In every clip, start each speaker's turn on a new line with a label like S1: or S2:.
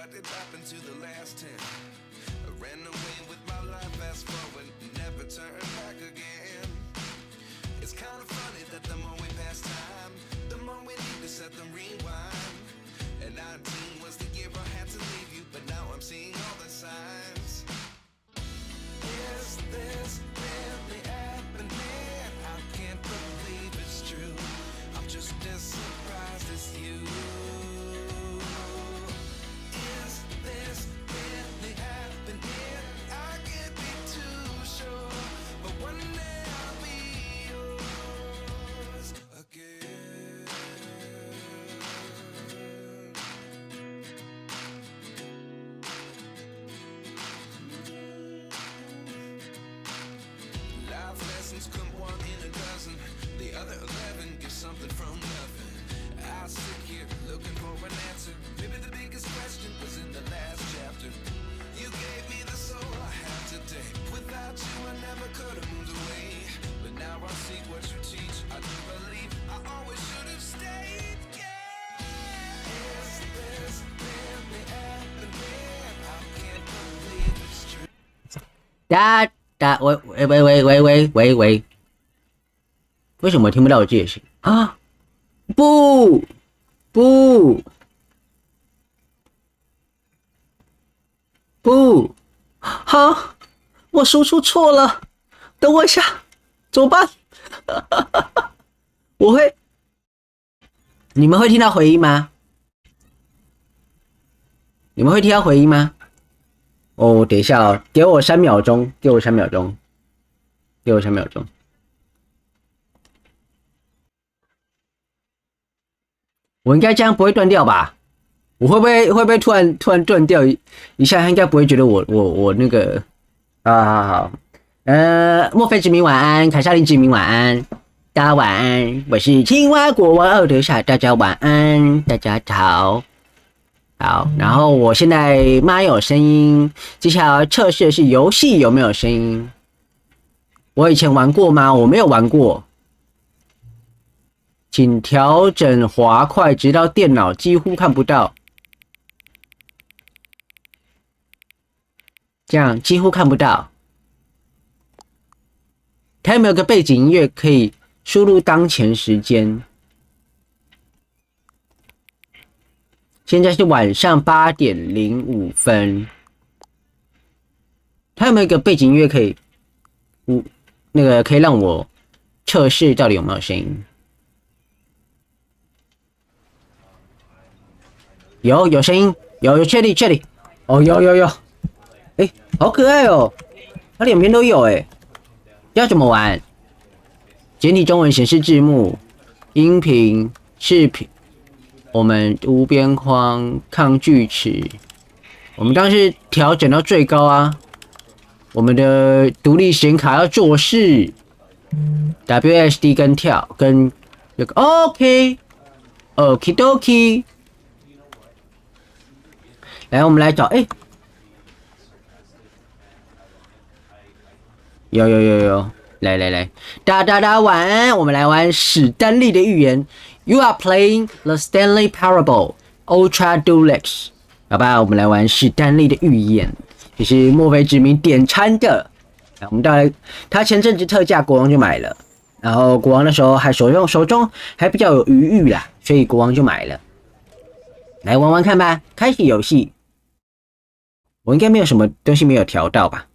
S1: what did happen to the last 10? I ran away with my life, fast forward, never turn back again. It's kind of funny that the more we pass time, the more we need to set the rewind. And 19 was the year I had to leave you, but now I'm seeing all the signs. Is this really happening? I can't believe it's true. I'm just as surprised as you. Is this really happening? I can't be too sure, but one day I'll be yours again. Life lessons come one in a dozen. The other 11 get something from nothing. I sit here looking for an answer. Maybe the biggest question was in the last chapter. You gave me the soul I have today. Without you I never could have moved away. But now I see what you teach. I do believe I always should have stayed. Yeah. Is this really happening? I can't believe it's true.
S2: 喂，为什么听不到我自己的声音啊？不，好，我输出错了，等我一下，怎么办？你们会听到回音吗？哦，等一下哦，给我3秒钟。我应该这样不会断掉吧？我会不会突然断掉一下？他应该不会觉得我那个好。莫非殖民晚安，凯撒琳殖民晚安，大家晚安。我是青蛙国王奥德萨，大家晚安，大家好。好，然后我现在麦有声音，接下来测试的是游戏有没有声音。我以前玩过吗？我没有玩过。请调整滑块，直到电脑几乎看不到。这样几乎看不到。它有没有个背景音乐可以输入当前时间？现在是晚上8点05分。它有没有一个背景音乐可以，可以让我测试到底有没有声音？有声音，有确立。哦，有。哎，好可爱哦，它两边都有哎。要怎么玩？简体中文显示字幕，音频、视频。我们无边框抗锯齿，我们当时调整到最高啊。我们的独立显卡要做事 ，WSD 跟跳跟这个 OK， Okie dokie。来，我们来找有，来，大家晚安，我们来玩史丹利的寓言。You are playing the Stanley Parable Ultra Deluxe， 好吧，我们来玩史丹利的寓言，这是莫非殖民点餐的。我们到来，他前阵子特价，国王就买了，然后国王那时候还手中还比较有余裕啦，所以国王就买了。来玩玩看吧，开始游戏。我应该没有什么东西没有调到吧？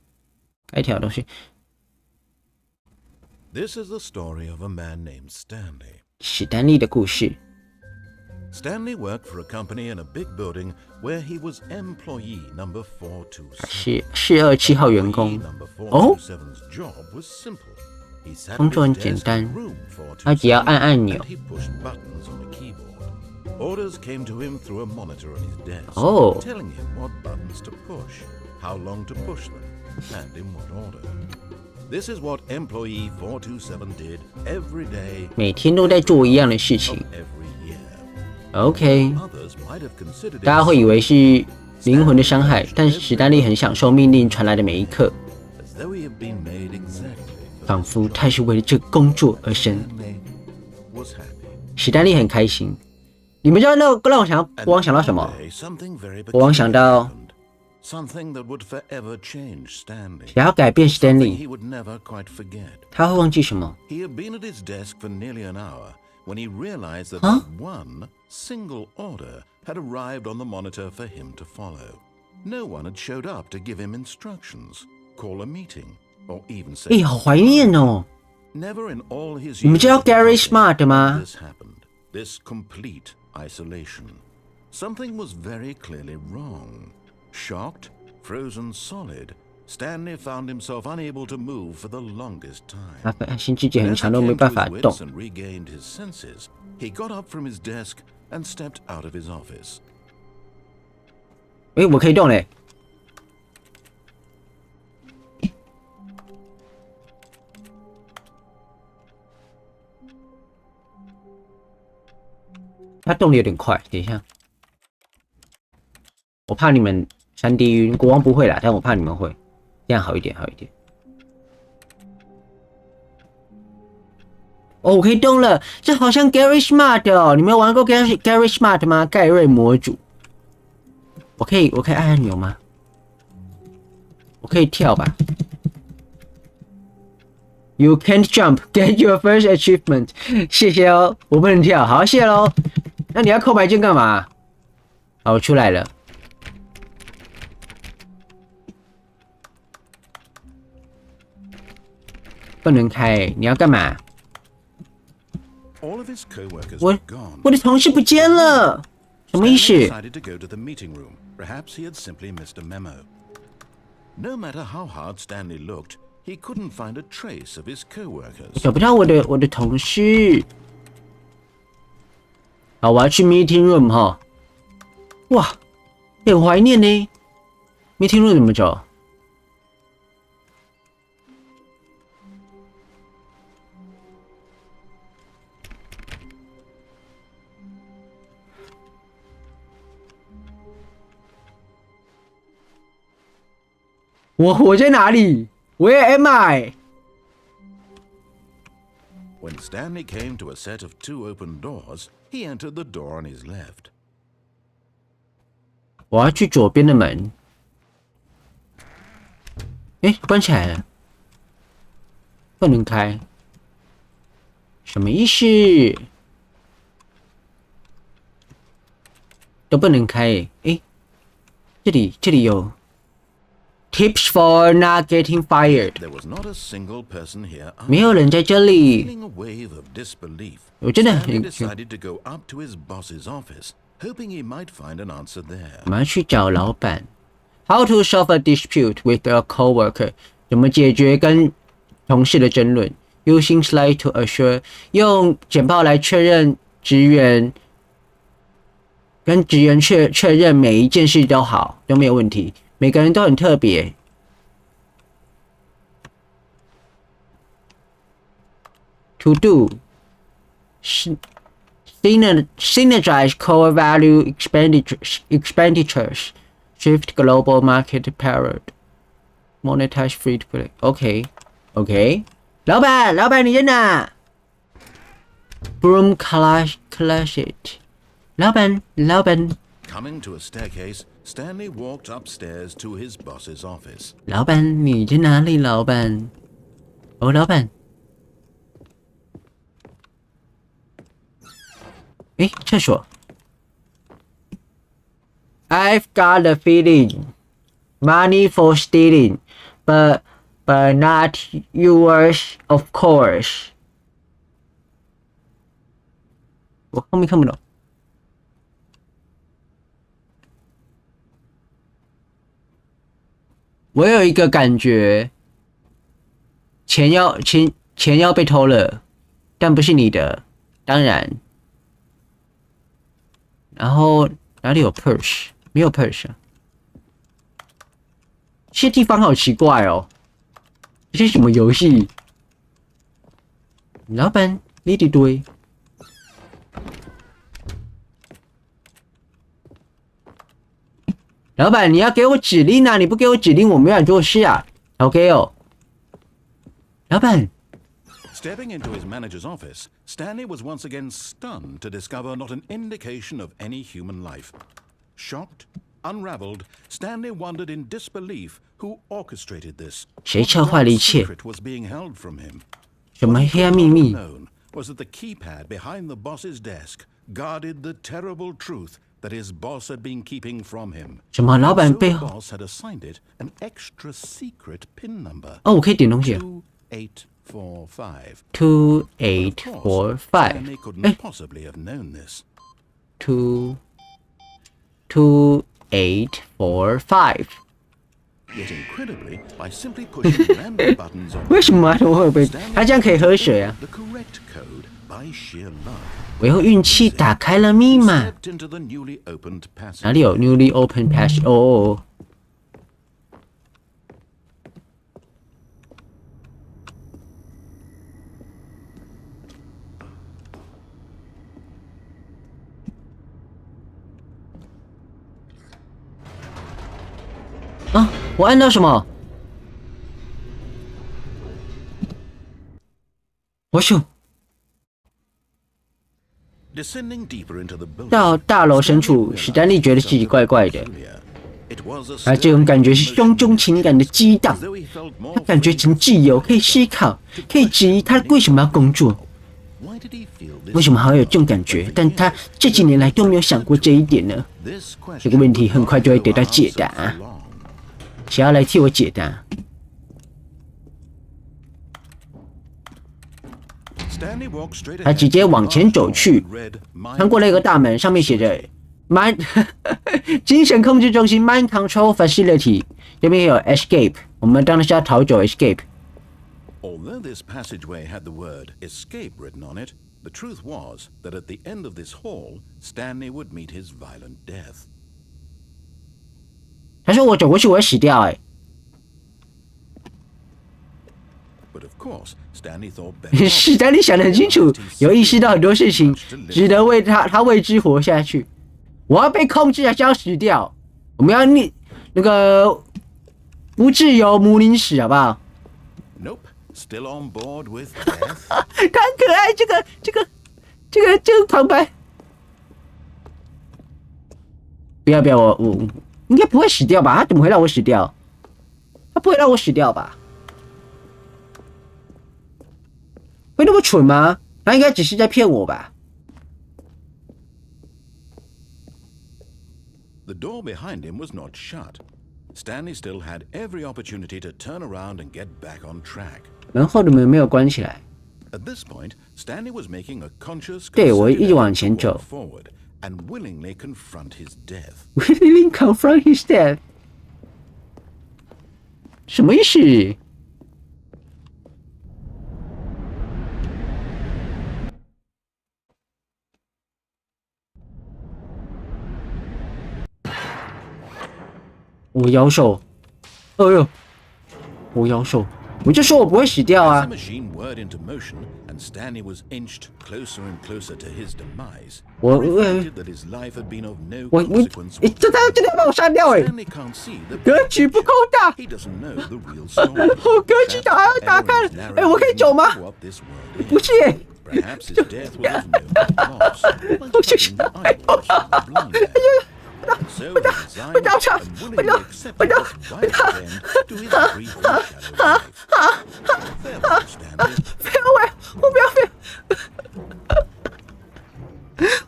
S2: 该调的东西。
S3: This is the story of a man named Stanley.
S2: 史丹利的故事。
S3: Stanley worked for a company in a big building where he was employee number 427.
S2: 是427号员工。哦，工作很简单，他只要按按钮。
S3: Orders came to him through a monitor on his desk, telling him what buttons to push, how long to push them, and in what order. This is what employee 427 did every day.
S2: 每天都在做一样的事情。OK， 大家会以为是灵魂的伤害，但是史丹利很享受命令传来的每一刻，仿佛他是为了这个工作而生。史丹利很开心。你们知道那个让国王想到什么？国王想到想要改变 Stanley， 他会忘记什么？
S3: when he realized that not one single order had arrived on the monitor for him to follow. No one had showed up to give him instructions, call a meeting, or even say
S2: 好怀念哦。
S3: Never in all his
S2: 你们知道 Gary Smart 吗？
S3: This happened. This complete isolation. Something was very clearly wrong. Shocked, frozen solid, Stanley found himself unable to move for the longest time.
S2: 心智结很强，都没办法动。
S3: And regained his senses. He got up from his desk and stepped out of his office.
S2: 我可以动嘞！他动的有点快，等一下，我怕你们3D 晕，国王不会啦，但我怕你们会。 这样好一点，好一点。哦，我可以动了，这好像 Gary Smart 哦。你们有玩过 Gary Smart 吗？盖瑞模组。我可以按按钮吗？我可以跳吧 ？You can't jump, get your first achievement。谢谢哦，我不能跳，好，谢喽。那你要扣牌键干嘛？好，我出来了。 不能开，你要干嘛？我的同事不见了，什么意思？找不到我的同事。好，我要去 meeting room 哈。哇，很怀念呢。meeting room 怎么走？ 我在哪里 ？Where am I?
S3: When Stanley came to a set of 2 open doors, he entered the door on his left.
S2: 我要去左边的门。关起来了，不能开，什么意思？都不能开这里有。 Tips for not getting fired. 没有人在这里。我真的很。我们要去找老板。How to solve a dispute with a coworker? 怎么解决跟同事的争论 ？Using slide to assure. 用简报来确认职员。 跟职员确认每一件事都好，都没有问题。 每个人都很特别。To do synergize core value expenditures, shift global market parity, monetize free to play. OK， 老板你在哪 ？Broom closet， 老板。
S3: Coming to a staircase, Stanley walked upstairs to his boss's office.
S2: 老板，你在哪里？老板，哦，老板，厕所。I've got a feeling, money for stealing, but not yours, of course. 我后面看不懂。 我有一个感觉，钱要被偷了，但不是你的，当然。然后哪里有 purse？ 没有 purse 啊。这些地方好奇怪哦，这是什么游戏？老板，你的堆。 老板，你要给我指令啊！你不给我指令，我没法做事啊。OK 哦，老板。
S3: Stepping into his manager's office, Stanley was once again stunned to discover not an indication of any human life. Shocked, unraveled, Stanley wondered in disbelief who orchestrated this.
S2: 谁策划了一切？
S3: What was being held from him?
S2: 什么黑暗秘密？
S3: Known was that the keypad behind the boss's desk guarded the terrible truth that his boss had been keeping from him.
S2: 什么？老板
S3: So
S2: 背
S3: the
S2: 后？
S3: boss had assigned it an extra secret pin number.
S2: 哦，我可以点东西了。
S3: 2845.
S2: 2845。
S3: Stanley couldn't
S2: 哎
S3: possibly have known this.
S2: 2845。
S3: Yet incredibly, by simply pushing random buttons on
S2: 为什么马桶会被？他这样可以喝水啊？
S3: the correct code by sheer luck.
S2: 我用运气打开了密码。
S3: Stepped into the newly opened passage.
S2: 哪里有 newly open passage？ 哦。啊！我按到什么？我咻！
S3: Descending deeper into the building.
S2: 到大楼深处，史丹利觉得自己怪怪的，
S3: It was a
S2: 而这种感觉是双重情感的激荡。
S3: though he felt
S2: 他
S3: more
S2: 感觉成自由，可以思考，可以质疑他为什么要工作，
S3: Why did he feel this?
S2: 为什么还会有这种感觉？但他这几年来都没有想过这一点呢。
S3: This question
S2: 这个问题很快就会得到解
S3: answered
S2: 答。
S3: for long.
S2: 谁要来替我解答？
S3: Stanley walked straight
S2: 他
S3: ahead
S2: 直接往前走去，
S3: read
S2: 穿过了一个大门，上面写着 “Mind 精神控制中心 Mind Control Facility”， 这边有 Escape， 我们当然是要逃走 Escape。
S3: Although this passageway had the word escape written on it, the truth was that at the end of this hall, Stanley would meet his violent death.
S2: 他说我走过去我会死掉
S3: But of course, Stanley thought better
S2: 哎，
S3: of
S2: 史
S3: it.
S2: 丹利想得很清楚，有意识到很多事情，值得为他为之活下去。我要被控制还是要死掉？我们要那个不自由母领史好不好？
S3: Nope, still on board with death.
S2: 他很可爱，这个旁白。不要我应该不会死掉吧？他怎么会让我死掉？他不会让我死掉吧？会那么蠢吗？他应该只是在骗我吧？
S3: The door behind him was not shut. Stanley still had every opportunity to turn around and get back on track.
S2: 门后的门没有关起来。
S3: At this point, Stanley was making a conscious,
S2: 对，我
S3: concerted
S2: 一直往
S3: effort
S2: 前
S3: to
S2: 走。
S3: walk forward and willingly confront his death.
S2: Willing confront his death， 什么意思？我摇手，哎呦，我摇手，我就说我不会死掉
S3: As
S2: 啊
S3: the！machine whirred into motion and Stanley was inched closer and closer to his demise,
S2: 我
S3: he reflected that his life had been of no
S2: 我
S3: consequence.
S2: 他真的要把我杀掉哎！
S3: Stanley can't see the
S2: 格局不够大，
S3: He doesn't know the real story.
S2: 我格局打开了，哎，我可以走吗？
S3: What this world is.
S2: 不是哎，
S3: Perhaps his death was of no loss.
S2: 我就是
S3: But the eyeballs were blind. So he resigned and willingly accepted this violent end to his brief and shallow life. Farewell, Stanley.
S2: 不要喂，我不要飞！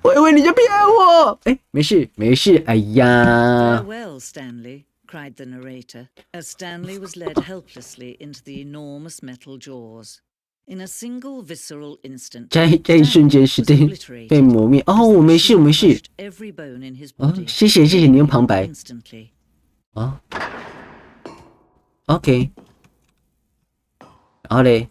S2: 我以为你就骗我。哎，没事没事，哎呀，
S4: Farewell, Stanley, cried the narrator, as Stanley was led helplessly into the enormous metal jaws. In a single visceral instant,
S2: 这一瞬间是被磨灭。哦，我没事我没事。
S4: every bone in his
S2: 哦，
S4: body
S2: 谢谢你用旁白。
S4: instantly.
S2: 啊 ，OK， 然后嘞，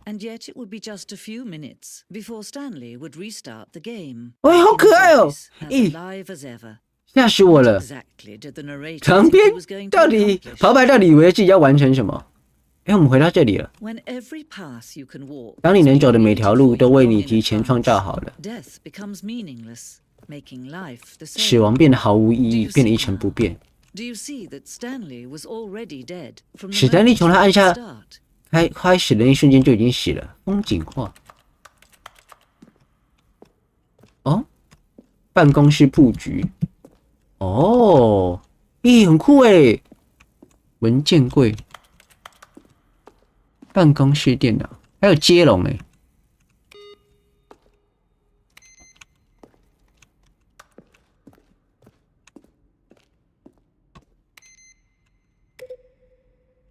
S4: And yet it would be just a few minutes before Stanley would restart the game.
S2: 喂，好可爱哦！
S4: As
S2: 咦，
S4: alive as ever.
S2: 吓死我了！
S4: Exactly did the narrator
S2: 长
S4: think
S2: 篇
S4: he was going to
S2: 到底
S4: accomplish?
S2: 旁白到底以为自己要完成什么？哎，我们回到这里了。
S4: When every path you can walk
S2: 当你能走的
S4: is
S2: 每条路
S4: created
S2: 都
S4: for
S2: 为
S4: you
S2: 你
S4: in
S2: 提前
S4: advance,
S2: 创造好了，
S4: death becomes meaningless, making life the
S2: 死
S4: same.
S2: 亡变得毫无意义，变得一成不变。
S4: Do you see that Stanley was already dead from the
S2: 史丹利
S4: moment
S2: 从他按
S4: he
S2: 下
S4: start?
S2: 开始的那一瞬间就已经死了。风景画。哦，办公室布局。哦，咦，很酷诶。文件柜。办公室电脑，还有接龙诶。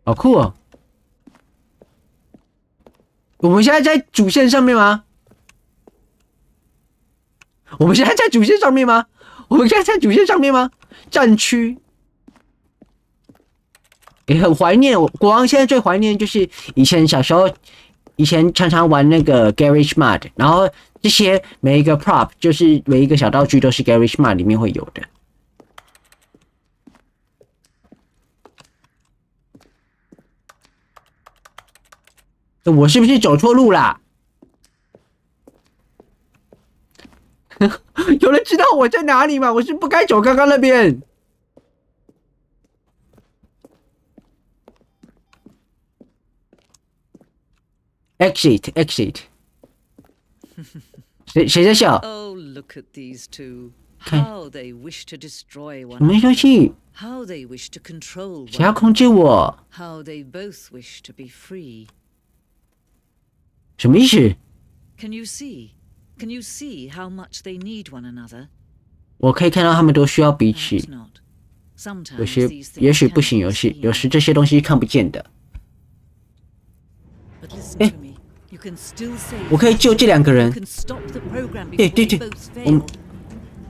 S2: 好酷哦！我们现在在主线上面吗？我们现在在主线上面吗？我们现在在主线上面吗？战区，也很怀念。国王现在最怀念就是以前小时候，以前常常玩那个 Garage Mod， 然后这些每一个 prop 就是每一个小道具都是 Garage Mod 里面会有的。我是不是走错路啦？有人知道我在哪里吗？我是不该走刚刚那边。Exit。谁在笑？
S4: Oh, look at these two. How they wish to destroy one
S2: 什么东
S4: another.
S2: 西？
S4: How they wish to control
S2: 谁要
S4: one
S2: 控制
S4: another.
S2: 我？
S4: How they both wish to be free.
S2: 什么意思？
S4: Can you see? Can you see how much they need one another?
S2: 我可以看到他们都需要彼此。
S4: Perhaps not.
S2: 有
S4: Sometimes
S2: 些
S4: these things
S2: 也许不
S4: cannot
S2: 行，
S4: be
S2: 有
S4: seen.
S2: 时这些东西看不见的。
S4: But listen to me. You can still save
S2: 我可以救这两个
S4: You
S2: 人。
S4: can stop the program
S2: 对
S4: before
S2: 对
S4: they
S2: 对，
S4: both
S2: 我们
S4: fail.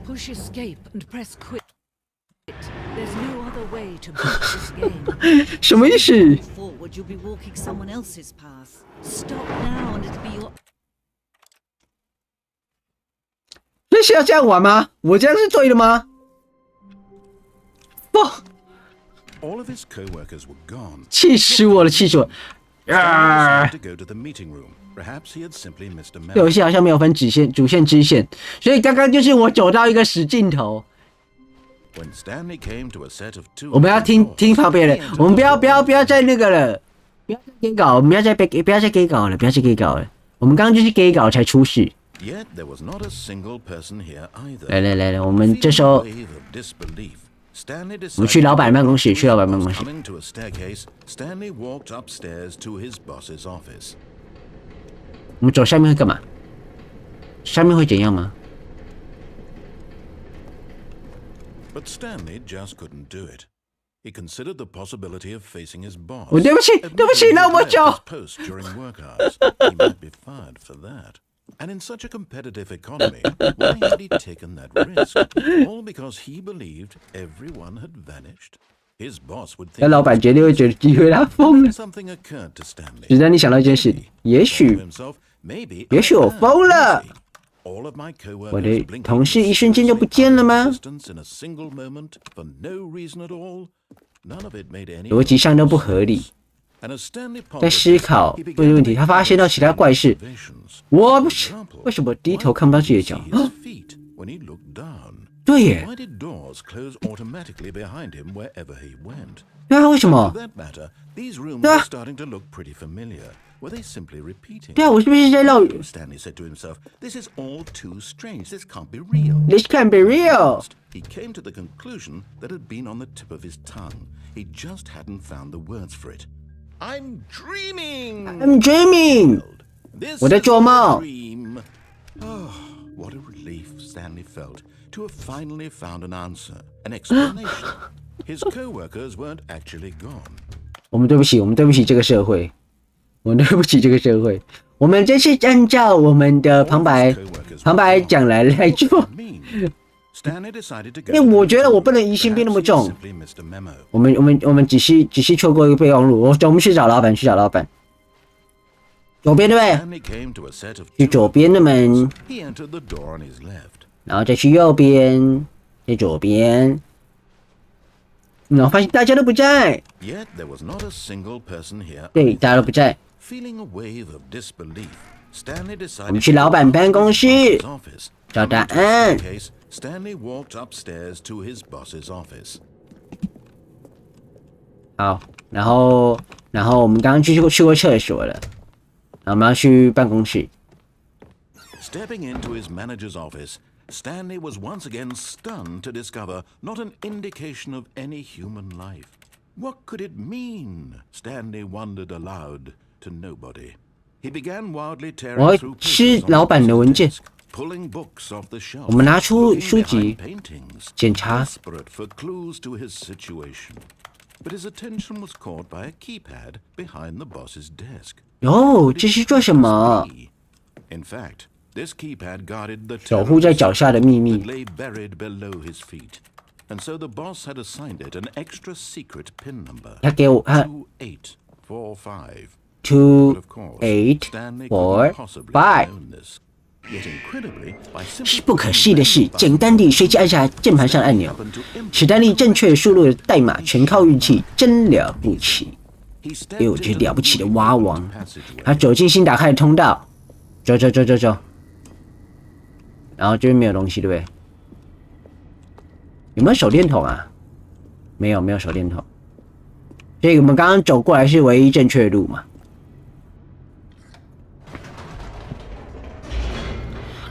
S4: Push escape and press quit. There's no other way to beat this game.
S2: 什么意思？
S4: Forward, you'll be walking someone else's path. Stop now and it'll be your
S2: 这是要这样玩吗？我这样是对的吗？不，
S3: All of his co-workers were gone.
S2: 气死我了，气死我了！
S3: Stanley decided to go to the meeting room. Perhaps he had simply missed a
S2: 这游
S3: memo.
S2: 戏好像没有分主线、支线，所以刚刚就是我走到一个死尽头。
S3: When Stanley came to a set of two
S2: 我们要
S3: open
S2: 听
S3: doors,
S2: 旁边的，我们不要再那个了，不要再给稿，我们不要再给稿了，不要再给稿了。我们刚刚就是给稿才出事。
S3: yet there was not a single person here either.
S2: 来，我们这时候
S3: Feeling a wave of disbelief, Stanley
S2: 我们去
S3: decided
S2: 老板办公室，去老板办
S3: was
S2: 公室。
S3: coming to a staircase. Stanley walked upstairs to his boss's office.
S2: 我们走下面会干嘛？下面会怎样吗？
S3: But Stanley just couldn't do it. He considered the possibility of facing his boss.
S2: 我对不起，对不起，
S3: Admitting
S2: 让我
S3: he left
S2: 走
S3: his。post during work hours. He might be fired for that. And in such a competitive economy, why had he taken that risk? All because he believed everyone had vanished. His boss would
S2: 那
S3: think
S2: 老板绝对会觉得机会他疯了。
S3: something occurred to Stanley.
S2: 只让你想到一件事，也
S3: Thought
S2: 许
S3: to himself, maybe
S2: 也许我
S3: I am
S2: 疯了。
S3: crazy. All of my
S2: 我的
S3: coworkers blinking
S2: 同事一瞬间就不见了吗？
S3: existence in a single moment for no reason at all. None of it made any
S2: 逻辑上都不合理。
S3: And as Stanley
S2: 在
S3: pondered
S2: 思考
S3: he began
S2: 这个问题，
S3: to
S2: 他发现到其他怪事。
S3: observations.
S2: 我
S3: For example,
S2: 为什么低头看不到自己的
S3: why
S2: 脚
S3: couldn't？he see his feet when he looked down?
S2: 对耶，
S3: Why did doors close automatically behind him wherever he went?
S2: 对啊，为什
S3: For
S2: 么？
S3: that matter, these rooms
S2: 对啊。
S3: were starting to look pretty familiar. Were they simply repeating?
S2: 对啊，我是不是在绕
S3: Stanley said to himself, "This is all too strange. This can't be real."
S2: ？This can't be real。
S3: He came to the conclusion that had been on the tip of his tongue. He just hadn't found the words for it. I'm dreaming.
S2: I'm dreaming。
S3: This
S2: 我在
S3: is
S2: 做
S3: a
S2: 梦。
S3: dream. Oh, what a relief Stanley felt to have finally found an answer, an explanation. His co-workers weren't actually gone.
S2: 我们对不起这个社会，我们对不起这个社会。我们这是按照我们的旁白讲来做。
S3: Stanley decided to go.
S2: 因为我觉得我不能疑心病那么重。
S3: Simply missed a memo.
S2: 我们只是错过一个备忘录。我们去找老板，左边对不对？
S3: Stanley came to a set of
S2: 去
S3: two
S2: 左边的门，
S3: He entered the door on his left.
S2: 然后再去右边，在左边，然后发现大家都不在。
S3: Yet there was not a single person here.
S2: 对，大家都不在。
S3: Feeling a wave of disbelief, Stanley
S2: 我
S3: decided
S2: 们去老板办公室
S3: to his office.
S2: 找答
S3: Coming to the
S2: 案。
S3: staircase, Stanley walked upstairs to his boss's office.
S2: 好，然后我们刚刚去过厕所了，然后我们要去办公室。
S3: Stepping into his manager's office, Stanley was once again stunned to discover not an indication of any human life. What could it mean? Stanley wondered aloud to nobody. He began wildly tearing through papers on his desk, pulling books off the shelf,
S2: 我们拿出书籍
S3: paintings,
S2: 检查。
S3: desperate for clues to his situation. But his attention was caught by a keypad behind the boss's desk.
S2: 哦，这是做什么？
S3: In fact, this keypad guarded the
S2: 守护在脚下的秘密。
S3: that lay buried below his feet. And so the boss had assigned it an extra secret pin number.
S2: 他给我看
S3: 2845.
S2: 2
S3: But of course,8 Stanley
S2: 4
S3: couldn't possibly
S2: 5。
S3: have known this. Yet incredibly, by
S2: 是
S3: simply
S2: 不可思议的是，简单地随即按下键盘上的按钮，史丹利正确输入的代码全靠运气，真了不起！哎呦，这了不起的蛙王！他走进新打开的通道，走。然后这边没有东西，对不对？有没有手电筒啊？没有手电筒。所以我们刚刚走过来是唯一正确的路嘛？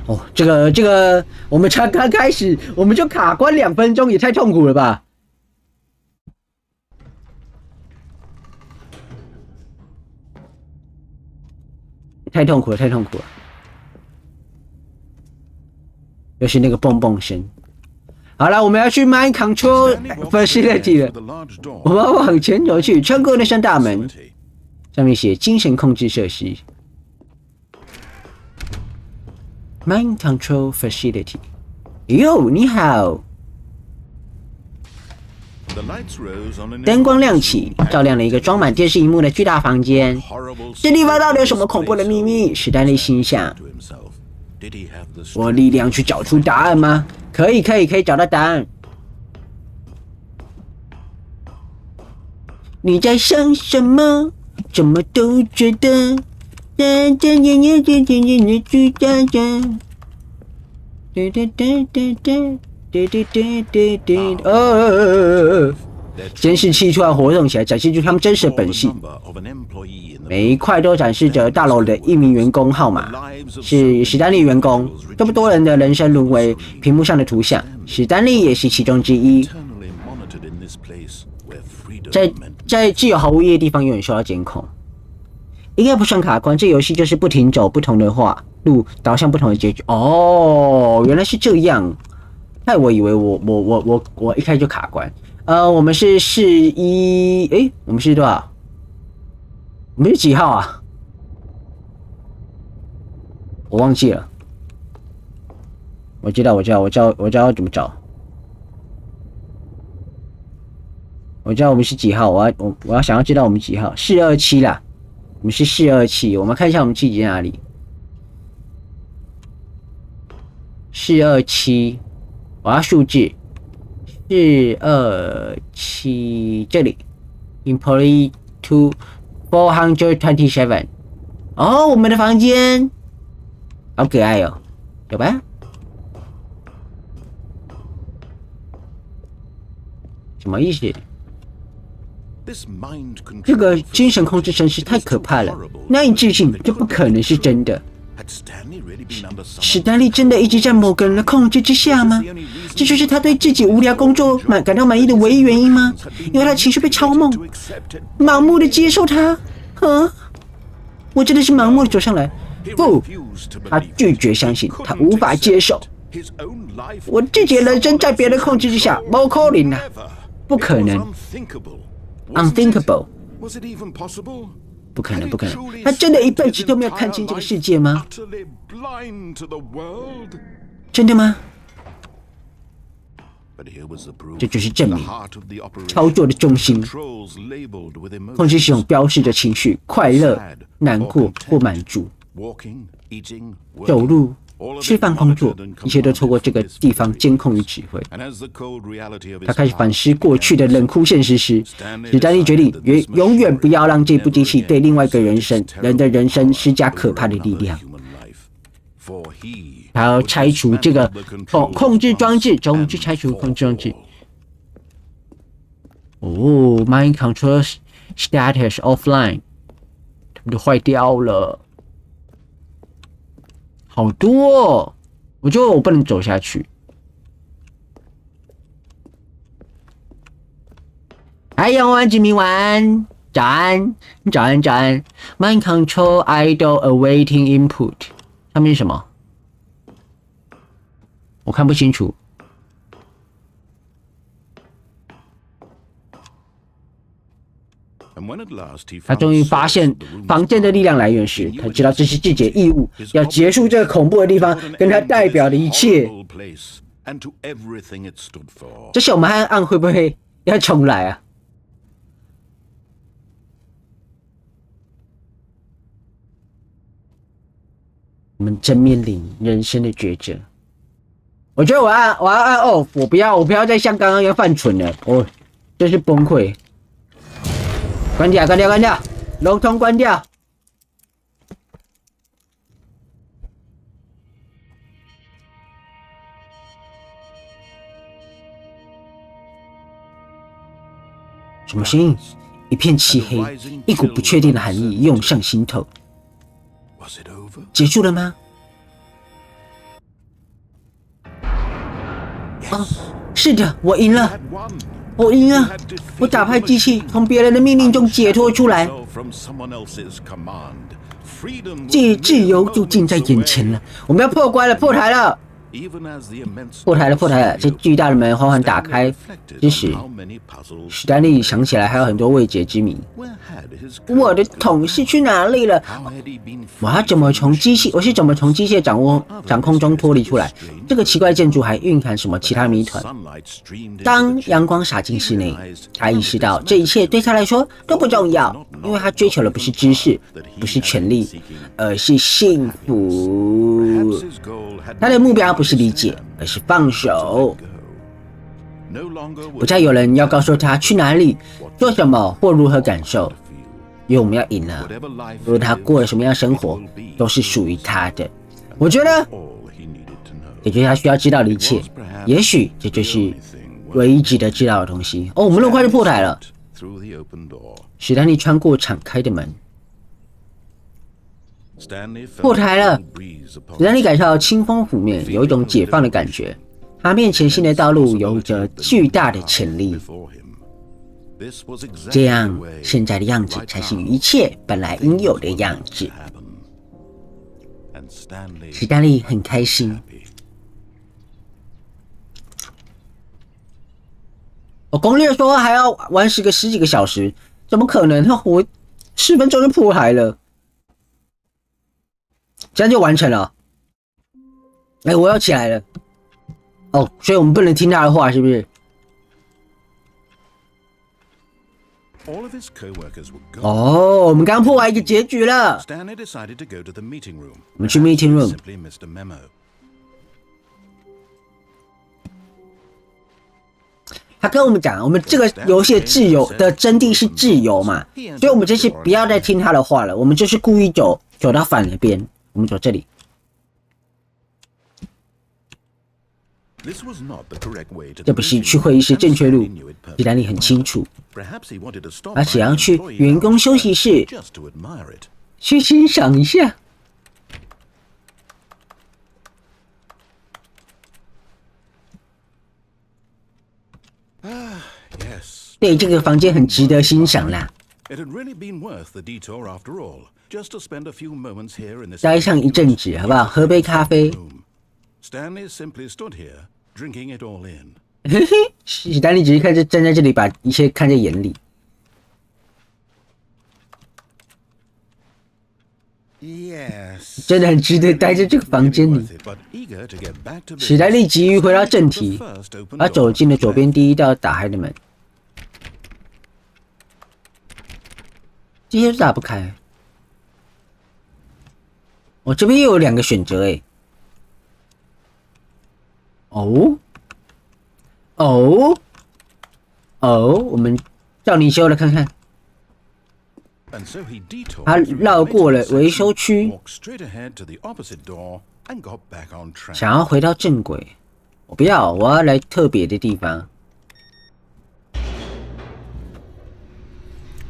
S2: 哦，这个，我们才刚开始，我们就卡关2分钟，也太痛苦了吧！太痛苦了。又是那个蹦蹦声。好了，我们要去 Mind Control Facility 了。我们要往前走去，穿过那扇大门，上面写精神控制设施。Mind Control Facility。哟，你好。灯光亮起，照亮了一个装满电视荧幕的巨大房间。这地方到底有什么恐怖的秘密？史丹利心想。我力量去找出答案吗？可以找到答案。你在想什么？怎么都觉得的巨大人。监视器突然活动起来，展示出他们真实的本性。每一块都展示着大楼的一名员工号码，是史丹利员工。这么多人的人生沦为屏幕上的图像，史丹利也是其中之一。在自由毫无意义的地方，永远受到监控。应该不算卡关，这游戏就是不停走不同的路，导向不同的结局。哦，原来是这样。害我以为我一开始就卡关。我们是我们是多少？我们是几号啊？我忘记了。我知道要怎么找。我知道我们是几号，我要想要知道我们几号，427啦。我们是427，我们看一下我们自己在哪里。427，我要数字。427这里 ，Employee 427。哦，我们的房间，好可爱哦，有吧？什么意思？这个精神控制程式太可怕了，难以置信，这不可能是真的。史丹利真的一直在某个人的控制之下吗？这就是他对自己无聊工作感到满意的唯一原因吗？因为他情绪被操弄，盲目的接受他？我真的是盲目的走上来？不，他拒绝相信，他无法接受。我自己的人生在别人控制之下，不可能啊，不可能。Unthinkable， 不可能！他真的一辈子都没有看清这个世界吗？真的吗？这就是证明，操作的中心，控制系统标示着情绪：快乐、难过或满足。走路、吃饭、工作，一切都透过这个地方监控与指挥。他开始反思过去的冷酷现实时，史丹利决定永远不要让这部机器对另外一个人的人生施加可怕的力量。他要拆除这个控制装置，走，我们去拆除控制装置。哦 ，Mind Control Status Offline， 他们都坏掉了，好多哦！我觉得我不能走下去。嗨，阳光子民晚，早安，早安，早安。Mind Control Idle Awaiting Input， 上面是什么？我看不清楚。他终于发现房间的力量来源时，他知道这是自己的义务，要结束这个恐怖的地方，跟他代表的一切。这小蛮案会不会要重来啊？我们正面临人生的抉择。我觉得我要按 off， 我不要再像刚刚一样犯蠢了，我真是崩溃。关掉，关掉，关掉，龙通关掉。什么声音？一片漆黑，一股不确定的寒意涌上心头。结束了吗？哦，是的，我赢了。我赢了！我打败机器，从别人的命令中解脱出来，自由就近在眼前了。我们要破关了，破台了！破台了，破台了！这巨大的门缓缓打开之时，史丹利想起来还有很多未解之谜。我的同事去哪里了？我是怎么从机械掌控中脱离出来？这个奇怪建筑还蕴含什么其他谜团？当阳光洒进室内，他意识到这一切对他来说都不重要，因为他追求的不是知识，不是权力，而是幸福。他的目标不是理解，而是放手。不再有人要告诉他去哪里、做什么或如何感受，因为我们要赢了。无论他过了什么样的生活，都是属于他的。我觉得，这就是他需要知道的一切。也许这就是唯一值得知道的东西。哦，我们那么快就破台了。史丹利穿过敞开的门。破台了，史丹利感受到清风拂面，有一种解放的感觉。他面前新的道路有着巨大的潜力。这样，现在的样子才是一切本来应有的样子。史丹利很开心。攻略说还要玩十几个小时，怎么可能？我10分钟就破台了。这样就完成了。我要起来了。哦，所以我们不能听他的话，是不是？哦，我们刚破完一个结局了。我们去 meeting room。他跟我们讲，我们这个游戏的自由的真谛是自由嘛，所以我们这次不要再听他的话了，我们就是故意走到反了边。我们走这里。这不是去会议室正确路，史丹利很清楚。他想要去员工休息室，去欣赏一下。对，这个房间很值得欣赏啦。待上一阵子，好不好？喝杯咖啡。嘿嘿，史丹利只是站在这里，把一切看在眼里。真的很值得待在这个房间里。史丹利急于回到正题，他走进了左边第一道打开的门。这些都打不开。我这边又有2个选择哎。哦，我们照你修了看看。他绕过了维修区，想要回到正轨。我不要，我要来特别的地方。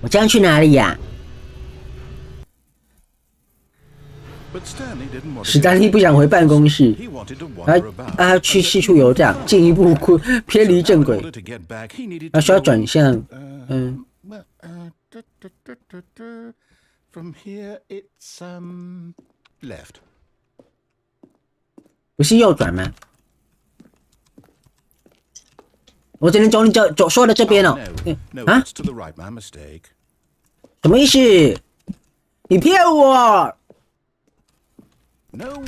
S2: 我这样去哪里呀？史丹利不想回办公室，他去四处游荡，进一步偏离正轨。他需要转向，不是右转吗？我只能走你走说的这边哦。啊？什么意思？你骗我！
S3: No,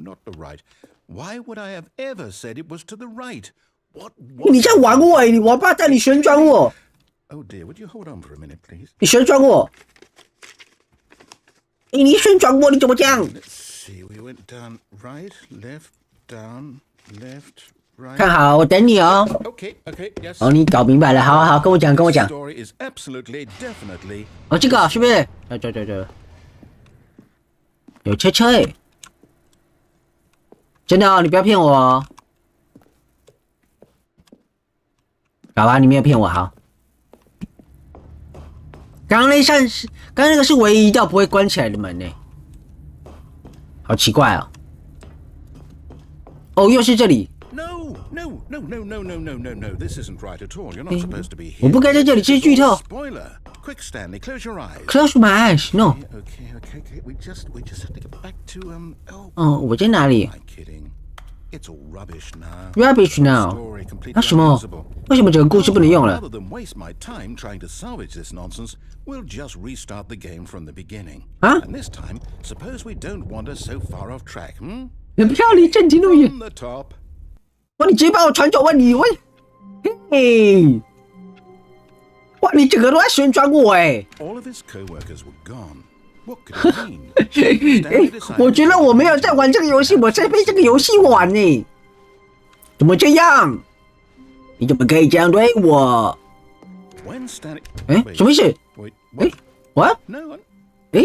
S3: not the right. Why would I have ever said it was to the right? What?
S2: 你在玩我欸！你王八蛋！你旋转我！
S3: Oh dear, would you hold on for a minute, please?
S2: 你旋转我！你旋转我！你怎么这样？
S3: Let's see. We went down right, left, down, left, right.
S2: 看好，我等你哦。
S3: Okay, yes.
S2: 哦，你搞明白了，好，跟我讲。
S3: Story is absolutely, definitely.
S2: 哦，这个是不是？对。 有车欸，真的哦，你不要骗我哦。好吧，你没有骗我，好。刚刚那个是唯一一道不会关起来的门呢，好奇怪哦。哦，又是这里。
S3: No, this isn't right at all. You're not supposed to be here.
S2: 我不该在这里，这是剧透。
S3: Spoiler. Quick, Stanley, close your eyes.
S2: Close my eyes. No.
S3: Okay. We just have to get back to
S2: 哦，我在哪里
S3: I'm kidding. It's all rubbish now.？Rubbish
S2: now.
S3: Story completely
S2: 啊什么？
S3: unusable.
S2: 为什么整个故事不能用了？
S3: Rather than waste my time trying to salvage this nonsense, we'll just restart the game from the beginning.
S2: 啊？
S3: And this time, suppose we don't wander so far off track,
S2: 你不要离正题那么远。
S3: On the top.
S2: 哇，你直接把我传走，嘿，哇，你整个都在旋转我哎！
S3: All of his co-workers were gone. What could it mean?
S2: 哎，我觉得我没有在玩这个游戏，我在被这个游戏玩呢。怎么这样？你怎么可以这样对我？哎，什么意思？哎，what？哎，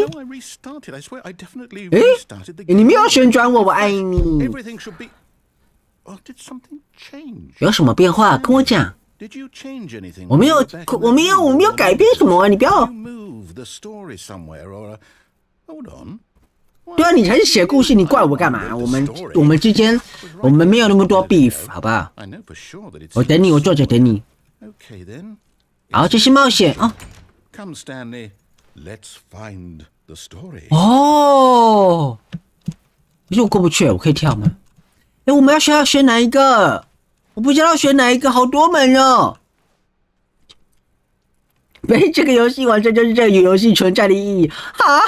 S2: 你没有旋转我，我爱你。有什么变化？跟我讲。我没有改变什么啊！你不要。对啊，你才是写故事，你怪我干嘛？我们之间没有那么多 beef， 好不好？我等你，我坐着等你。好，这是冒险啊！哦，可是我过不去，我可以跳吗？哎，我们要选哪一个？我不知道选哪一个，好多门哦。被这个游戏玩，这就是这个游戏存在的意义啊！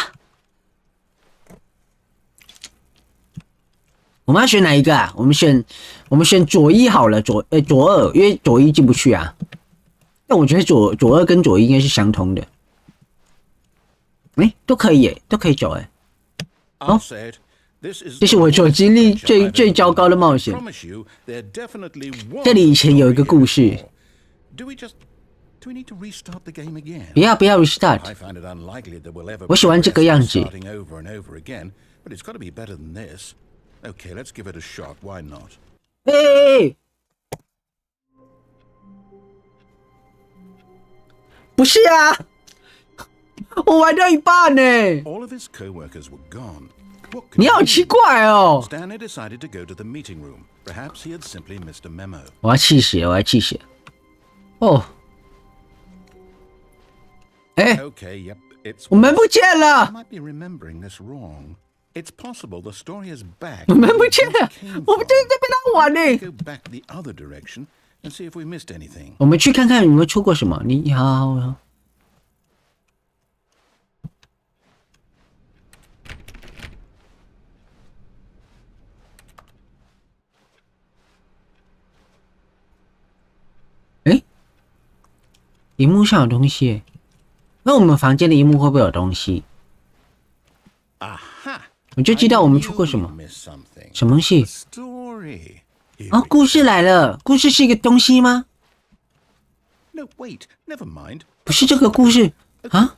S2: 我们要选哪一个啊？我们选左一好了，左二，因为左一进不去啊。但我觉得左二跟左一应该是相通的。哎，都可以耶，都可以走哎。哦，这是我所经历最糟糕的冒险。这里以前有一个故事。不要 restart。我喜欢这个样子。哎，不是啊，我玩到一半呢。你好奇怪哦！我要气死了！哦，哎，我们不见了！我们不见了！我们在被他玩呢。我们去看看有没有出过什么。你好。哎，萤幕上有东西。那我们房间的萤幕会不会有东西？我就知道我们出过什么。什么东西？哦，故事来了。故事是一个东西吗？不是这个故事啊？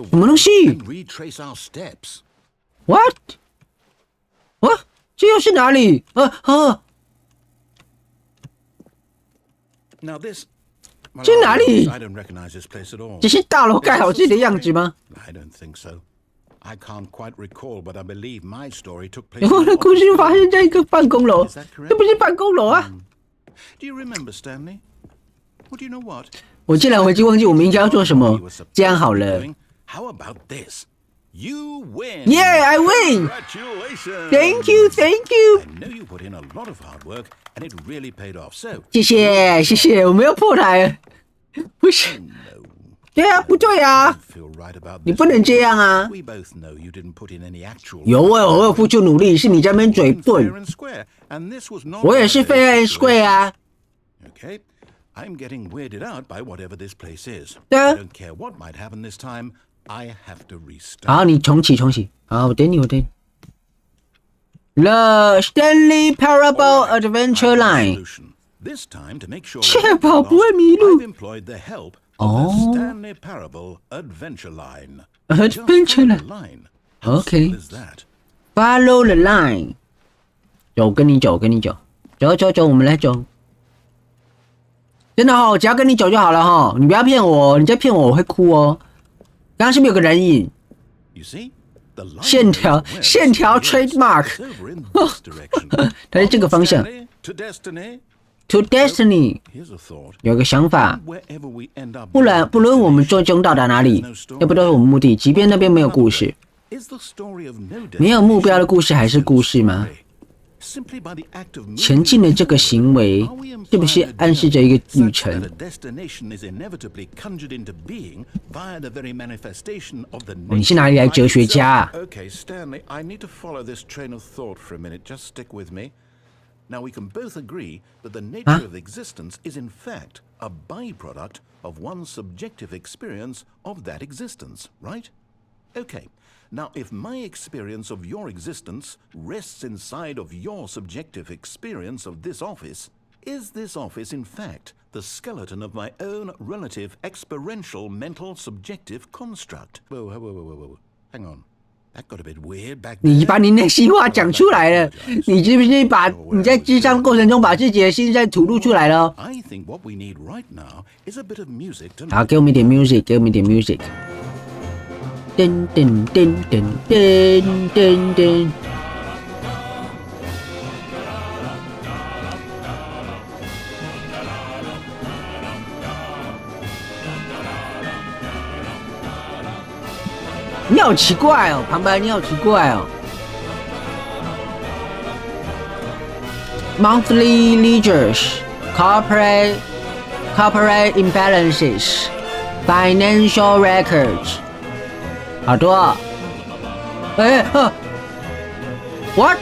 S2: 什么东西 ？What？ 这又是哪里？这哪里？这是大楼盖好自己的样子吗？
S3: I can't quite recall, but I believe my story took place.
S2: 然后的故事发生在一个办公楼，这不是办公楼啊
S3: Do you remember, Stanley? Well, you know what?
S2: 我竟然已经忘记我们应该要做什么。这样好了
S3: How about this? You win.
S2: Yeah, I win.
S3: Congratulations.
S2: Thank you, thank you.
S3: I know you put in a lot of hard work, and it really paid off. So.
S2: 谢谢，谢谢，我没有破台。不是，对啊，不对啊，你不能这样啊。有我有付出努力，是你在那边嘴笨。我也是 fair and square 啊。
S3: Okay, I'm getting weirded out by whatever this place is.
S2: 对啊。
S3: I don't care what might happen this time. I have to restart.
S2: 好，你重启。好，我等你。The Stanley Parable Adventure Line.
S3: This time to make sure
S2: 确保不会迷路。
S3: I've employed the help of the Stanley Parable Adventure Line.
S2: Adventure Line. Okay.
S3: What is that?
S2: Follow the line. 走，跟你走。走，我们来走。真的哦，只要跟你走就好了哈，你不要骗我，你再骗我会哭哦。刚刚是不是有个人影？
S3: You see?
S2: 线条 trademark 它是这个方向 To destiny 有个想法，不论我们最终到达哪里，那不都是我们目的，即便那边没有故事，没有目标的故事还是故事吗？前进的这个行为是不是暗示着一个旅程？你是哪里来哲学家啊？
S3: Okay, Stanley, I need to follow this train of thought for a minute. Just stick with me. Now we can both agree that the nature of existence is in fact a byproduct of one's subjective experience of that existence, right? Okay. Now, if my experience of your existence rests inside of your subjective experience of this office, is this office in fact the skeleton of my own relative experiential mental subjective construct? Whoa. Hang on. That got a bit weird back there.
S2: 你把你内心话讲出来了，你是不是把你在智商过程中把自己的心在吐露出来了？
S3: I think what we need right now is a bit of music to
S2: 好，给我们一点 music。噔。你好奇怪哦，旁白，你好奇怪哦。Monthly ledgers, corporate imbalances, financial records， 好多啊。What？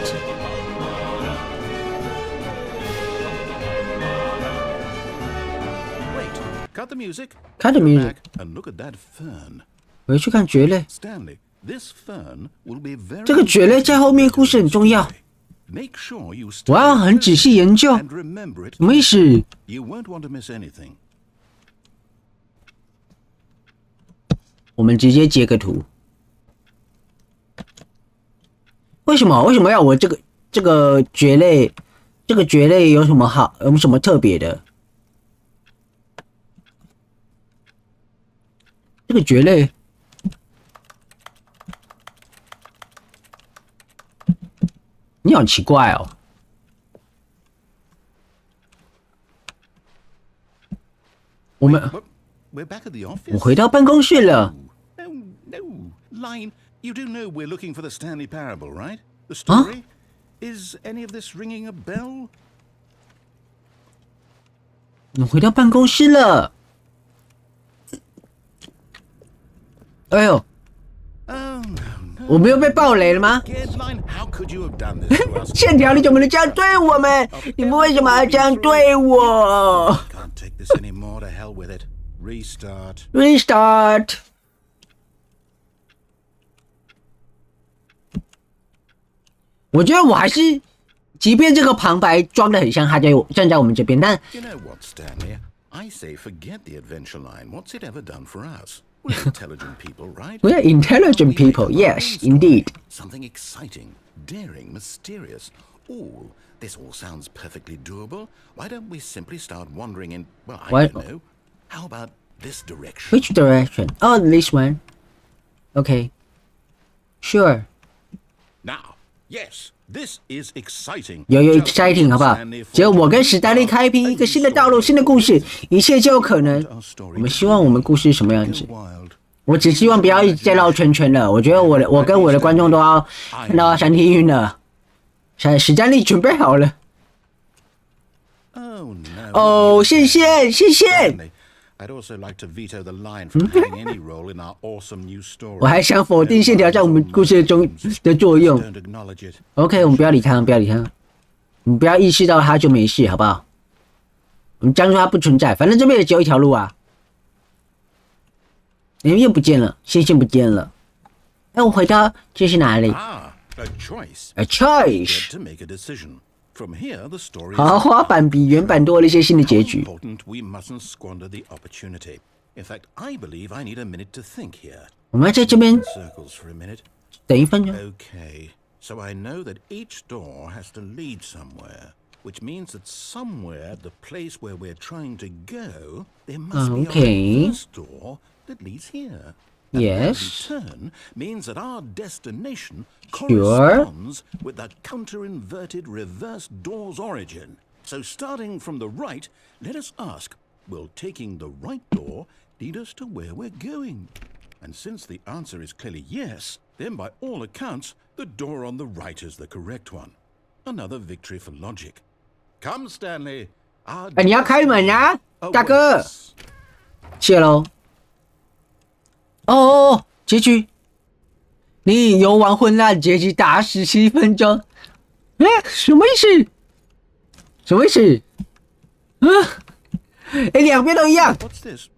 S3: Cut the music.
S2: Cut the music.
S3: And look at that fern.
S2: 回去看蕨类。
S3: Stanley, this fern will be very
S2: 这个蕨类在后面故事很重要，
S3: Make sure you
S2: 我要很仔细研究。
S3: and remember it.
S2: 什么意思？
S3: You won't want to miss anything.
S2: 我们直接截个图。为什么要我这个蕨类？这个蕨类有什么好？有什么特别的？这个蕨类。 你好奇怪哦！我
S3: We're back at the office.
S2: 回到办公室了。
S3: No. Line, you do know we're looking for the Stanley Parable, right? The story? Is any of this ringing a bell?
S2: 我回到办公室了。哎呦！
S3: Oh, no.
S2: 我没有被暴雷了吗？
S3: Line, how could you have done this to us?
S2: 线条，你怎么能这样对我们？你们为什么要这样对我
S3: Can't take this anymore. To hell with it. Restart.？Restart。
S2: 我觉得我还是，即便这个旁白装得很像他站在我们这边，但
S3: You know what, Stanley? I say forget the adventure line. What's it ever done for us? We're intelligent people, right?
S2: we are intelligent people. Yes, indeed.
S3: Something exciting, daring, mysterious. Ooh, this all sounds perfectly doable. Why don't we simply start wandering in, well, I
S2: What?
S3: don't know, How about this direction?
S2: Which direction? Oh, this one. Okay. Sure.
S3: Now, yes, this is exciting.
S2: 有 exciting 好不好？只有我跟史丹利开辟一个新的道路、新的故事，一切就有可能。我们希望我们故事是什么样子？我只希望不要一直在绕圈圈了。我觉得我跟我的观众都要看到三天晕了。史丹利准备好了。哦，谢谢谢谢。
S3: I'd also like to veto the line from having any role in our awesome new story.
S2: 我还想否定线条在我们故事中的作用。OK， 我们不要理他，不要理他。你不要意识到他就没事，好不好？我们当作他不存在，反正这边也只有一条路啊。又不见了，线不见了。哎，我回到这是哪里
S3: A choice.？A
S2: choice.
S3: To make a decision. From here, the story
S2: 豪华版比原版多了一些新的结局。
S3: important we mustn't squander the opportunity. In fact, I believe I need a minute to think here.
S2: 我们要在这边
S3: Circles for a minute.
S2: 等1分钟。
S3: Okay, so I know that each door has to lead somewhere, which means that somewhere at the place where we're trying to go, there must be
S2: Okay.
S3: a first door that leads here.
S2: Yes.
S3: Every turn means that our destination
S2: Sure.
S3: corresponds with the counter-inverted reverse door's origin. So starting from the right, let us ask, will taking the right door lead us to where we're going? And since the answer is clearly yes, then by all accounts, the door on the right is the correct one. Another victory for logic. Come, Stanley.
S2: 你要开门啊，大哥。谢喽。哦，结局，你游玩混乱结局达17分钟，什么意思？什么意思？两边都一样。
S3: What's this?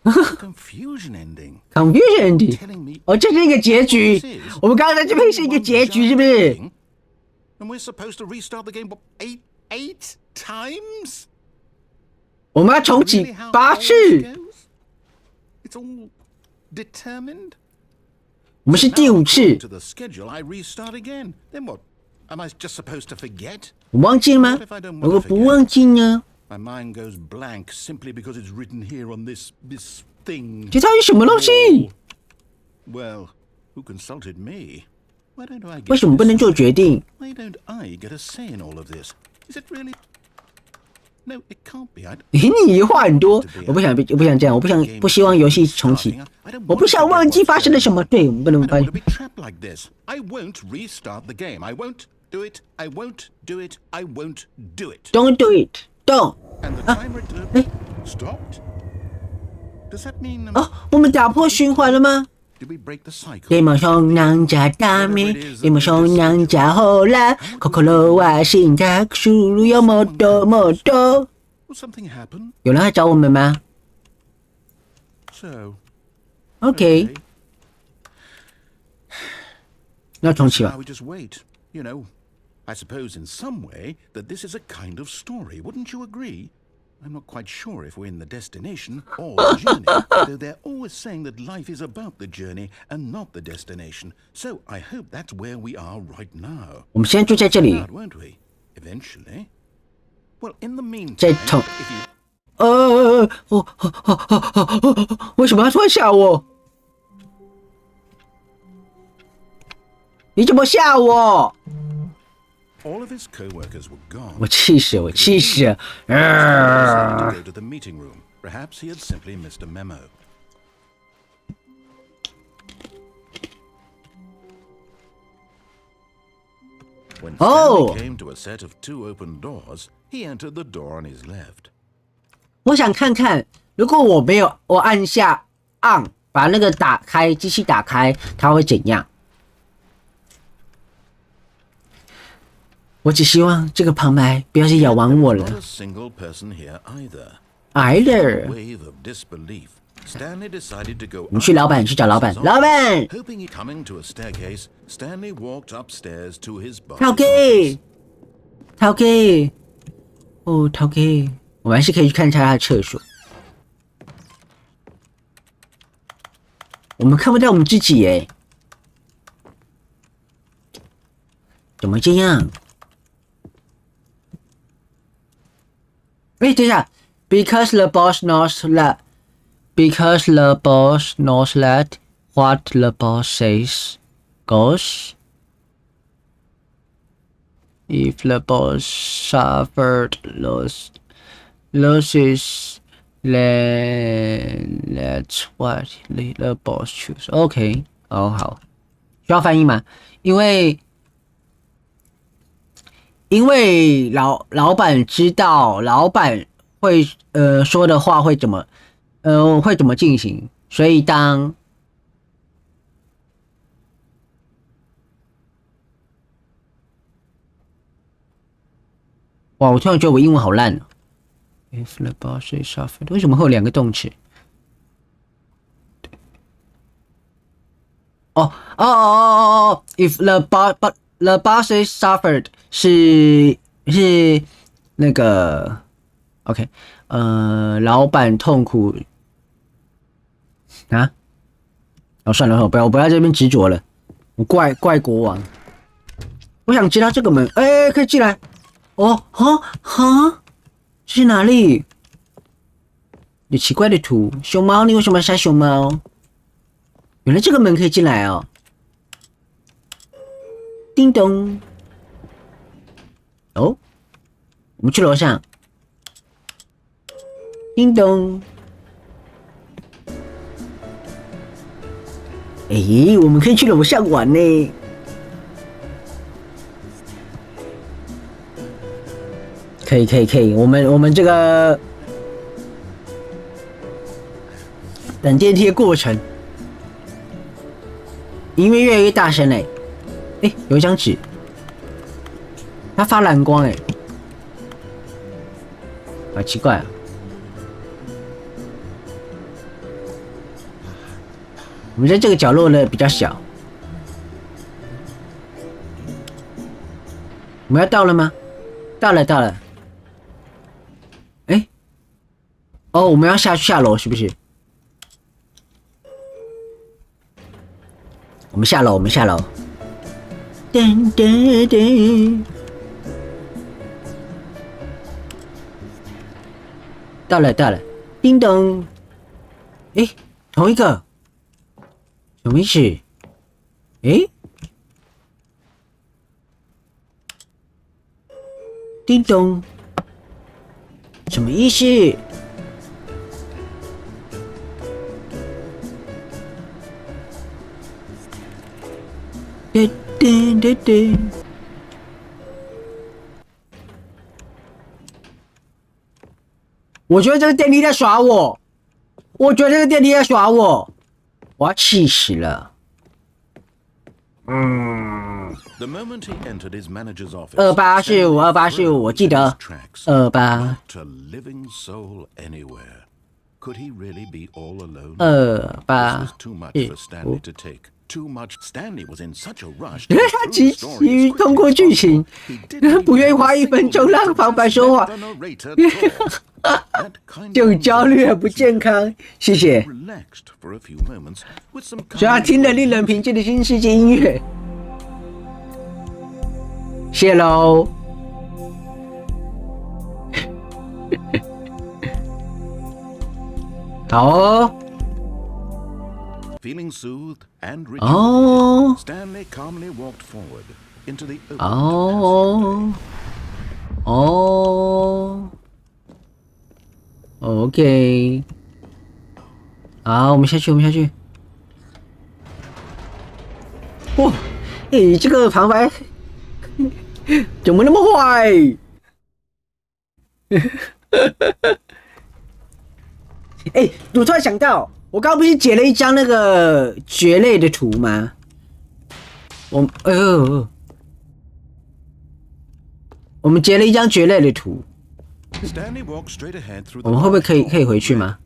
S3: Confusion ending.
S2: Confusion ending. 哦，这是一个结局。我们刚刚在这边是一个结局，是不是？
S3: And we're supposed to restart the game eight times?
S2: 我们要重启8次。
S3: It's all determined.
S2: 我们是第5次。
S3: To the schedule, I restart again. Then what? Am I just supposed to forget?
S2: 我忘记了吗？如果不忘记呢？
S3: My mind goes blank simply because it's written here on this thing.
S2: 这到底什么东西？
S3: Well, who consulted me? Why don't I get
S2: 为什么不能做决定？
S3: Why don't I get a say in all of this? Is it really? No, it can't be.
S2: 你话很多，我不想这样，不希望游戏重启，我不想忘记发生了什么。对，我们不能发。
S3: I won't restart the game. I won't do it. I won't do it. I won't do it.
S2: Don't do it. Don't.
S3: And the timer stopped. Does that mean?
S2: 哦，我们打破循環了嗎？
S3: Did we break the cycle?
S2: 你冇想能者ダメ，你冇想能者好啦。心は心拍数有もっともっと。
S3: Will something happen?
S2: 有人来找我们嗎
S3: So.？OK，
S2: 那重启
S3: Now
S2: 吧。
S3: we just wait. You know, I suppose in some way that this is a kind of story. Wouldn't you agree? I'm not quite sure if we're in the destination or the journey, though they're always saying that life is about the journey and not the destination. So I hope that's where we are right now.
S2: 我们现在就在这里。
S3: Not, won't we? Eventually. Well, in the meantime,
S2: 在痛。
S3: if you
S2: 为什么要突然吓我？你怎么吓我？
S3: all of his co-workers were gone,
S2: 我气死，我气死了！
S3: he decided to go to the meeting room. Perhaps he had simply missed a memo. When
S2: Oh.
S3: Stanley came to a set of 2 open doors, he entered the door on his left.
S2: 我想看看，如果我按下 on 把那个打开，机器打开，它会怎样？我只希望这个旁白不要是咬完我
S3: Not
S2: 了。
S3: a single person here either.
S2: Either，
S3: Wave of disbelief. Stanley decided to go.
S2: 我们去老板去找老板，老板，
S3: Hoping he coming to a staircase, Stanley walked upstairs to his boss.
S2: 陶 K， 陶 K， 哦，陶 K， 我们还是可以去看一下他的厕所。我们看不到我们自己耶，怎么这样？哎，等一下， because the boss knows that what the boss says goes. If the boss suffered losses, then that's what the boss choose. OK， 好，需要翻译吗？因为老板知道老板会说的话会怎么进行，所以哇，我突然觉得我英文好烂哦。If the boss is suffered， 为什么会有2个动词？If the boss is suffered 是那个 OK， 老板痛苦啊？算了，我不要在这边执着了，我怪国王。我想知道这个门，可以进来。这是哪里？有奇怪的图，熊猫，你为什么杀熊猫？原来这个门可以进来哦。叮咚。我们去楼上。叮咚。我们可以去楼上玩呢。可以，我们这个等电梯的过程，音乐越来越大声嘞。有一张纸，它发蓝光好奇怪啊！我们在这个角落呢比较小，我们要到了吗？到了。我们要下楼是不是？我们下楼。噔。到了，叮咚。同一个，什么意思？叮咚，什么意思？噔。我觉得这个电梯在耍我，我要气死了。2845，我记得28。他急于通过剧情，不愿意花1分钟让旁白说话，这种焦虑很不健康。谢谢。所以他听了令人平静的新世界音乐。谢喽。好哦。
S3: Feeling soothed and rejuvenated, Stanley calmly walked forward into the open
S2: OK。好，我们下去。哇，这个旁白怎么那么坏？我突然想到。我刚刚不是截了一张那个蕨类的图吗？我们截了一张蕨类的图，我们会不会可以回去吗？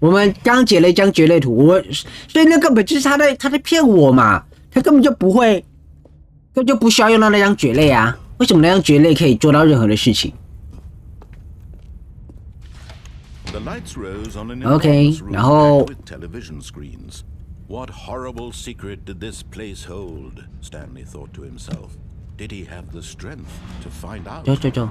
S2: 我们刚截了一张蕨类图，所以那根本就是他在骗我嘛，他根本就不需要用到那张蕨类啊？为什么那张蕨类可以做到任何的事情？OK， 然后
S3: What horrible secret did this place hold? Stanley thought to himself. Did he have the strength to find out?
S2: 走。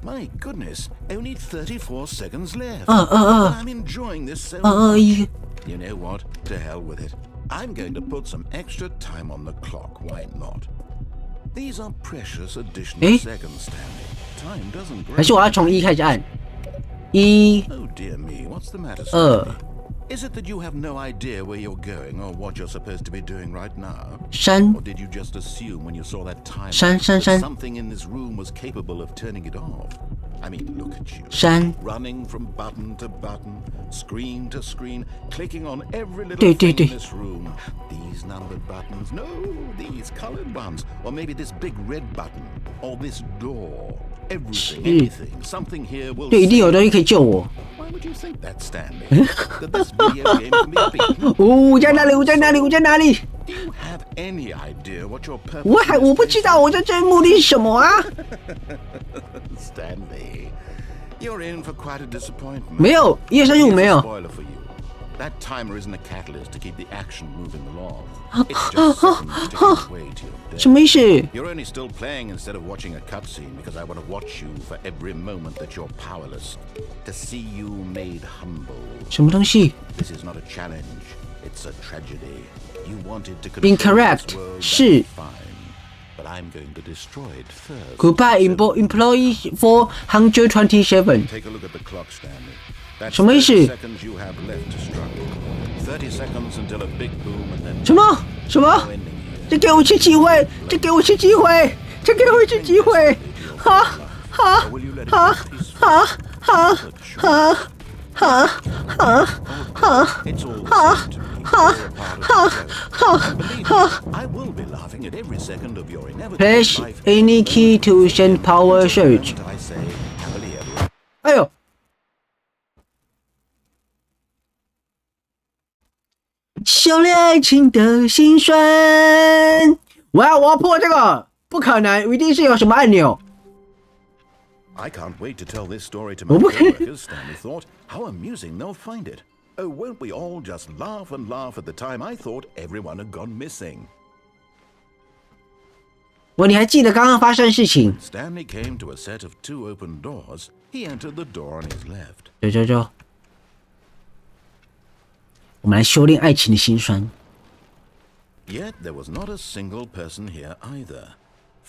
S3: My goodness, only 34 seconds left. I'm enjoying this so much. You know what? To hell with it. I'm going to put some extra time on the clock. Why not? These are precious additional seconds, Stanley. Time doesn't grow.
S2: 还是我要从1开始按
S3: ？1。Oh dear me, what's the matter, Stanley? Is it that you have no idea where you're going or what you're supposed to be doing right now?
S2: 3。Or
S3: did you just assume when you saw that timer
S2: 3
S3: that something in this room was capable of turning it off? I mean, look at you.
S2: 3。Running
S3: from button to button, screen to screen, clicking on every little thing in this room. These numbered buttons, no, these colored ones. Or maybe this big red button, or this door. Everything, anything, something here will
S2: 对，一定有东西可以救我。
S3: Why would you think that, Stanley? That this video game can be beaten?
S2: 我在哪里？我在哪里？我在哪里
S3: Do you have any idea what your purpose
S2: 我不知道我在这目的是什么啊
S3: Stanley, you're in for quite a disappointment.
S2: 没有，1、2、3、4、5没有。
S3: Spoiler for you. That timer isn't a catalyst to keep the action moving along. It's just seconds ticking away to your death.
S2: 什么意思？
S3: You're only still playing instead of watching a cutscene because I want to watch you for every moment that you're powerless. To see you made humble.
S2: 什么东西
S3: This is not a challenge. It's a tragedy. You wanted to control？Incorrect. this world,
S2: 是
S3: fine. But I'm going to destroy it first.
S2: Goodbye, employee 427.
S3: Take a look at the clock, Stanley. That's
S2: 什么意思
S3: 30 seconds you have left to struggle. 30 seconds until a big boom and then
S2: 什么？再给我一次机会！再给我一次机会！再给我一次机会！哈哈哈哈哈哈哈哈哈
S3: It's all the same to me. You're a part of the show. Believe me, I will be laughing at every second of your inevitable
S2: Press
S3: life.
S2: any key to send power surge.
S3: I say happily ever.
S2: 哎呦！修炼爱情的辛酸。我要破这个，不可能，一定是有什么按钮。
S3: I can't wait to tell this story to my coworkers, Stanley thought. How amusing they'll find it. Oh, won't we all just laugh and laugh at the time I thought everyone had gone missing?
S2: 你还记得刚刚发生的事情？
S3: Stanley came to a set of 2 open doors. He entered the door on his left.
S2: 走，我们来修炼爱情的辛酸。
S3: Yet there was not a single person here either.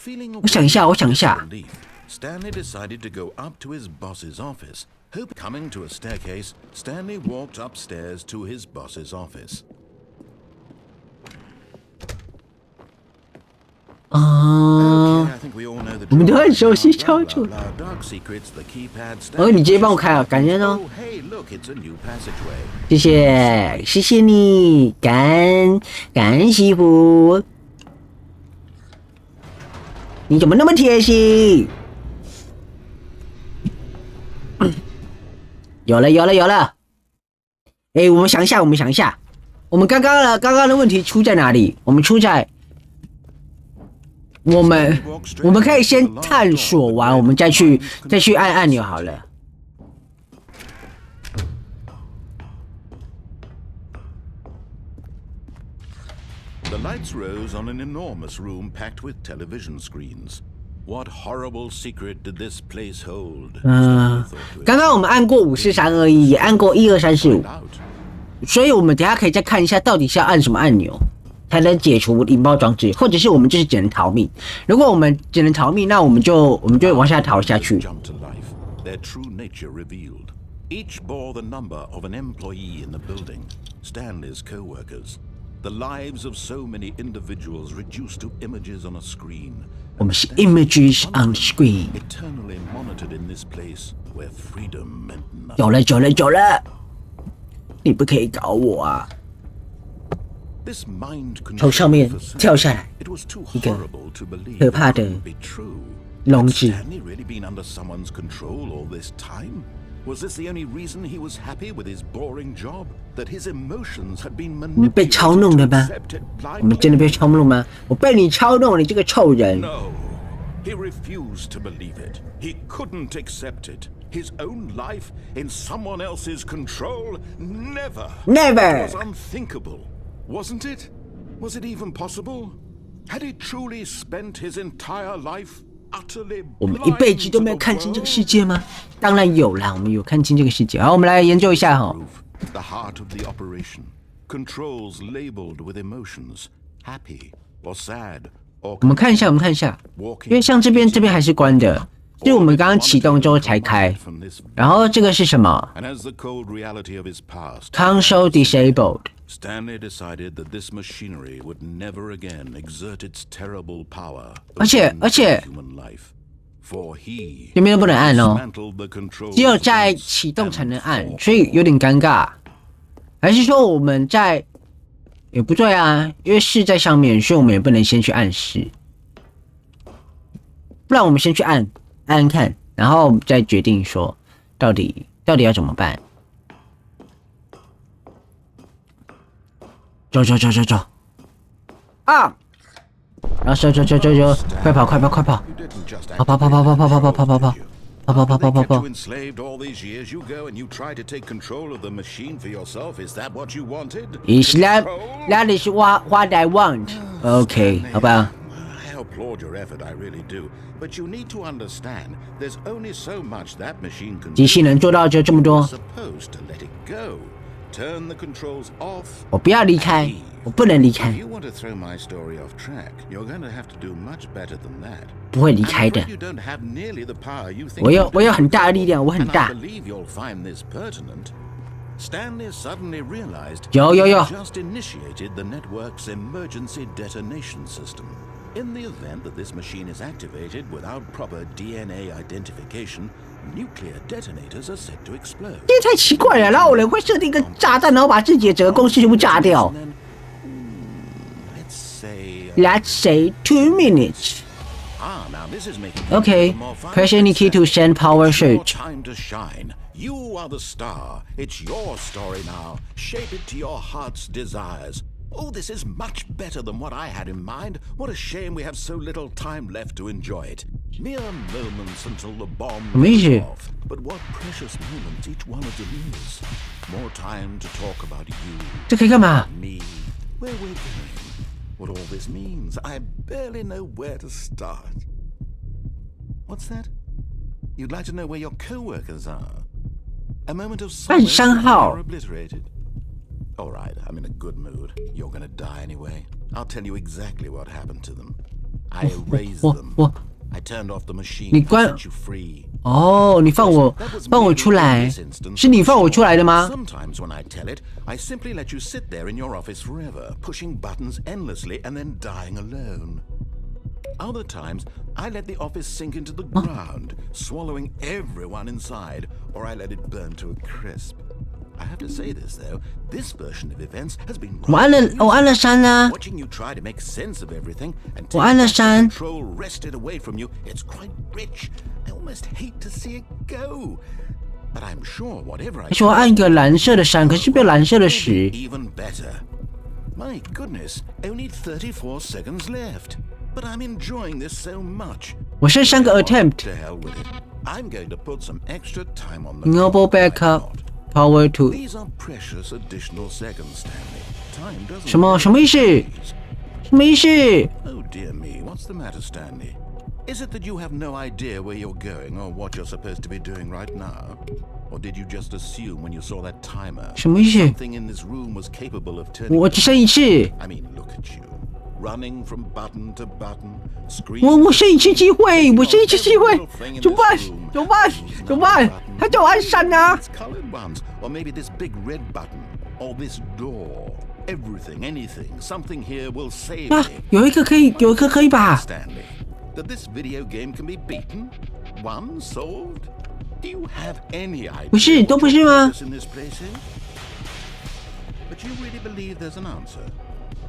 S3: Feeling
S2: 我想一下。
S3: relief, Stanley decided to go up to his boss's office. Coming to a staircase, Stanley walked upstairs to his boss's office.
S2: 我们都很熟悉操作。你直接帮我开啊，感谢哦。谢谢你，感恩媳妇。你怎么那么贴心？有了。哎，我们想一下，我们刚刚的问题出在哪里？我们出在。我们可以先探索完，我们再去按按钮好了。
S3: The lights rose on an enormous room packed with television screens. What horrible secret did this place hold?
S2: 刚刚我们按过5、4、3、2、1，也按过1、2、3、4、5，所以我们等一下可以再看一下到底是要按什么按钮。才能解除引爆装置，或者是我们就是只能逃命。如果我们只能逃命，那我们就往下逃下去。
S3: Their true nature revealed. Each bore the number of an employee in the building, Stanley's co-workers. The lives of so many individuals reduced to images on a screen.
S2: 我们是 images on screen.
S3: Eternally monitored in this place where freedom meant nothing.
S2: 有了，你不可以搞我啊！从上面跳下来，一个可怕的笼子。你被操弄了吗？我们真的被操弄吗？我被你操弄，你这个臭人！
S3: He refused to believe it. He couldn't accept it. His own life in someone else's control? Never.
S2: Never.
S3: It was unthinkable. Wasn't it? Was it even possible? Had he truly spent his entire life
S2: 我们一辈子都没有看清这个世界吗？当然有啦，我们有看清这个世界。好，我们来研究一下哈。
S3: The heart of the operation, controls labeled with emotions, happy or sad or.
S2: 我们看一下，因为像这边还是关的，是我们刚刚启动之后才开。然后这个是什么 ？Console disabled.
S3: Stanley decided that this machinery would never again exert its terrible power.
S2: 而且
S3: human life, for he
S2: 这边都不能按哦，
S3: dismantled the controls
S2: 只有在启动才能按，所以有点尴尬。还是说我们在也不对啊，因为是在上面，所以我们也不能先去按是，不然我们先去按看，然后再决定说到底要怎么办。走啊！然后走，快跑！跑！
S3: You enslaved all these years, you go and you try to take control of the machine for yourself. Is that what you wanted?
S2: Is that is what I want? OK， 好吧。
S3: I applaud your effort, I really do. But you need to understand, there's only so much that machine can do.
S2: 机器能做到就这么多。
S3: Supposed to let it go. Turn the controls off.
S2: 我不要离开，我不能离开。
S3: If you want to throw my story off track, you're going to have to do much better than that.
S2: 不会离开的。
S3: You don't have nearly the power you think.
S2: 我有很大的力量，我很大。
S3: And I believe you'll find this pertinent. Stanley suddenly realized
S2: 有
S3: he just initiated the network's emergency detonation system. In the event that this machine is activated without proper DNA identification, nuclear detonators are set to explode.
S2: 这也太奇怪了，哪有人会设定一个炸弹，然后把自己的整个公司全部炸掉 ？Let's say 2 minutes.
S3: Now this is making
S2: Okay, press any key to send power surge.
S3: Time to shine. You are the star. It's your story now. Shape it to your heart's desires. Oh, this is much better than what I had in mind. What a shame we have so little time left to enjoy it. Mere moments until the bomb goes off. But what precious moments each one of them is. More time to talk about you.
S2: 这可以干嘛
S3: Me. Where we're going. What all this means. I barely know where to start. What's that? You'd like to know where your co-workers are? A moment of silence are obliterated. All right, I'm in a good mood. You're gonna die anyway. I'll tell you exactly what happened to them. I erased them. I turned off the machine to set you free.
S2: 哦，你放我出来，是你放我出来的吗
S3: Sometimes when I tell it, I simply let you sit there in your office forever, pushing buttons endlessly and then dying alone. Other times, I let the office sink into the ground, swallowing everyone inside, or I let it burn to a crisp. I have to say this though, this version of events has been
S2: 我按了3啦
S3: watching you try to make sense of everything and
S2: 我按了
S3: take
S2: 3
S3: control wrested away from you. It's quite rich. I almost hate to see it go. But I'm sure whatever I
S2: 而且我按一个蓝色的3，可是没有蓝色的10。
S3: even better. My goodness, only 34 seconds left. But I'm enjoying this so much.
S2: 我剩3个 attempt。
S3: To hell with it. I'm going to put some extra time on the
S2: Enable
S3: clock. Why
S2: backup
S3: not?
S2: power to
S3: These are precious additional seconds, Stanley. Time doesn't
S2: 什么意思？ 什么意思？
S3: Oh dear me, what's the matter, Stanley? Is it that you have no idea where you're going or what you're supposed to be doing right now? Or did you just assume when you saw that timer
S2: 什么意思？
S3: something in this room was capable of turning?
S2: 我只剩一次，
S3: I mean, look at you. Running from button to button, screaming.
S2: 我剩一次机会，怎么办？他叫我按3啊！
S3: It's colored ones, or maybe this big red button, or this door. Everything, anything, something here will save
S2: 啊
S3: me.
S2: 有一个可以吧？
S3: Stanley, that this video game can be beaten, won, solved. Do you have any idea?
S2: 不是，都不是吗？
S3: In this place is? But you really believe there's an answer?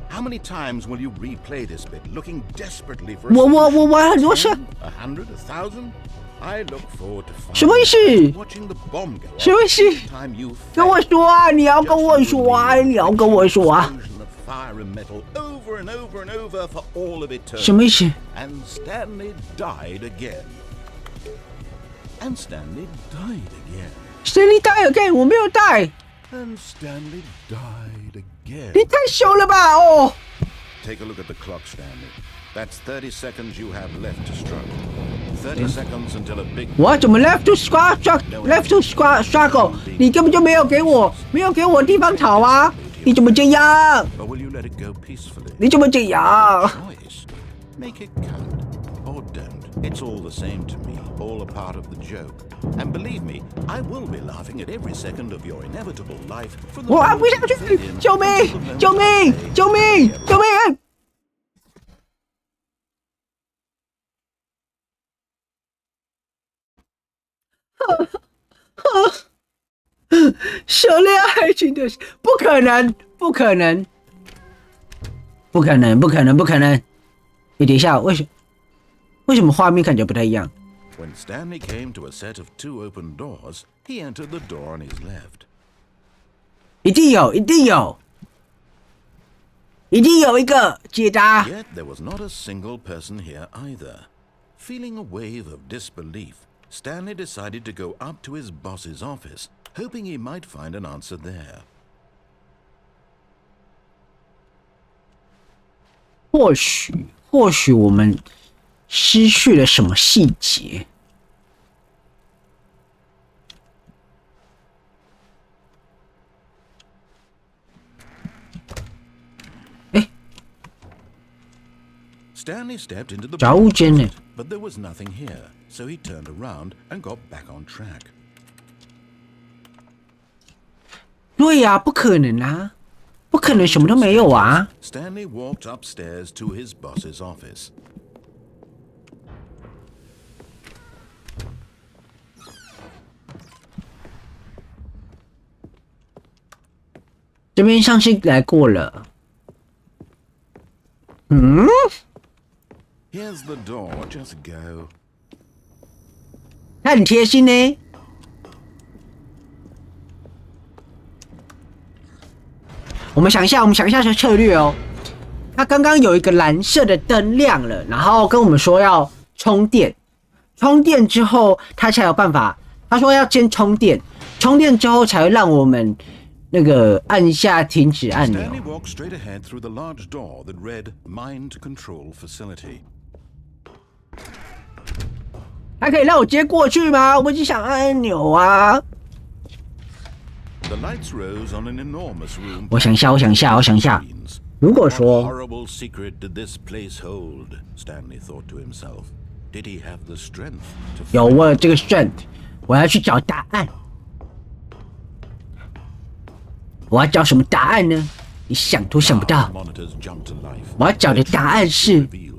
S3: How many times will you replay this bit, looking desperately for a
S2: 我玩很多次，
S3: 100, 1,000? I look forward to
S2: 什么意思？
S3: watching the bomb go off
S2: 什么意思？
S3: every time you
S2: 跟我说啊！你要跟我说啊！
S3: explosion of fire and metal over and over and over for all of eternity.
S2: 什么意思？
S3: And Stanley died again. And Stanley died again.
S2: 谁你带 again？ 我没有带，
S3: And Stanley died again.
S2: 你太凶了吧！哦，
S3: Take a look at the clock, Stanley. That's 30 seconds you have left to struggle. 30 seconds until a big
S2: 我怎么 left to struggle？ 你根本就没有给我地方逃啊！你怎么这样？
S3: or will you let it go peacefully?
S2: 你怎么这样？
S3: Choice. Make it count or don't. It's all the same to me, all a part of the joke. And believe me, I will be laughing at every second of your inevitable life from the
S2: 我按不下去！救命！救命！救命！救命！涉猎爱情的，不可能！不可能！不可能！不可能！不可能！你等一下，为什么画面看起来不太一样？
S3: When Stanley came to a set of 2 open doors, he entered the door on his left.
S2: 一定有一个解答。
S3: Yet there was not a single person here either. Feeling a wave of disbelief, Stanley decided to go up to his boss's office, hoping he might find an answer there.
S2: 或许我们失去了什么细节。
S3: Stanley stepped into the
S2: 杂物间呢？
S3: but there was nothing here, so he turned around and got back on track.
S2: 对呀，不可能啊，不可能什么都没有啊。
S3: Stanley walked upstairs to his boss's office.
S2: 这边上次来过了。
S3: Here's the door, just go.
S2: 他很贴心呢。我们想一下策略哦。他刚刚有一个蓝色的灯亮了，然后跟我们说要充电，充电之后他才有办法。他说要先充电，充电之后才会让我们那个按下停止按钮。
S3: Stanley walked straight ahead through the large door that read Mind Control Facility.
S2: 还可以让我接过去吗？我只想按按钮啊！
S3: The lights rose on an enormous room.
S2: 我想一下。如果
S3: What
S2: 说
S3: horrible secret did this place hold? Stanley thought to himself. Did he have the strength to
S2: 有我有这个 strength， 我要去找答案。我要找什么答案呢？你想都想不到。
S3: monitors jumped to life?
S2: 我要找的答案是
S3: Revealed.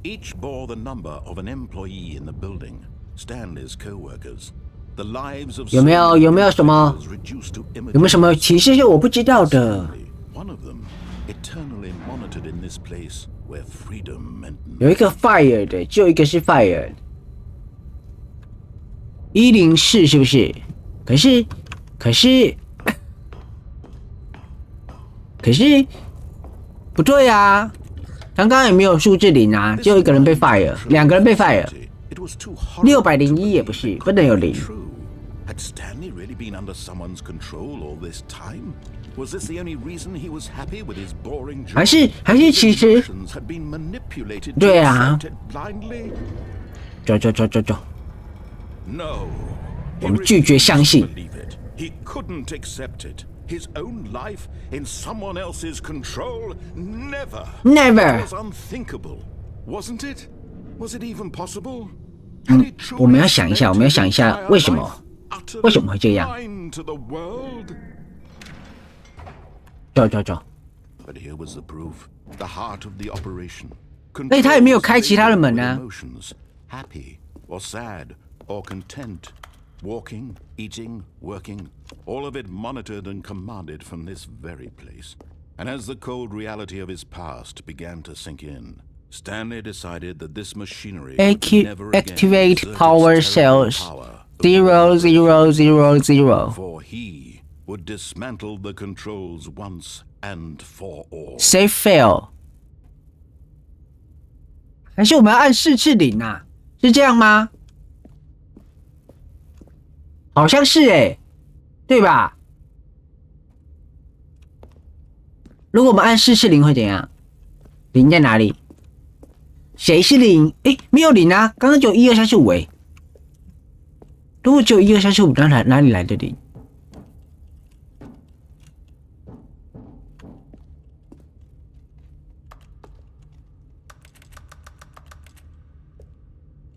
S3: Each bore the number of an employee in the building. Stanley's co-workers. The lives of
S2: 有没有什么
S3: was reduced to
S2: 有没有什么提示是我不知道的？
S3: One of them, eternally monitored in this place where freedom meant
S2: 有一个 fire 的，就一个是 fire。104是不是？可是不对啊！刚刚也没有数字0啊，只有一个人被 fire， 2个人被 fire。
S3: It was too horrible
S2: 601也不是，不能有0。
S3: true. Had Stanley really been under someone's control all this time? Was this the only reason he was happy with his boring job?
S2: 还是其实
S3: Emotions had been manipulated to
S2: 对啊。
S3: accept it blindly?
S2: 走。
S3: No.
S2: 我们拒绝相信。
S3: Believe it. He couldn't accept it. His own life in someone else's control? Never.
S2: Never.
S3: It was unthinkable, wasn't it? Was it even possible? Had he truly
S2: 我们要想一下
S3: spent
S2: 为什
S3: his
S2: 么
S3: entire life
S2: 为什么会这样？
S3: utterly blind to the world?
S2: 走。
S3: But here was the proof. The heart of the operation.
S2: 哎，他也没有开其他的门啊。
S3: Emotions, happy or sad or content, walking, eating, working, all of it monitored and commanded from this very place. And as the cold reality of his past began to sink in, Stanley decided that this machinery would never again
S2: Activate
S3: exert its
S2: power
S3: terrible
S2: cells.
S3: power
S2: 0000.
S3: for he would dismantle the controls once and for all.
S2: Save fail. 还是我们要按4次0啊？是这样吗？好像是对吧？如果我们按4次0会怎样？0在哪里？谁是零？哎，没有零啊，刚刚就1、2、3、4、5哎。如果只有1、2、3、4、5，哪里来的零？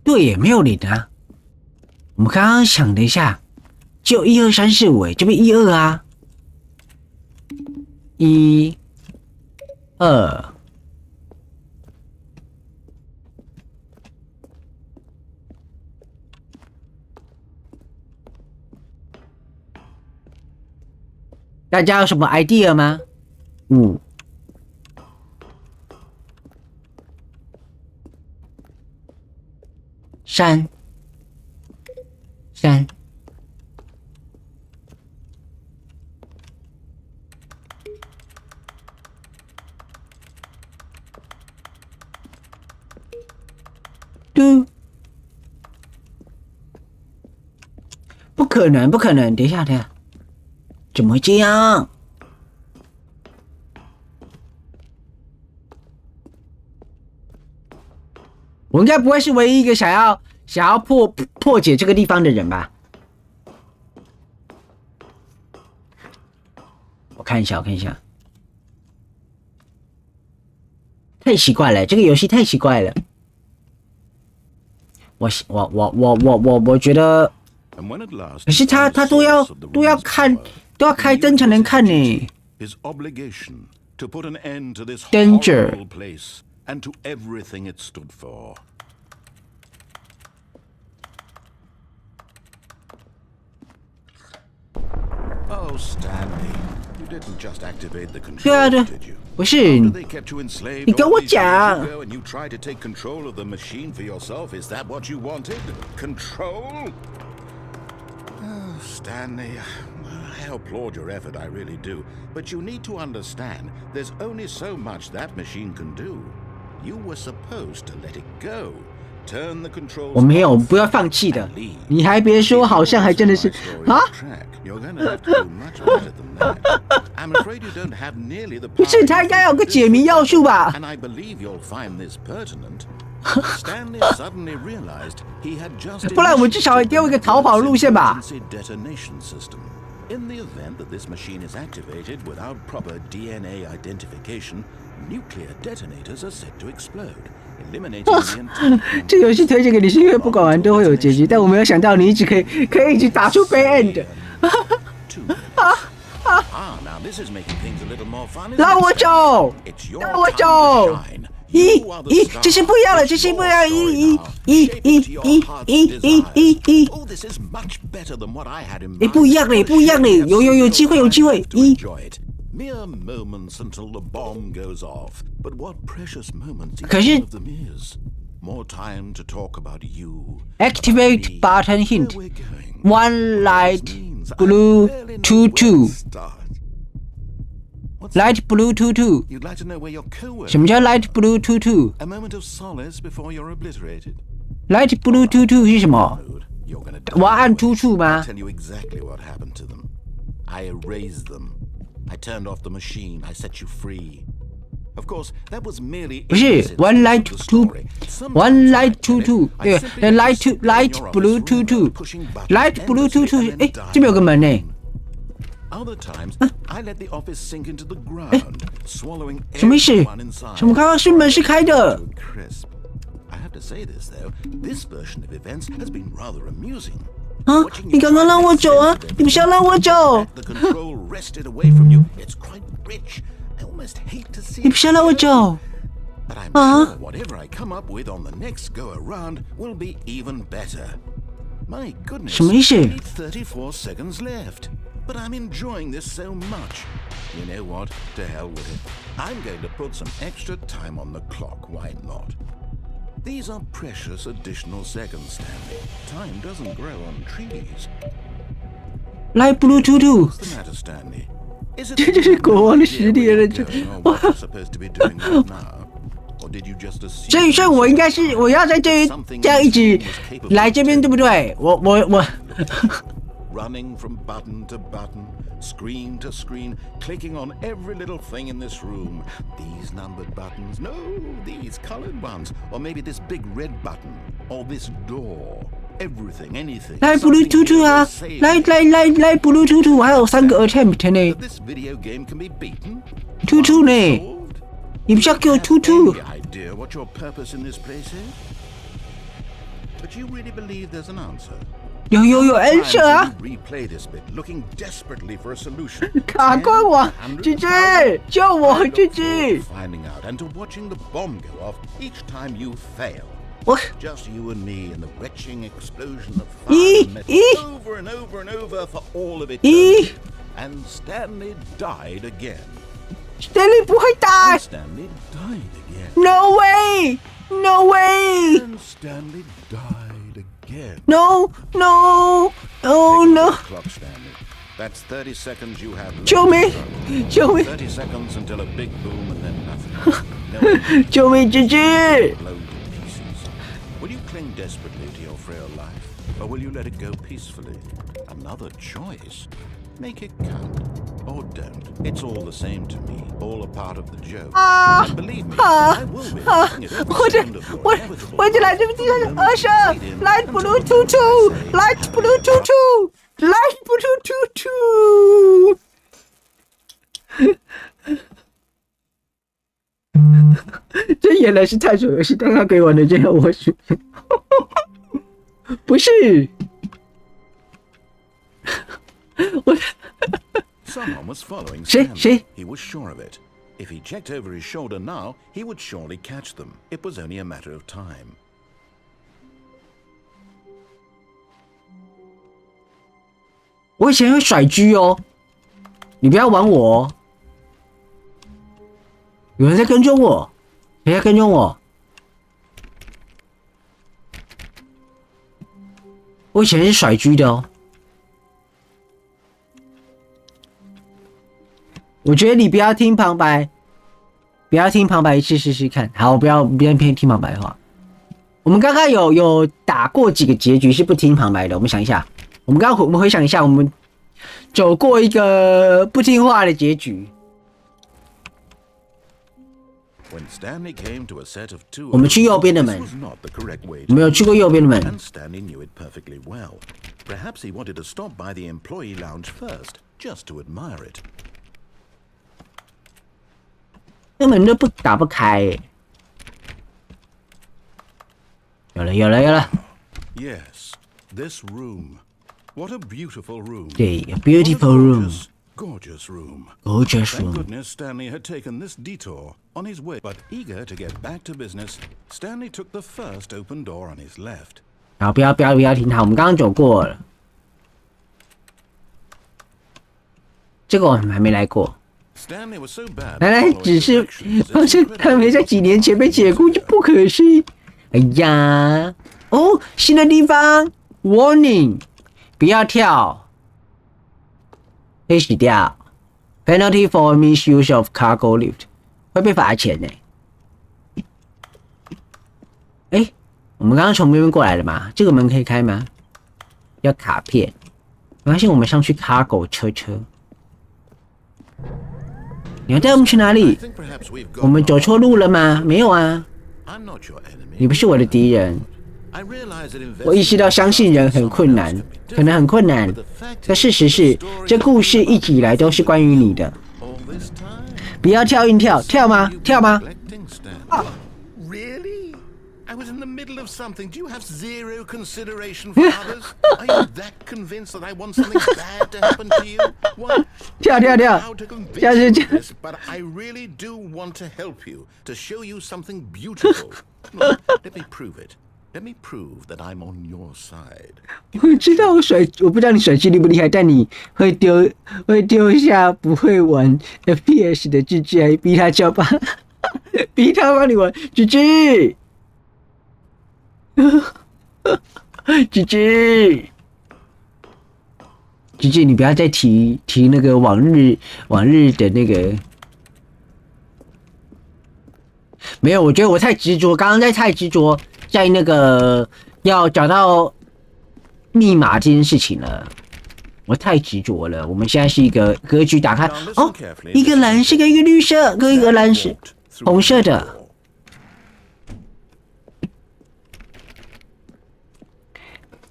S2: 对耶，没有零啊。我们刚刚想了一下，只有1、2、3、4、5哎，这边1、2啊。1、2。大家有什么 idea 吗？5、3、不可能，不可能！等一下，怎么会这样？我应该不会是唯一一个想要破解这个地方的人吧？我看一下，太奇怪了，这个游戏太奇怪了。我觉得，可是他都要开灯才能看呢。Danger
S3: and to everything it stood for. Oh, Stanley, you didn't just activate the control, did you?
S2: 不是，你跟我讲。
S3: And you tried to take control of the machine for yourself. Is that what you wanted? Control? Oh, Stanley, I applaud your effort, I really do. But you need to understand, there's only so much that machine can do. You were supposed to let it go. Turn the controls.
S2: 我没有，不要放弃的。你还别说，好像还真的是啊。不是，他应该有个解谜要素吧？
S3: And I believe you'll find this pertinent. Stanley suddenly realized he had just
S2: 不然我们至少也给我一个逃跑路线吧。
S3: detonation system. In the event that this machine is activated without proper DNA identification, nuclear detonators are said to explode, eliminating the entire.
S2: 这游戏推荐给你是因为不管玩都会有结局，但我没有想到你一直可以一直打出 bad end。Now
S3: this is making things a little more fun.
S2: 让我走，让我走。这些不一样了，这些不一样。
S3: Oh, this is much better than what I had in mind.
S2: 不一样嘞，不一样嘞，有机会。
S3: Mere moments until the bomb goes off. But what precious moments each
S2: 可是
S3: one of them is. More time to talk about you.
S2: Activate button hint.
S3: Where we're going.
S2: One light blue two. Light blue two.
S3: You'd like to know where your co-worker.
S2: 什么叫 light blue two?
S3: A moment of solace before you're obliterated.
S2: Light blue two 是什么？
S3: You're gonna die.
S2: 我要按突触吗
S3: I'll tell you exactly what happened to them. I erased them. I turned off the machine. I set you free. Of course, that was merely
S2: 不是 one light two two 对 light blue two light blue two 这边有个门呢。
S3: Other times, I let the office sink into the ground, swallowing
S2: 什么意思？
S3: everyone inside.
S2: 什么刚刚是门是开的？
S3: Crisp. I have to say this though, this version of events has been rather amusing.
S2: 啊！你刚刚让我走啊！你不是要让我走？
S3: The control wrested away from you. It's quite rich. I almost hate to see
S2: 你不是要让我走？
S3: But I'm sure whatever I come up with on the next go around will be even better. My goodness,
S2: 什么意思？
S3: only 34 seconds left. But I'm enjoying this so much. You know what? To hell with it. I'm going to put some extra time on the clock. Why not? These are precious additional seconds, Stanley. Time doesn't grow on trees.
S2: Light blue two.
S3: What's the matter, Stanley? Is it
S2: 这就是国王的实力了。
S3: what you're supposed to be doing right now? Or did you just assume?
S2: 所以我应该是我要在这样一直来这边，对不对？我
S3: running from button to button, screen to screen, clicking on every little thing in this room. These numbered buttons, no, these colored ones, or maybe this big red button, or this door. Everything, anything.
S2: 来 Bluetooth 啊，来 Bluetooth， 我还有3个 attempt 呢。
S3: This video game can be beaten.
S2: 兔呢？你不是要给我兔？
S3: Any idea what your purpose in this place is? But you really believe there's an answer?
S2: 有 answer 啊！
S3: Replay this bit, looking desperately for a solution.
S2: 卡关我，姐姐救我，姐姐！
S3: Finding out and to watching the bomb go off each time you fail.
S2: 我
S3: Just you and me and the retching explosion of fire and metal over and over and over for all of it. And Stanley died again.
S2: Stanley 不会打
S3: And Stanley died again.
S2: ，No way，No way，
S3: And Stanley died again.
S2: No， Oh no！
S3: Clock, Stanley. That's 30 seconds you have left.
S2: 救命！救命！
S3: 30 seconds until a big boom and then nothing. No
S2: 救命！姐姐！
S3: blow to pieces. Will you cling desperately to your frail life, or will you let it go peacefully? Another choice. Make it count, or don't. It's all the same to me. All a part of the joke. And believe me, I will be looking at every sound of your inevitable
S2: 我就来这边二声 ，Light Bluetooth，Light Bluetooth，Light Bluetooth。这原来是探索游戏，刚刚给我的这样我是，不是，我。
S3: Someone was following
S2: Stanley.
S3: Stanley. He was sure of it. If he checked over his shoulder now, he would surely catch them. It was only a matter of time.
S2: 我以前会甩狙哦，你不要玩我哦。有人在跟踪我，谁在跟踪我？我以前是甩狙的哦。 我觉得你不要听旁白，不要听旁白一次试试看。好，不要偏听旁白的话。我们刚刚有打过几个结局是不听旁白的，我们想一下。我们回想一下，我们走过一个不听话的结局。我们去右边的门，我们有去过右边的门。
S3: Stanley knew it perfectly well. Perhaps he wanted to stop by the employee lounge first, just to admire it.
S2: 那门都打不开耶。有了。
S3: Yes, this room. What a beautiful room.
S2: 对 ，a beautiful room.
S3: Gorgeous room.
S2: Gorgeous
S3: Thank
S2: room.
S3: goodness Stanley had taken this detour on his way. But eager to get back to business, Stanley took the first open door on his left.
S2: 好，不要听他，我们刚刚走过了。这个我们还没来过。
S3: Stanley was so bad.
S2: 来，只是好像他没在几年前被解雇，就不可思议。哎呀，哦，新的地方 ，Warning， 不要跳，可以洗掉 ，Penalty for misuse of cargo lift， 会被罚钱呢。哎，我们刚刚从那边过来的嘛，这个门可以开吗？要卡片，没关系，我们上去 cargo 车。 你要带我们去哪里？我们走错路了吗？没有啊，你不是我的敌人。我意识到相信人很困难，可能很困难，但事实是，这故事一直以来都是关于你的。不要跳硬跳，跳吗？啊
S3: Really? I was in the middle of something. Do you have zero consideration for others? Are you that convinced that I want something bad to happen to you? What?
S2: 跳，
S3: How to convince you of this, but I really do want to help you, to show you something beautiful. Look, let me prove it. Let me prove that I'm on your side.
S2: 我知道我不知道你甩击厉不厉害，但你会丢下不会玩 FPS 的智智，还逼他叫吧，逼他帮你玩，智智。芝芝，你不要再提那个往日的那个。没有，我觉得我太执着，刚刚太执着在那个要找到密码这件事情了。我太执着了。我们现在是一个格局打开哦，一个蓝色跟一个绿色跟一个蓝色红色的。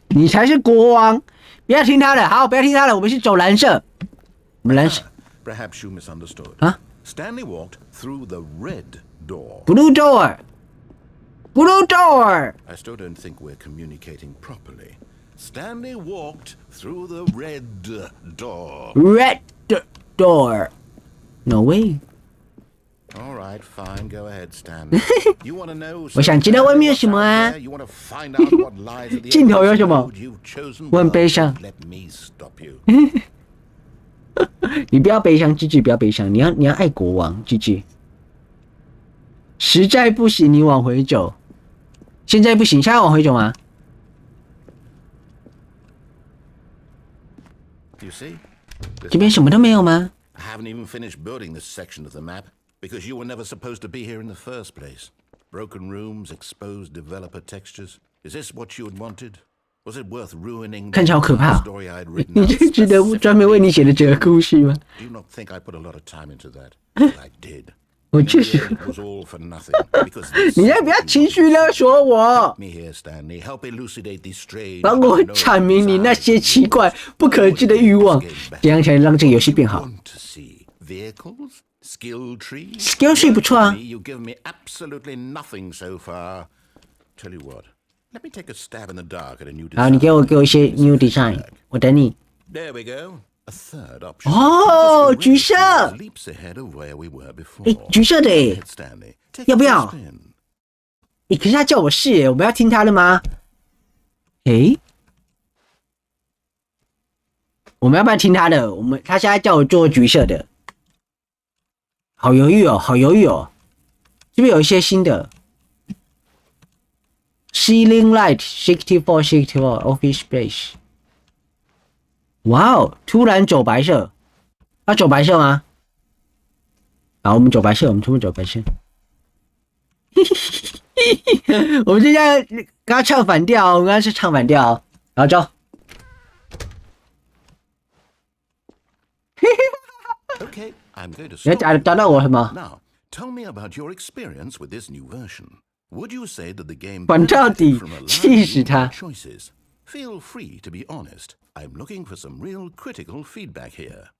S2: 你才是国王，不要听他的。好，不要听他的，我们是走蓝色。我们蓝色。
S3: Perhaps you misunderstood.
S2: 啊
S3: Stanley walked through the red door.
S2: Blue door. Blue door.
S3: I still don't think we're communicating properly. Stanley walked through the red door.
S2: Red door. No way.
S3: All right, fine. Go ahead, Stanley. You want to know?
S2: 我想知道外面有什么啊？
S3: You want to find out what lies at the
S2: 镜头有什么？
S3: You've chosen
S2: 我很悲伤。
S3: Let me stop you.
S2: 你不要悲伤，句句不要悲伤。你要爱国王，句句。实在不行，你往回走。现在不行，现在往回走吗？
S3: You see?
S2: 这边什么都没有吗？
S3: I haven't even finished building this section of the map because you were never supposed to be here in the first place. Broken rooms, exposed developer textures. Is this what you had wanted? Was it worth ruining
S2: 看起来好可怕。
S3: the story I'd written?
S2: 你就值得专门为你写的这个故事吗？
S3: Do you not think I put a lot of time into that? I did.
S2: 我确
S3: In
S2: 实
S3: the end, it was all for nothing because this
S2: 你要不要情绪勒索我？
S3: me here, Stanley. Help elucidate these strange.
S2: 帮我阐明你那些奇怪、不可知的欲望，怎样才能让这个游戏变好
S3: Want to see vehicles, skill trees.
S2: ？Skill tree 不错啊。
S3: You've given me absolutely nothing so far. Tell you what, let me take a stab in the dark at a new
S2: 好，你
S3: design.
S2: 给我一些 new design， 我等你。
S3: There we go. A third option.
S2: 哦，橘色。
S3: Leaps ahead of where we were before.
S2: 诶，橘色的诶
S3: Head Stanley. Take
S2: 要不
S3: a
S2: 要？
S3: spin.
S2: 诶，可是他叫我试耶，我们要听他的吗？诶，我们要不要听他的？他现在叫我做橘色的，好犹豫哦，好犹豫哦。这边有一些新的 ，Ceiling Light 64 Office Space。哇哦，突然走白色，要走白色吗？好，我们走白色，我们全部走白色。我们现在刚刚唱反调，我们刚刚是唱反调，然后走。
S3: Okay, I'm going to
S2: 你要
S3: stop.
S2: 打到我什么？
S3: Now, tell me about your experience with this new version. Would you say that the game
S2: 反到底
S3: from allowing
S2: 气死他！
S3: choices? Feel free to be honest. I'm looking for some real critical feedback here.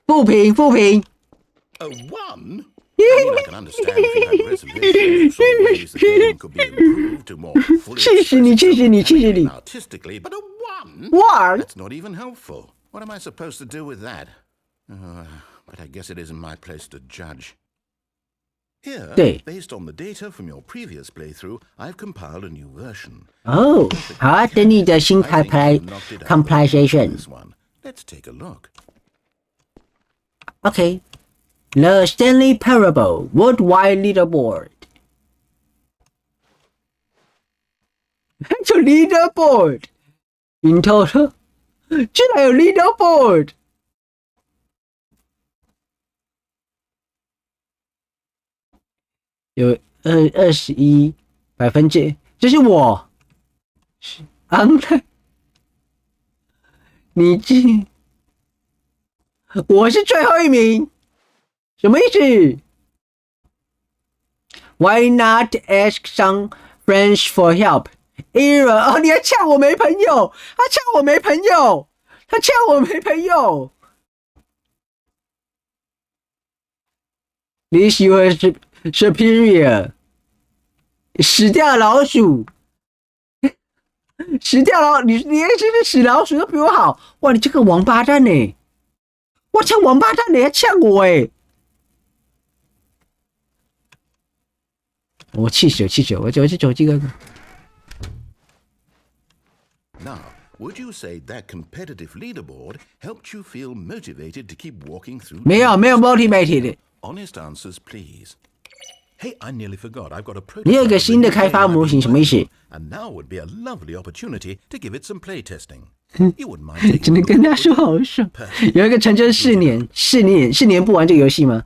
S2: 负评，负评。
S3: A one? I mean, I can understand if you had reservations or ways the game could be improved to more fully
S2: 气死你，气死你，气死你！
S3: artistically, but a one?
S2: 哇，
S3: That's not even helpful. What am I supposed to do with that? But I guess it isn't my place to judge. Here,
S2: 对
S3: based on the data from your previous playthrough, I've compiled a new version.
S2: 哦，好啊，等你的新
S3: I think you knocked it out of the park with
S2: compilation。
S3: this one. Let's take a look.
S2: OK。The Stanley Parable Worldwide Leaderboard。就 Leaderboard， In total， 居然有 Leaderboard。有21%，这是我。你这，我是最后一名。 什么意思 ？Why not ask some friends for help? Aaron， 哦，你还呛我没朋友？他呛我没朋友，他呛我没朋友。This your superior， 死掉老鼠，死掉老，你连这个死老鼠都比我好。哇，你这个王八蛋呢！我呛王八蛋，你还呛我哎！ 我气死，气死！我走这个。
S3: Now, would you say that competitive leaderboard helped you feel motivated to keep walking through?
S2: 没有 motivated。
S3: Honest answers, please. Hey, I nearly forgot. I've got a prototype.
S2: 你有一个新的开发模型，什么意思？
S3: And now would be a lovely opportunity to give it some play testing. You wouldn't mind taking
S2: 只能跟他说好爽。有一个成就4年不玩这个游戏吗？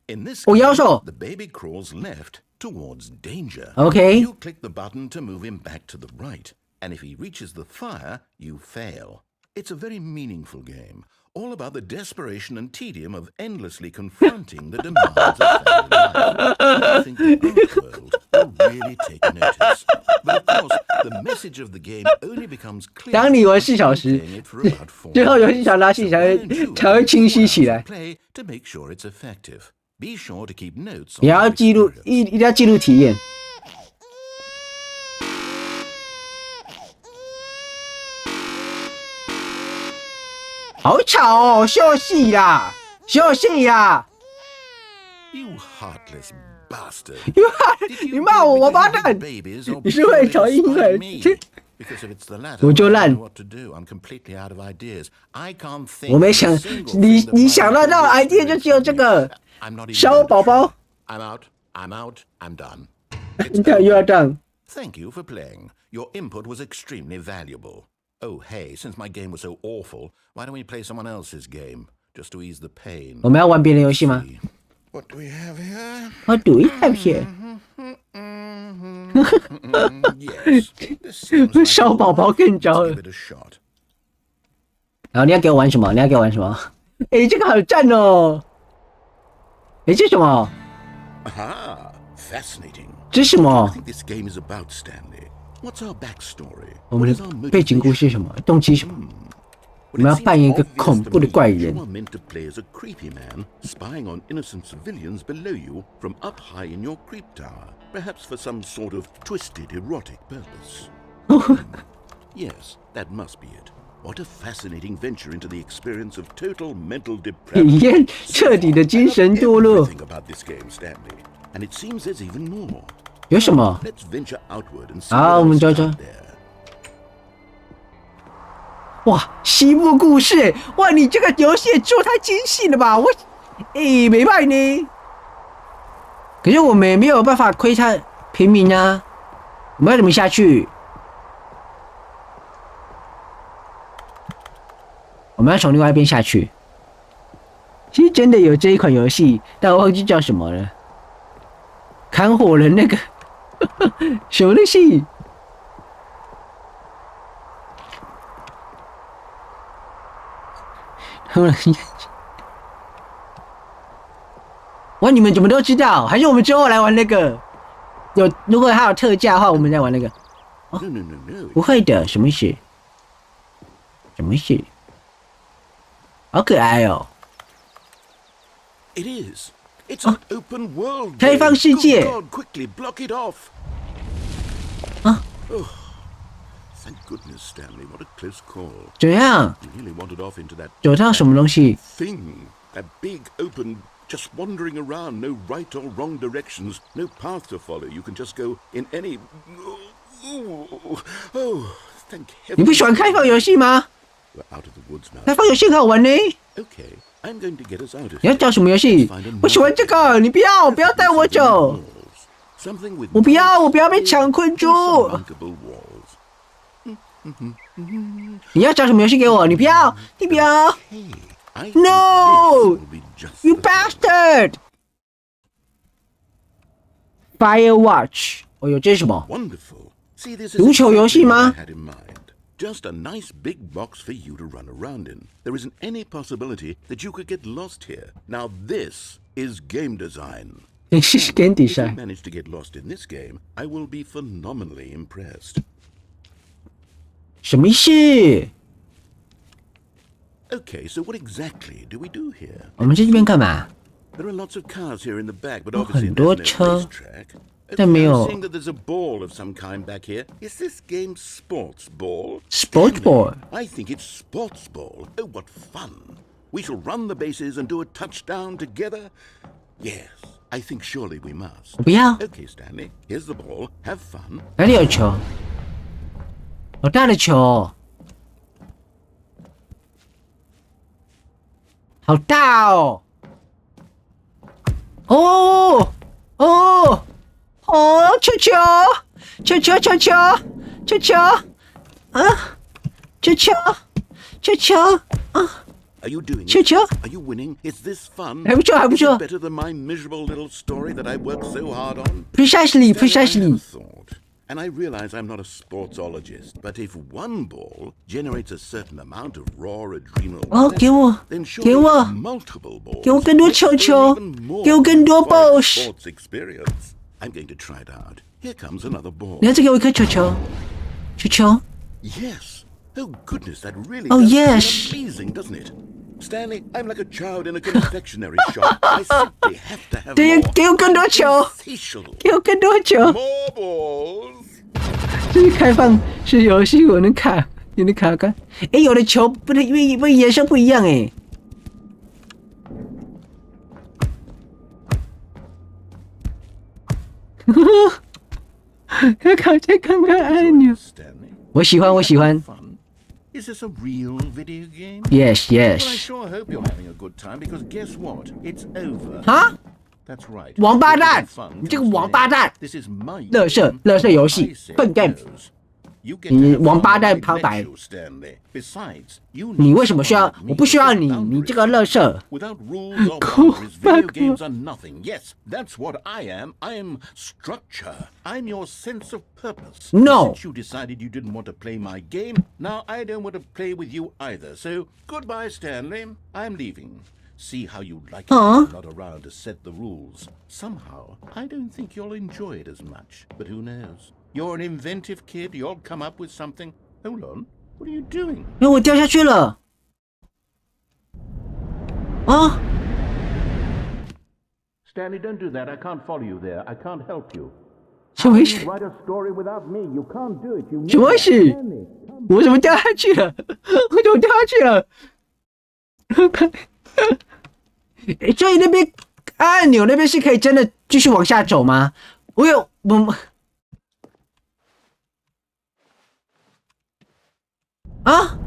S3: In this
S2: 我妖兽。
S3: the baby crawls left towards danger.
S2: Okay.
S3: You click the button to move him back to the right. and if he reaches the fire, you fail. It's a very meaningful game, all about the desperation and tedium of endlessly confronting the demands of family life. I think the art world will really take notice. But of course, the message of the game only becomes clear
S2: 当你玩4小时，最后游戏长达4才会清晰起来。
S3: to make sure it's effective. Be sure to keep notes.
S2: 也要记录，一定要记录体验。好吵哦！休息啦，休息啦！
S3: You heartless bastard!
S2: 你骂我王八蛋！你是会吵英文？我就烂。我没想，你想到的 idea 就只有这个。小宝宝。
S3: I'm out. I'm done.
S2: You are done.
S3: Thank you for playing. Your input was extremely valuable. Oh, hey, since my game was so awful, why don't we play someone else's game, just to ease the pain?
S2: 我们要玩别的游戏吗
S3: What do we have here?
S2: What do we have here?
S3: Yes, this seems like
S2: 小宝宝更着了。
S3: give it a shot.
S2: 然后你要给我玩什么？哎，这个好赞哦！哎，这是什么？
S3: Aha, fascinating.
S2: 这是什么
S3: I think this game is about Stanley. What's our backstory?
S2: 我们的背景故事是什么？动机什么？我们要扮演一个恐怖的怪人。
S3: You are meant to play as a creepy man, spying on innocent civilians below you from up high in your creep tower, perhaps for some sort of twisted erotic purpose. Yes, that must be it. What a fascinating venture into the experience of total mental
S2: 体
S3: depravity.
S2: 验彻底的精神堕落。
S3: Everything about this game, Stanley, and it seems there's even more.
S2: 有什么？
S3: Let's venture outward and see
S2: 好，我
S3: what
S2: 们
S3: else
S2: 走
S3: is
S2: 走
S3: out。there.
S2: 哇，西部故事！哇，你这个游戏做太精细了吧？没办呢。可是我们也没有办法窥探平民啊，我们要怎么下去？我们要从另外一边下去。其实真的有这一款游戏，但我忘记叫什么了。看火人那个什么东西？哇，你们怎么都知道？还是我们之后来玩那个？如果它有特价的话，我们再玩那个。哦，不会的，什么事？什么事？好可爱哦！
S3: It is. It's an open world.
S2: 开放世界。
S3: Good God, quickly block it off.
S2: 啊
S3: Oh, thank goodness, Stanley. What a close call.
S2: 怎样？
S3: You nearly wandered off into that
S2: 走到什么东西？
S3: thing. That big open, just wandering around. No right or wrong directions. No path to follow. You can just go in any. Oh, thank heaven.
S2: 你不喜欢开放游戏吗？
S3: We're out of the woods now.
S2: 开放游戏很好玩呢。
S3: Okay, I'm going to get us out of
S2: 你要
S3: here.
S2: 找什么游戏？我喜欢这个，你不要带我走。
S3: Something with
S2: 我不要被抢困住。
S3: insurmountable walls.
S2: 你要找什么游戏给我？你不要。
S3: Hey, I think
S2: No!
S3: this will be just
S2: You
S3: the thing.
S2: bastard! Firewatch， 哦哟，这是什么？
S3: Wonderful. See, this is
S2: 足球游戏
S3: exactly
S2: 吗
S3: what I had in mind. Just a nice big box for you to run around in. There isn't any possibility that you could get lost here. Now this is game design.
S2: 这是 game
S3: If you
S2: design。
S3: manage to get lost in this game, I will be phenomenally impressed.
S2: 什么意思？
S3: Okay, so what exactly do we do here?
S2: 我们在这边干嘛？
S3: There are lots of cars here in the back, but
S2: 有
S3: obviously
S2: 很多
S3: there's
S2: 车
S3: no racetrack.
S2: 但没
S3: Okay,
S2: 有
S3: I'm seeing that there's a ball of some kind back here. Is this game sports ball?
S2: Sports
S3: Stanley,
S2: ball.
S3: I think it's sports ball. Oh, what fun. We shall run the bases and do a touchdown together. Yes, I think surely we must.
S2: 我不要。
S3: Okay, Stanley, here's the ball. Have fun.
S2: 哪里有球？好大的球哦！好大哦！哦哦哦！球球啊！球球！啊！
S3: Are you doing
S2: Choo
S3: it?
S2: choo.
S3: Are you winning? Is this fun?
S2: 还不错，还不
S3: Is
S2: 错
S3: it。better than my miserable little story that I worked so hard on?
S2: Precisely,
S3: Stanley, I
S2: precisely.
S3: have a thought. And I realize I'm not a sportsologist, but if one ball generates a certain amount of raw adrenal then surely multiple balls
S2: 给我更多球球，给我更多 balls。
S3: sports experience. I'm going to try it out. Here comes another ball.
S2: 你看，再给我一颗球球，球球。
S3: Yes. Oh goodness, that really
S2: Oh,
S3: does
S2: yes.
S3: feel amazing, doesn't it? Stanley, I'm like a child in a confectionery shop. I simply have to have
S2: 对，
S3: more.
S2: 给我更多球，
S3: Sensational.
S2: 给我更多球。
S3: More balls.
S2: 这是开放式游戏，我能卡，有能卡关。哎，有的球不能，因为颜色不一样哎。再看看按钮。
S3: Stanley,
S2: 我喜欢，我喜欢。
S3: fun. Is this a real video game?
S2: Yes,
S3: Well, I
S2: yes.
S3: sure hope you're having a good time because guess what? It's over.
S2: 哈？
S3: That's right.
S2: 王八蛋
S3: It was fun
S2: 你这个王八蛋
S3: This is my
S2: 垃圾
S3: game.
S2: 垃圾游戏
S3: I said
S2: 笨蛋
S3: goes. You get
S2: 你
S3: to have
S2: 王
S3: fun
S2: 八蛋
S3: when I
S2: 旁
S3: let
S2: 白
S3: you, Stanley. Besides, you
S2: 你
S3: need
S2: 为什么需要
S3: someone？like me
S2: 我不需要
S3: to set
S2: 你，
S3: boundaries.
S2: 你这个垃圾。
S3: Without rules or boundaries, video games are nothing. Yes, that's what I am. I am structure. I'm your sense of purpose.
S2: No.
S3: Since you decided you didn't want to play my game, now I don't want to play with you either. So, goodbye, Stanley. I'm leaving. See how you like it. I'm not around to set the rules. Somehow, I don't think you'll enjoy it as much. But who knows? You're an inventive kid. You'll come up with something. Hold on. What are you doing?
S2: 因为我掉下去了。啊！
S3: Stanley, don't do that. I can't follow you there. I can't help you.
S2: 什么意思？
S3: Write a story without me. You can't do it. You
S2: 什么意思？我怎么掉下去了？我怎么掉下去了？所以那边按钮那边是可以真的继续往下走吗？我啊，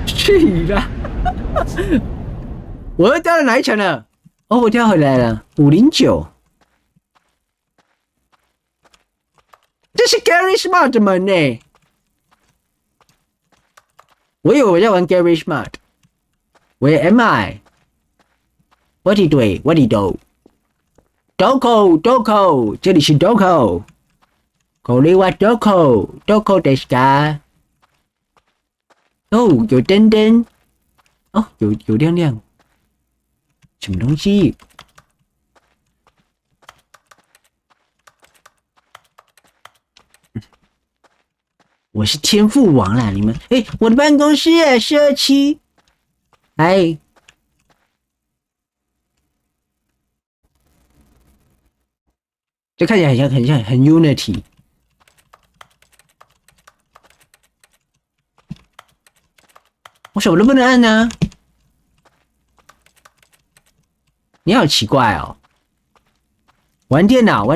S2: 去了！我又掉到哪一层了？哦，我掉回来了，509。这是 Gary Smart 的门呢。我以为我在玩 Gary Smart。Where am I？ 我的对，我的都。Doko，这里是 Doko。これはどこですか？哦，有灯灯。哦，有亮亮。什么东西？我是天赋王啦，你们。哎，我的办公室1227。哎，这看起来很 Unity。我什么都不能按呢？你好奇怪哦！玩电脑，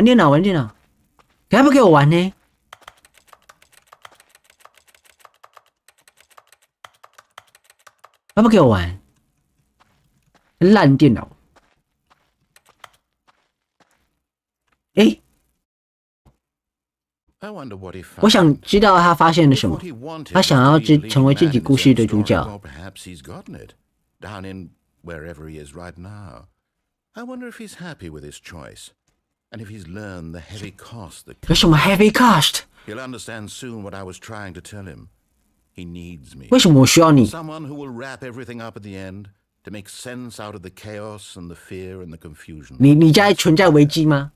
S2: 该不给我玩呢？要不给我玩？烂电脑！哎，我想知道他发现了什么。他想要成为自己故事的主角。有什么 heavy cost？ 为什么我需要你？
S3: Someone who will wrap everything up at the end to make sense out of the chaos and the fear and the confusion.
S2: 你在存在危机吗？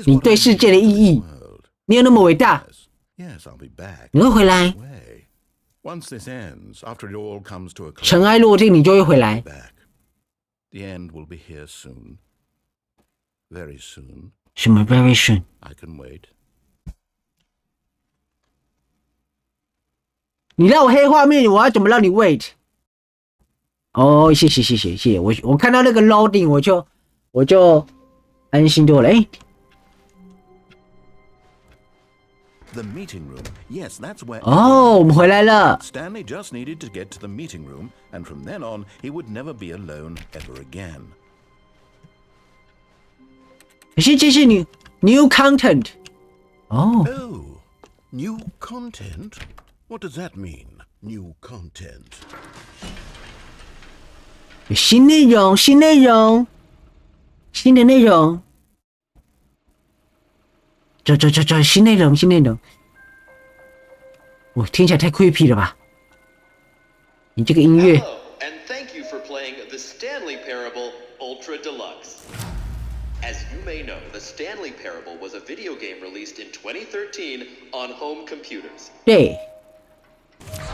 S2: 你对世界的意义，你有那么伟大？
S3: Yes, I'll be back.
S2: 你会回来？
S3: Once this ends, after it all comes to a close,
S2: 尘埃落定，你就会回来。
S3: back. The end will be here soon. Very soon.
S2: 什么 very soon？
S3: I can wait.
S2: 你让我黑画面，我要怎么让你 wait？ 哦，谢谢，我看到那个 loading， 我就安心多了。哎，
S3: The meeting room. Yes, that's where.
S2: 哦，我们回来了。
S3: Stanley just needed to get to the meeting room, and from then on, he would never be alone ever again.
S2: 可是这是new content。哦，
S3: Oh, new content? What does that mean? New content.
S2: 有新内容，新的内容。走，新内容。我听起来太 creepy 了吧？你这个音乐。
S5: Hello, and thank you for playing the Stanley Parable Ultra Deluxe. As you may know, the Stanley Parable was a video game released in 2013 on home computers.
S2: 对。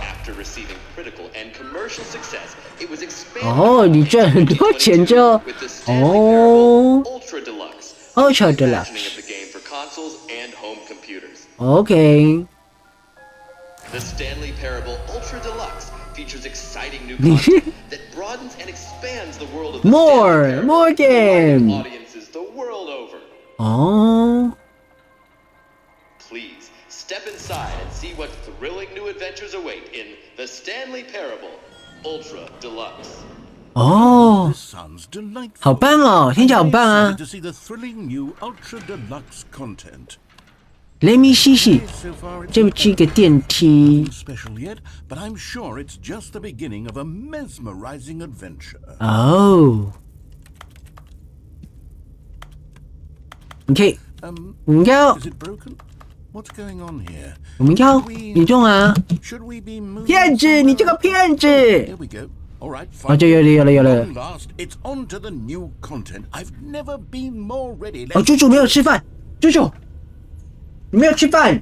S5: After receiving critical and commercial success, it was expanded
S2: 你赚很多钱就
S5: with the Stanley Parable Ultra
S2: Ultra
S5: Deluxe.
S2: Deluxe.
S5: Reimagining of the game for consoles and home computers.
S2: OK。The
S5: Stanley Parable Ultra Deluxe features exciting new content that broadens and expands the world of the Stanley Parable,
S2: more game.
S5: Audiences the world over.
S2: 哦。
S5: Please step inside and see what thrilling new adventures await in the Stanley Parable Ultra Deluxe.
S2: 哦，
S3: This sounds delightful.
S2: 好棒哦，听起来好棒啊
S3: To see the thrilling new ultra deluxe content.！Let
S2: me see，
S3: So far, it's
S2: 这是一个电梯。
S3: nothing special yet, but I'm sure it's just the beginning of a mesmerizing adventure.
S2: 哦，你可以，我们要
S3: Is it broken? What's going on here?
S2: 我们要移动啊！
S3: Should we be moving?
S2: 骗子，你这个骗子！
S3: Here we go. All right,
S2: 啊，就有了。
S3: Long last, it's on to the new content. I've never been more ready.
S2: 哦，猪猪没有吃饭，猪猪，你没有吃饭。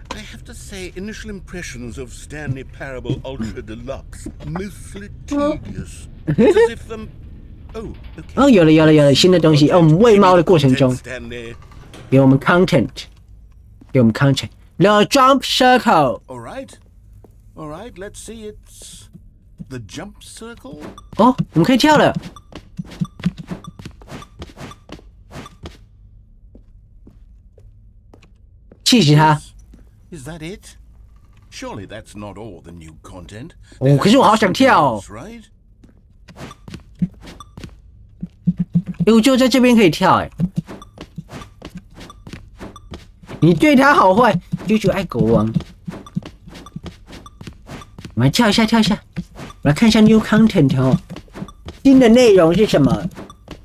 S3: I have to say, initial impressions of Stanley Parable Ultra Deluxe mostly tedious. It's as if oh, okay.
S2: 哦，有了，新的东西。哦，我们喂猫的过程中，
S3: Stanley.
S2: 给我们 content， The jump circle。
S3: All right. Let's see. It's the jump circle.
S2: 哦，我们可以跳了。气死他！
S3: Is that it? Surely that's not all the new content.
S2: 哦，可是我好想跳哦。
S3: Right?
S2: 我就在这边可以跳哎。你对他好坏，就爱国王。我们来跳一下，我来看一下 new content 哦。新的内容是什么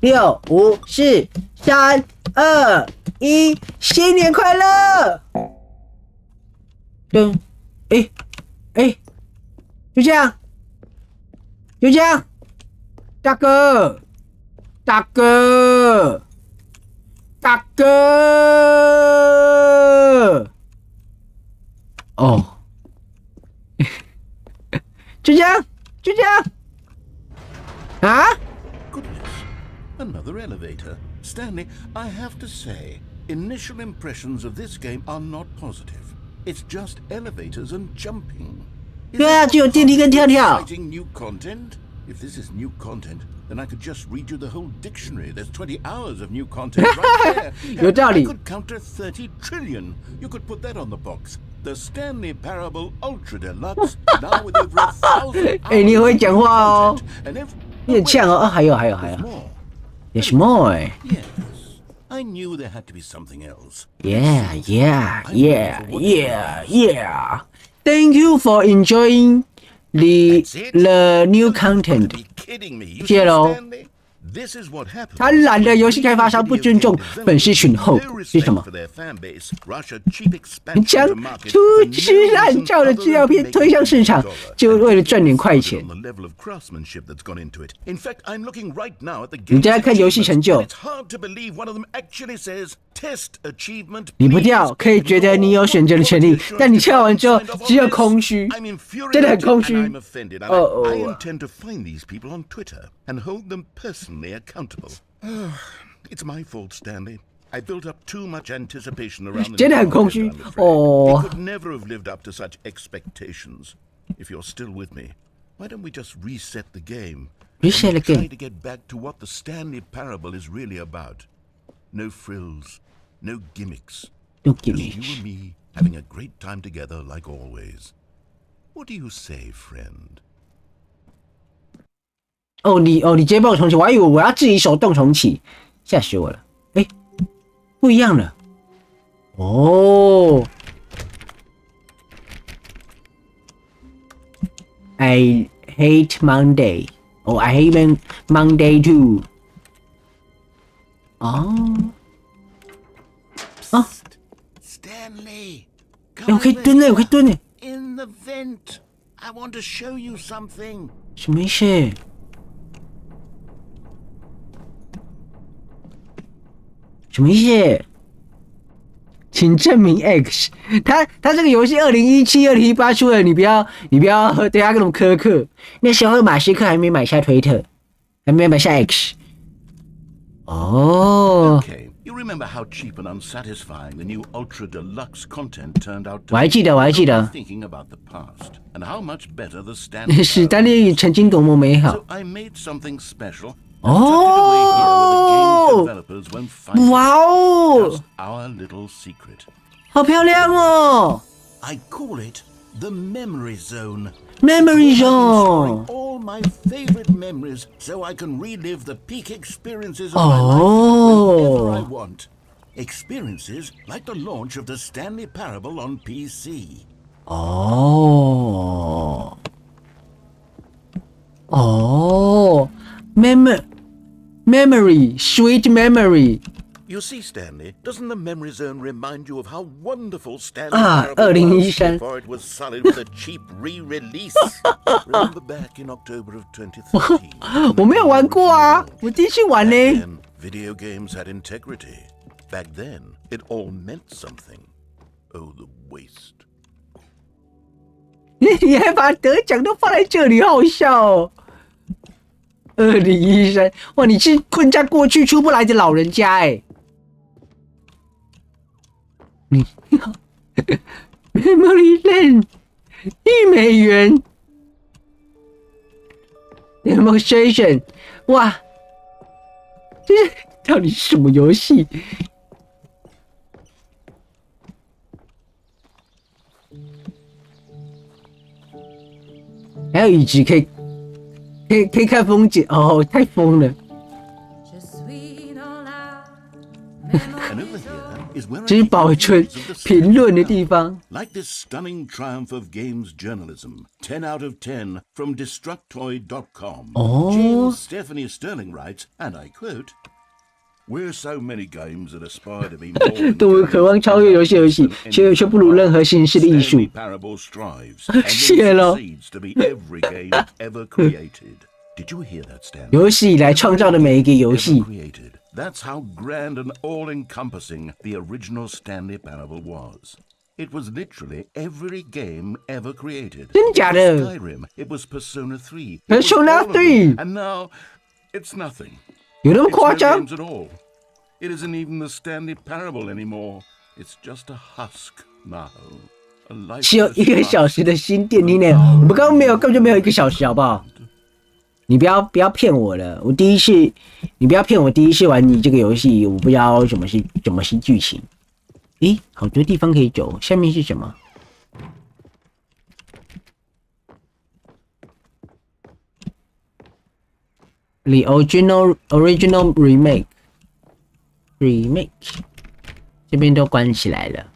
S2: ？6、5、4、3、2、1，新年快乐！对，就这样，大哥。哦，就这样啊
S3: Goodness. Another elevator. Stanley, I have to say, initial impressions of this game are not positive. It's just elevators and jumping.
S2: 对啊，只有电梯跟跳跳。
S3: Exciting new content? If this is new content, then I could just read you the whole dictionary. There's 20 hours of new content right there.
S2: 有道理。
S3: I could count to 30 trillion. You could put that on the box. The Stanley Parable Ultra Deluxe, now with over 1,000 hours
S2: 你会讲话哦
S3: of content, and
S2: 你很呛哦。哦，还有
S3: more.
S2: There's more.
S3: Yes. I knew there had to be something else.
S2: Yeah. Thank you for enjoying the new content.
S3: Be kidding me. You
S2: 谢
S3: see,
S2: 喽。
S3: Stanley? This is what happens.
S2: 贪婪的游戏开发商不尊重粉丝群后是什么？
S3: For their fan base, Russia cheap
S2: 将
S3: expansion to market
S2: 粗制滥造的资料片推向市场，就为了赚点快钱。
S3: on the level of craftsmanship that's gone into it. In fact, I'm looking right now at the
S2: 你
S3: game's
S2: 在看游戏成就
S3: achievements, and it's hard to believe one of them actually says test achievement.
S2: 你不跳，可以觉得你有选择的权利，但你跳完之后只有空虚，
S3: I'm infuriated
S2: 真的很空虚。
S3: and I'm offended. And I intend to find these people on Twitter and hold them personally accountable. It's my fault, Stanley. I built up too much anticipation around the
S2: 真的很
S3: new
S2: 空
S3: content,
S2: 虚
S3: I'm afraid.
S2: 哦
S3: It。could never have lived up to such expectations. If you're still with me, why don't we just reset the game?
S2: Reset the
S3: and try
S2: game.
S3: to get back to what the Stanley Parable is really about. No frills, no gimmicks.
S2: No
S3: Just you
S2: gimmicks.
S3: and me having a great time together like always. What do you say, friend?
S2: 哦，你直接帮我重启，我还以为我要自己手动重启，吓死我了。哎，不一样了。哦。I hate Monday. Oh, I hate Monday too. 哦，啊
S3: Stanley,
S2: 我可以蹲嘞，我可以蹲嘞。
S3: In the vent, I want to show you something.
S2: 什么意思？什么意思？请证明 X。他这个游戏2017、2018出的，你不要对他那么苛刻。那时候马斯克还没买下推特，还没买下 X。哦。
S3: Okay, you remember how cheap and unsatisfying the new Ultra Deluxe content turned out to be?
S2: 我还记得。
S3: Thinking about the past and how much better the Stanley
S2: 史丹利曾经多么美好。
S3: So I made something special.
S2: 哦，哇哦，
S3: Our little secret.
S2: 好漂亮哦
S3: I call it the Memory Zone.
S2: ！Memory Zone。
S3: All my favorite memories, so I can relive the peak experiences of my life whenever I want. Experiences like the launch of the Stanley Parable on PC.
S2: 哦 Memory, sweet memory.
S3: You see, Stanley, doesn't the Memory Zone remind you of how wonderful Stanley
S2: Ah,
S3: Parable was
S2: 2013
S3: before it was sullied with a cheap re-release? Remember back in October of 2013?
S2: 我没有玩过啊，我第一次玩呢。
S3: Back then, video games had integrity. Back then, it all meant something. Oh, the waste.
S2: 你还把得奖都放在这里，好笑哦。2013，哇，你是困在过去出不来的老人家哎。你Memory Lane $1 ，Demonstration， 哇，这到底是什么游戏？还有椅子可以看风景哦，太疯了！
S3: And over here is where
S2: 这是保存评论的地方。
S3: Like this stunning triumph of games journalism, 10 out of 10 from Destructoid.com. Jean Stephanie Sterling writes, and I quote, "We're so many games that aspire to be more
S2: 都渴望超越游戏，却不如任何形式的艺术。
S3: Stanley Parable strives and
S2: 谢了。
S3: succeeds to be every game ever created. Did you hear that, Stanley?
S2: 有史以来创造的每一个游
S3: Ever
S2: 戏，
S3: created. That's how grand and all-encompassing the original Stanley Parable was. It was literally every game ever created.
S2: 真的假的
S3: Skyrim, it was Persona 3.
S2: Persona 3
S3: And now, it's nothing.
S2: 有那么
S3: It's
S2: 夸
S3: no
S2: 张？
S3: games at all. It isn't even the Stanley Parable anymore. It's just a husk now. A
S2: 只有
S3: lifeless
S2: 1个小时的新电梯呢？我们刚刚根本就没有1个小时，好不好？你不要骗我了，你不要骗我第一次玩你这个游戏，我不知道什么是剧情。诶，好多地方可以走，下面是什么？ The original remake， 这边都关起来了。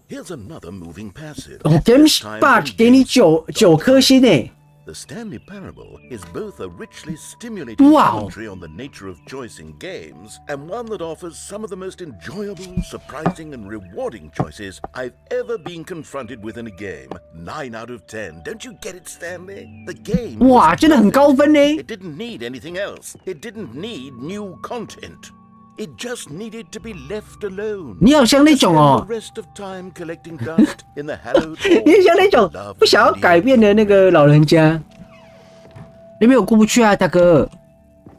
S3: Here's another moving passive.
S2: 哦 ，GameSpot 给你9颗星诶。
S3: The Stanley Parable is both a richly stimulating
S2: Wow.
S3: commentary on the nature of choice in games and one that offers some of the most enjoyable, surprising, and rewarding choices I've ever been confronted with in a game. 9 out of 10. Don't you get it, Stanley? The game
S2: 哇，
S3: was
S2: 真的很高分呢。
S3: It didn't need anything else. It didn't need new content. It just needed to be left alone.
S2: 你好像那种哦
S3: The rest of time collecting dust in the hallowed
S2: 你很像那种不想要改变的那个老人家。那边我过不去啊，大哥，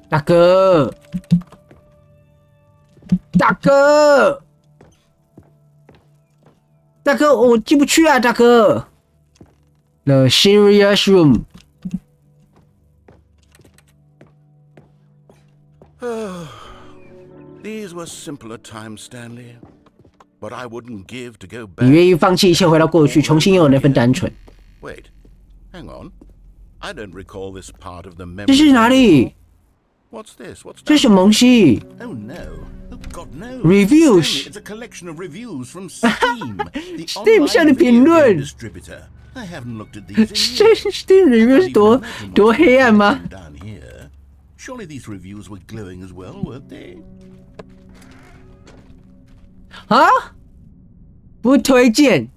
S2: 大哥，大哥，大哥，我进不去啊，大哥。The serious room。
S3: These were simpler times, Stanley. But I wouldn't give to go
S2: 你
S3: back.
S2: 愿意放弃一切，回到过去，重新拥有那份单纯。
S3: Wait, hang on. I don't recall this part of the
S2: 这
S3: memory.
S2: 是哪里？
S3: What's this? What's
S2: 这
S3: that?
S2: 是什么东西？
S3: Oh no. Oh God, no.
S2: Reviews.
S3: Stanley, it's a collection of reviews from Steam. the
S2: Steam
S3: online
S2: 上的
S3: video
S2: 评论
S3: game distributor. I haven't looked at these in
S2: 这
S3: years.
S2: Steam review 是多黑暗吗？
S3: Down here. Surely these reviews were glowing as well, weren't they?
S2: 啊？不推荐。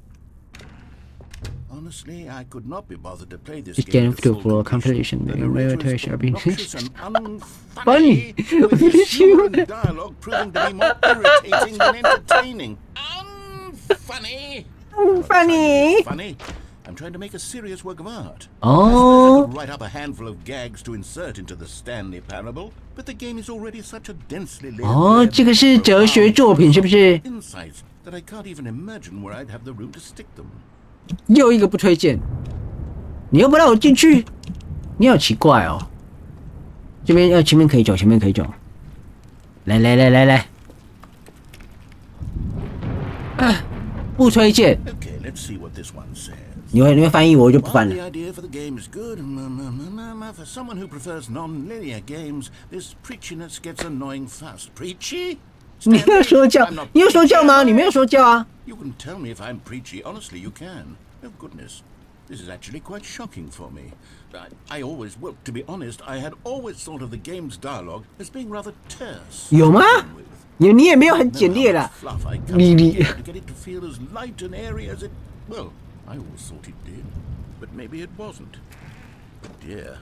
S3: Honestly, I could not be bothered to play this
S2: This
S3: game
S2: game
S3: to full
S2: for compilation.
S3: The
S2: The
S3: narrator is
S2: narrator is
S3: obnoxious and
S2: Funny.
S3: unfunny, with his humor and dialogue proving to be more irritating than entertaining. Unfunny. Funny. I'm trying to make a serious work of art.
S2: Oh.
S3: I could write up a handful of gags to insert into the Stanley Parable, but the game is already such a densely layered web
S2: 这个是哲学作品是不是？
S3: insights that I can't even imagine where I'd have the room to stick them.
S2: 又一个不推荐，你又不让我进去，你好奇怪哦。这边前面可以走，前面可以走。来，不推荐。
S3: Okay, let's see what this one says.
S2: 你会翻译我就不翻
S3: While
S2: 了。
S3: the idea for the game is good, for someone who prefers non-linear games, this preachiness gets annoying fast. Preachy?
S2: 你没有说教，你有说教吗？你没有说教啊。
S3: You can tell me if I'm preachy. Honestly, you can. Oh, goodness. This is actually quite shocking for me. I always, well, to be honest, I had always thought of the game's dialogue as being rather terse.
S2: 有吗？你也没有很简练啦。
S3: Fluff I cut
S2: 你
S3: together to get it to feel as light and airy as it. Well, I always thought it did, but maybe it wasn't. Dear,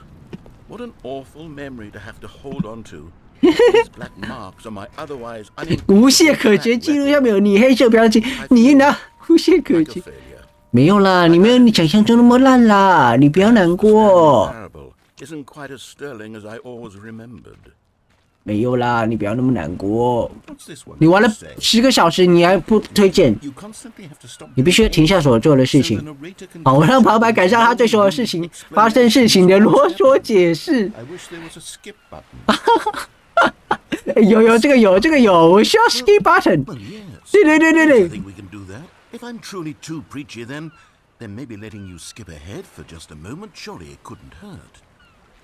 S3: what an awful memory to have to hold on to. These black marks on my otherwise
S2: 无懈可击记录下面有你黑色标记，你呢？无懈可
S3: like a
S2: 击。
S3: failure.
S2: 没有啦，你没有你想象中那么烂啦，你不要难
S3: Stanley
S2: 过。
S3: Parable isn't quite as sterling as I always remembered.
S2: 没有啦，你不要那么难过。
S3: What's this one?
S2: 你玩了
S3: say?
S2: 10个小时，你还不推荐？
S3: You constantly have to stop.
S2: 你必须停下所做的事
S3: So
S2: 情
S3: the。narrator can
S2: 好，我让旁白改善他对所有事情发生事情的啰嗦解释。
S3: I wish there was a skip button.
S2: 有这个有，我需要 skip button。
S3: Well, yes.
S2: 对。
S3: I think we can do that. If I'm truly too preachy, then maybe letting you skip ahead for just a moment, surely it couldn't hurt.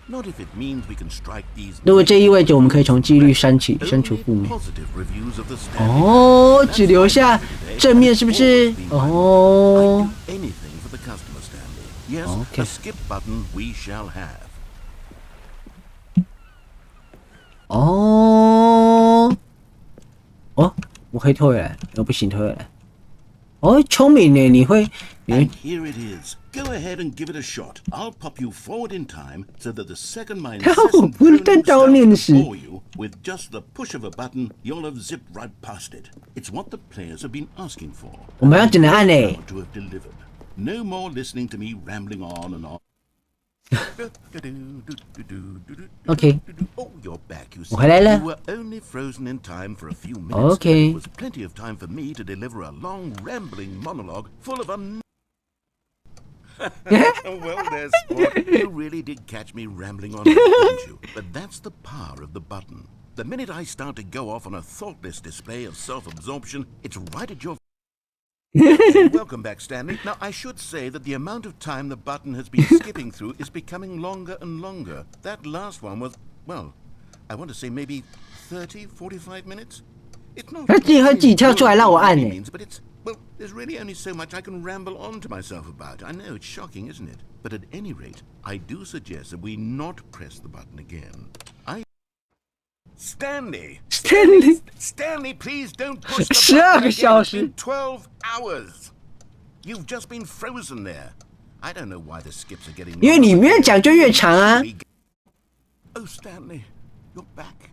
S3: Not if it means we can strike these.
S2: 如果这意味着我们可以从几率删除负
S3: Only
S2: 面。
S3: positive reviews of the Stanley.
S2: 哦，只留下正面是不是？
S3: I'd
S2: 哦，
S3: do anything for the customer, Stanley. Yes,
S2: Okay.
S3: a skip button we shall have.
S2: 哦，我可以退回来，不行，退回来。哦，聪明呢，你会，
S3: And here it is. Go ahead and give it a shot. I'll pop you forward in time so that the second my
S2: 我
S3: incessant
S2: 不是
S3: droning
S2: 在悼
S3: starts
S2: 念
S3: to
S2: 时。
S3: bore you, with just the push of a button, you'll have zipped right past it. It's what the players have been asking for.
S2: 我们要只能按嘞。
S3: To have delivered. No more listening to me rambling on and on.
S2: OK，
S3: Oh, you're back, you see.
S2: 我回来了。
S3: You were only frozen in time for a few minutes.
S2: Okay.
S3: It was plenty of time for me to deliver a long, rambling monologue full of Well, there's sport. You really did catch me rambling on, didn't you? But that's the power of the button. The minute I start to go off on a thoughtless display of self-absorption, it's right at your... Welcome back, Stanley. Now, I should say that the amount of time the button has been skipping through is becoming longer and longer. That last one was, well, I want to say maybe 30, 45 minutes? It's not
S2: 它自己跳出来让我按
S3: by
S2: 呢
S3: any。means, but it's, well, there's really only so much I can ramble on to myself about. I know it's shocking, isn't it? But at any rate, I do suggest that we not press the button again. Stanley! Stanley, please don't push the
S2: 12
S3: button again. It's
S2: 小时。
S3: been 12 hours. You've just been frozen there. I don't know why the skips are getting
S2: 因为你越讲就越长啊。
S3: Oh, Stanley, you're back.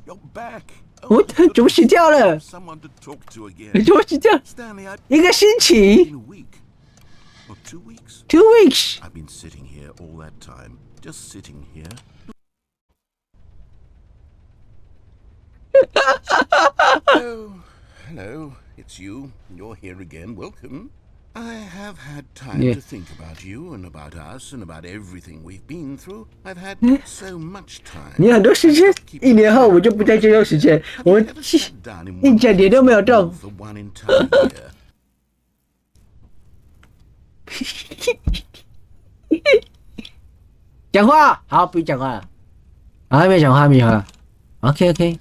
S3: You're back.
S2: 我怎么死掉了？
S3: Someone to talk to again.
S2: 怎么死掉？
S3: Stanley, I've
S2: 一个星
S3: been
S2: 期
S3: a week. Or 2 weeks.
S2: ，2 weeks。
S3: I've been sitting here all that time. Just sitting here. Oh, hello. It's you. You're here again. Welcome. I have had time
S2: Yeah.
S3: to think about you and about us and about everything we've been through. I've had so much time.
S2: 你很多时间，1年后我就不再接受时间，我
S3: Have you ever sat down in
S2: 一
S3: one
S2: 整年都没有动。
S3: for one entire year?
S2: 讲话，好，不讲话了。啊，还没讲话，还没讲话。OK。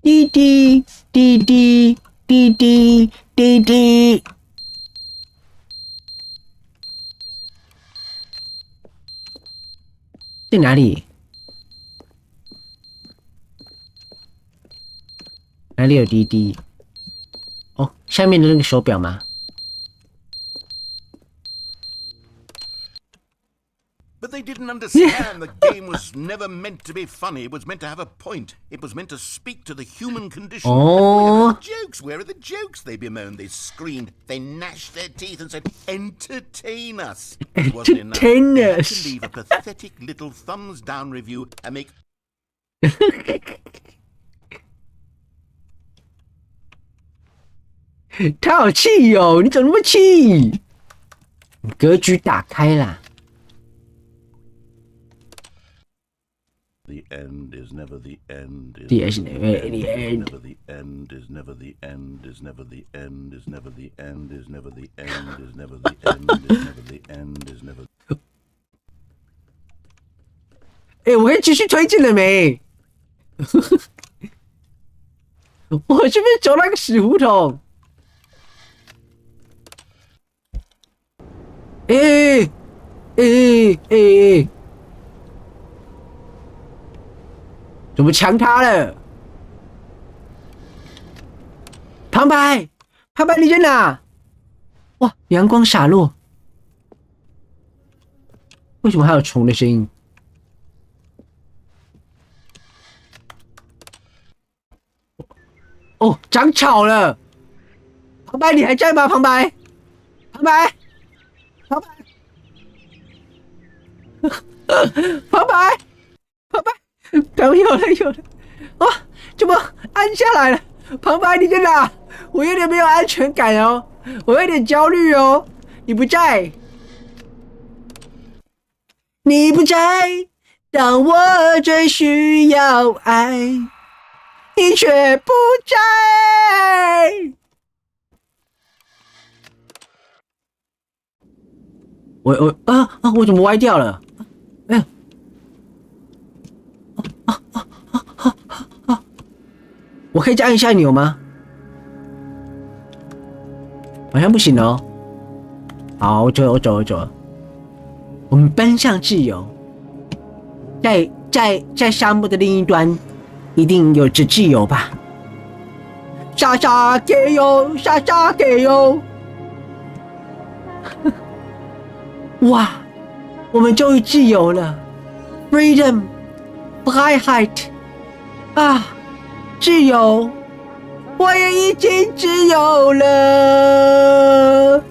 S2: 滴滴滴滴滴滴滴滴。在哪里？哪里有滴滴？哦，下面的那个手表吗？
S3: But they didn't understand the game was never meant to be funny. It was meant to have a point. It was meant to speak to the human condition.
S2: Oh.
S3: Where are the jokes? Where are the jokes? They bemoaned, they screamed, they gnashed their teeth and said, entertain us. It wasn't enough.
S2: Entertain
S3: They had
S2: us.
S3: to leave a pathetic little thumbs down review and make...
S2: 他好气哦！你怎么那么气？格局打开啦。
S3: The end is never the end.
S2: The end is never the end.
S3: Never the end is never the end is never the end is never the end is never the end is never the end is never the end is never.
S2: 哎，我可以继续推进了没？我是不是走那个死胡同？哎！怎么抢他了？旁白，旁白你在哪？哇，阳光洒落。为什么还有虫的声音？哦，长草了。旁白，你还在吗？旁白，旁白，旁白，旁白，旁白。 有了！哇，怎么按下来了？旁白你在哪？我有点没有安全感哦，我有点焦虑哦。你不在，你不在，当我最需要爱，你却不在。我怎么歪掉了？哎呀！ 我可以再按一下钮吗？好像不行哦。好，我走了。我们奔向自由。在沙漠的另一端，一定有着自由吧？傻傻给哟，傻傻给哟！哇，我们终于自由了 ，freedom， Freiheit， 啊！ 自由，我也已经自由了。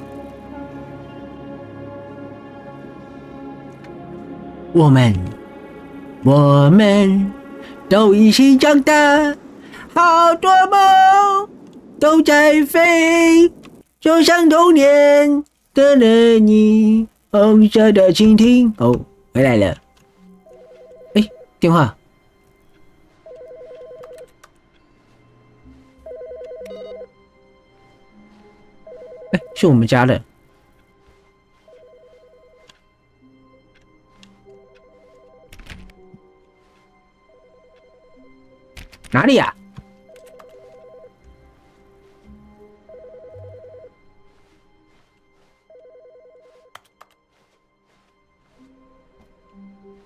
S2: 我们都一起长大，好多梦都在飞，就像童年的了你，红色的蜻蜓。哦，回来了。哎，电话。 哎，是我们家的。哪里呀？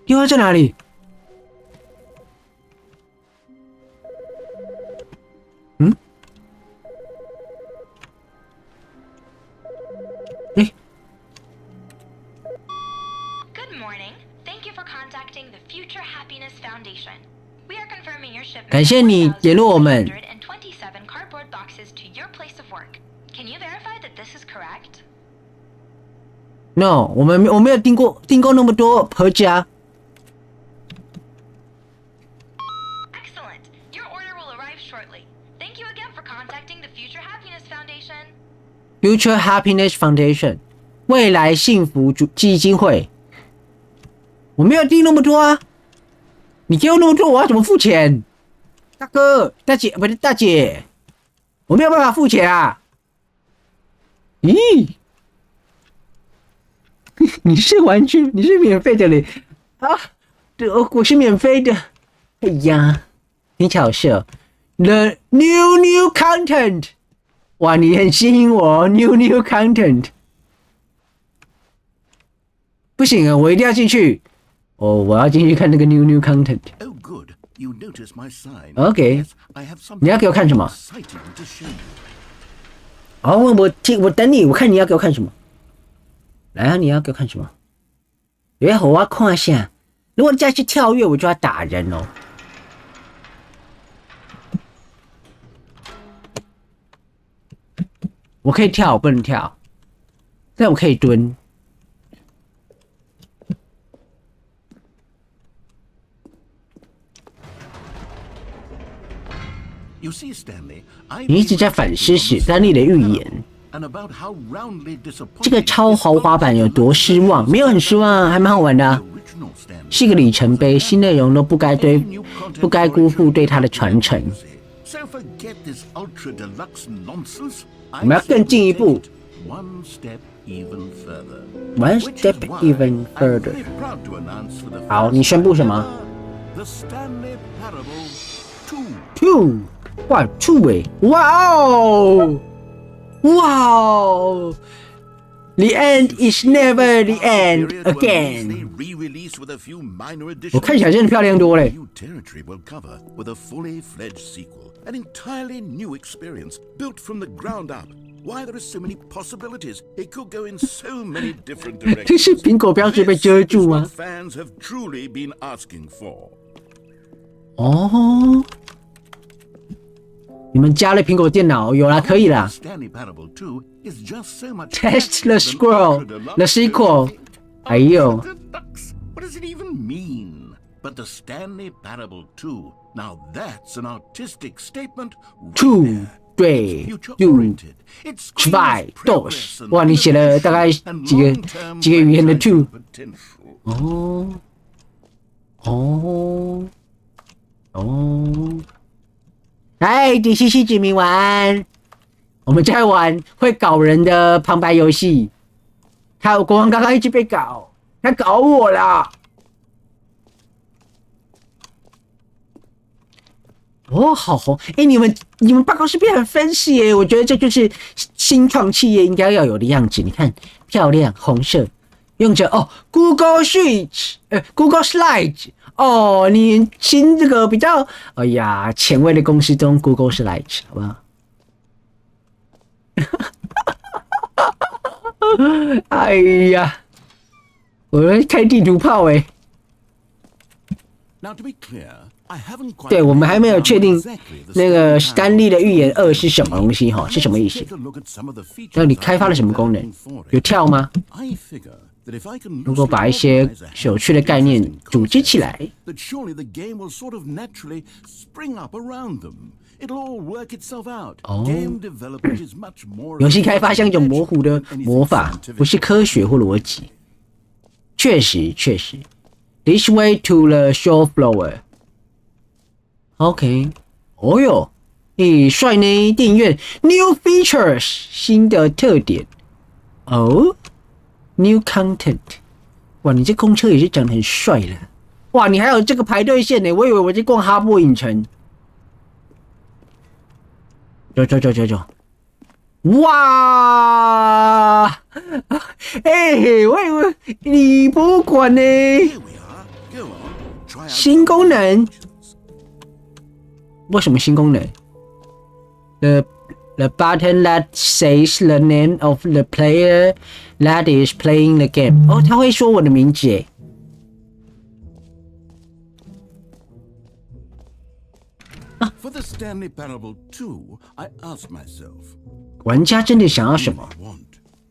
S2: 电话在哪里？嗯？
S6: Good morning. Thank you for contacting the Future Happiness Foundation. We are confirming your shipment.
S2: 感谢你联络我们。
S6: 1,327 cardboard boxes to your place of work. Can you verify that this is correct?
S2: No， 我没有订购那么多盒夹。
S6: Excellent. Your order will arrive shortly. Thank you again for contacting the Future Happiness Foundation.
S2: Future Happiness Foundation， 未来幸福基金会。我没有订那么多啊，你给我那么多，我要怎么付钱？大哥、大姐，不是大姐，我没有办法付钱啊。咦？你是免费的嘞啊？对，我是免费的。哎呀，听起来好笑。The new content， 哇，你很吸引我 ，new content。不行啊，我一定要进去。我要进去看那个 new content。Oh,
S3: good. You notice my sign.
S2: OK，
S3: Yes, I have something
S2: 你要给我看什么？
S3: exciting to show you.
S2: 哦，我等你，我看你要给我看什么。来啊，你要给我看什么？我要看一下。如果再去跳跃，我就要打人哦。我可以跳，我不能跳，但我可以蹲。
S3: You see, Stanley, I've
S2: 你一直在反思史丹利的预言。
S3: and about how roundly
S2: 这个
S3: disappointing
S2: 超豪华版有多失望？没有很失望，还蛮好玩的啊，
S3: original Stanley.
S2: 是个里程碑，新内容都不该辜负对它的传承。
S3: So forget this ultra deluxe nonsense.
S2: 我们要更进一步
S3: One step even further.
S2: One
S3: Which is
S2: step
S3: why
S2: even
S3: I'm
S2: further.
S3: very proud to announce for the
S2: 好，
S3: first
S2: 你宣布什么
S3: time ever, The Stanley Parable 2.
S2: ？Two，哇，two 哎，哇哦，哇哦 ，The end is never the end
S3: Period will
S2: again。
S3: loosely re-release with a few minor
S2: 我
S3: additions.
S2: 看起来真的漂亮多嘞。
S3: New territory will cover with a fully fledged sequel, an entirely new experience built from the ground up. Why there are so many possibilities? It could go in so many different
S2: 这是
S3: directions.
S2: 苹果标志被
S3: This
S2: 遮
S3: is
S2: 住
S3: what
S2: 吗？
S3: fans have truly been asking for.
S2: 哦，你们加了苹果电脑，有啦，可以啦。
S3: Stanley Parable 2 is just so much
S2: Test the
S3: better than
S2: squirrel,
S3: Ultra Deluxe
S2: the sequel.
S3: Ultra
S2: 哎呦，
S3: Deluxe. What does it even mean? But the Stanley Parable 2, now that's an artistic statement. right
S2: two
S3: there.
S2: 对
S3: Future
S2: ，two
S3: oriented. It screams
S2: zwei
S3: progress
S2: dos。
S3: and
S2: 哇，你写了大概
S3: innovation and
S2: 几个
S3: long-term
S2: 几个语言的 two？
S3: potential.
S2: 哦，哦，哦。来，迪西西子民玩，我们在玩会搞人的旁白游戏。国王刚刚一直被搞，他搞我啦。哦，好红！哎，你们办公室变很 fancy 耶，我觉得这就是新创企业应该要有的样子。你看，漂亮，红色，用着Google Sheets，Google Slides。哦，你新这个比较，哎呀，前卫的公司都用 Google Slides， 好不好？哎呀，我在开地图炮哎。
S3: Now to be clear, I haven't quite
S2: 对，我们还没有确定
S3: exactly the
S2: 那个
S3: Stanley
S2: 史丹利的预言2是什么东西哈，是什么意思？
S3: Take a look at some of the features
S2: 那你开发了什么功能
S3: I'm developing for？
S2: 有跳吗？
S3: I figure that if I can
S2: 如果把一些有趣的概念组织起来，
S3: that surely the game will sort of naturally spring up around them. It'll all work itself out. Game development is much more
S2: 游戏开发像一种模糊的魔法，不是科学或逻辑。确实，This way to the show floor。OK， 哦哟，帅呢！电影院 New features 新的特点哦。New content， 哇，你这公车也是长得很帅了。哇，你还有这个排队线呢，我以为我在逛哈波影城。走。哇，我以为你不管呢。
S3: Here we are. Go on. Try out
S2: 新功能？为什么新功能？The button that says the name of the player that is playing the game。哦，他会说我的名字诶。
S3: For the Stanley Parable 2, I asked myself,
S2: 玩家真的想要什么？
S3: what do they want?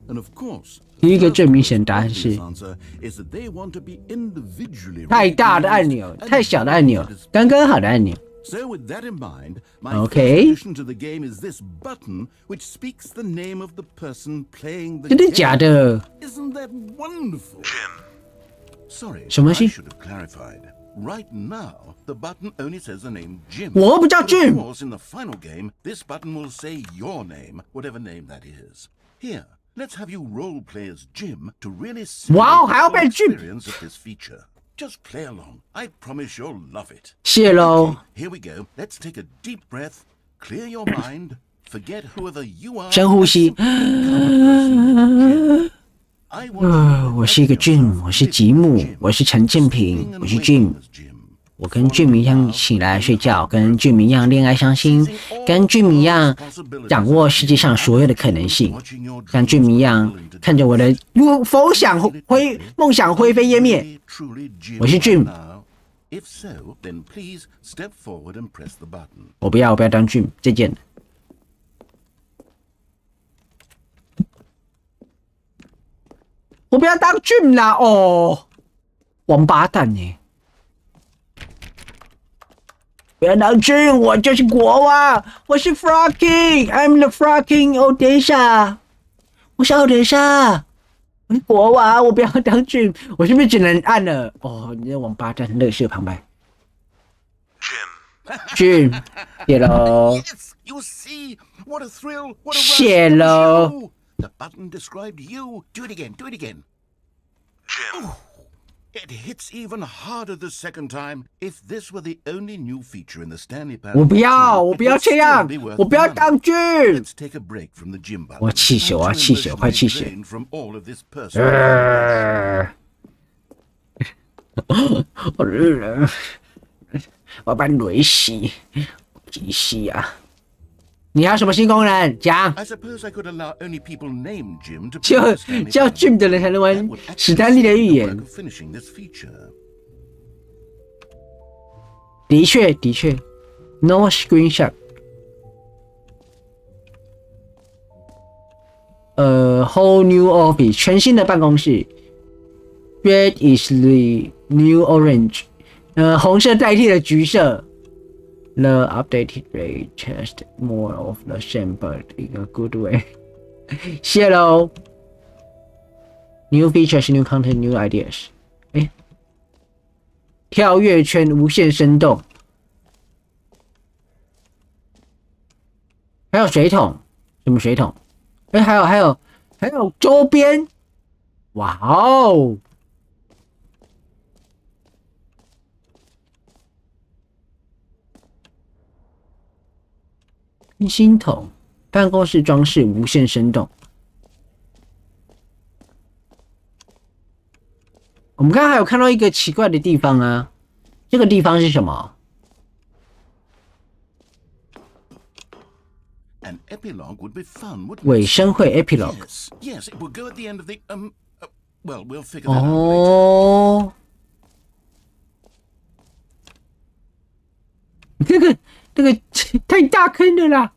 S3: And of course,
S2: 第一个最明显答案
S3: the
S2: 是
S3: answer is that they want to be individually
S2: 太大的按钮，太小的按钮，刚刚好的按钮。
S3: So with that in mind, my
S2: Okay.
S3: first addition to the game is this button which speaks the name of the person playing the
S2: 真的
S3: game.
S2: 假的？
S3: Isn't that wonderful? Sorry,
S2: 什么
S3: I
S2: 东西？
S3: should have clarified. Right now, the button only says the name Jim.
S2: 我不叫
S3: But of
S2: Jim。
S3: course, in the final game, this button will say your name, whatever name that is. Here, let's have you roleplay as Jim to really simulate
S2: Wow,
S3: the
S2: 还要
S3: full
S2: 被 Jim
S3: experience of this feature. Just play along. I promise you'll love it.
S2: 谢喽。
S3: Here we go. Let's take a deep breath, clear your mind, forget whoever you are.
S2: 深呼吸。
S3: and become a person you care.
S2: 我是一个 Jim， 我是吉姆，我是陈建平，我是 Jim。我跟 Jim 一样起来睡觉，跟 Jim 一样恋爱伤心，跟 Jim 一样掌握世界上所有的可能性，跟 Jim 一样看着我的梦想灰飞烟灭。我是 Jim。我不要当 Jim， 再见。我不要当 Jim 啦！哦，王八蛋呢！不要当 Jim， 我就是国王，我是 Frogking，I'm the Frogking Odessa， 我是 Odessa， 我是国王，我不要当 Jim， 我是不是只能按了？哦，你这王八蛋，乐色旁白。Jim， 谢喽。谢喽。
S3: The button described you. Do it again. Jim. It hits even harder the second time. If this were the only new feature in the Stanley Parable,
S2: 我不要这样，我不要当剧。
S3: Let's take a break from the Jim button.
S2: 我气血，快气血。我热了，我把你累死，急死啊！你还有什么新功能？讲。叫 Jim 的人才能玩史丹利的预言。的确 ，No screenshot。whole new office， 全新的办公室。Red is the new orange。红色代替了橘色。The updated rate test more of the same, but in a good way. 谢喽。New features, new content, new ideas. 跳跃圈无限生动。还有水桶，什么水桶？还有周边。哇哦！星筒，办公室装饰无限生动。我们刚刚还有看到一个奇怪的地方啊，这个地方是什么？尾声会 epilogue。哦，这个太大坑了啦！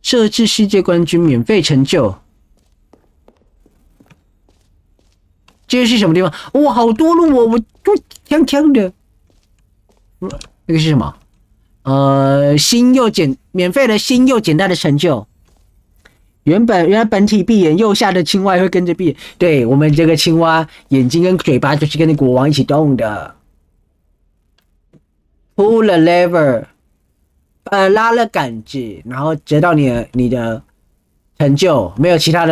S2: 设置世界冠军免费成就，这是什么地方？哇，好多路哦，我都呛呛的。那个是什么？免费的新又简单的成就。原来本体闭眼，右下的青蛙也会跟着闭眼。对，我们这个青蛙眼睛跟嘴巴就是跟着国王一起动的。Pull the lever， 拉了杆子，然后得到你的成就，没有其他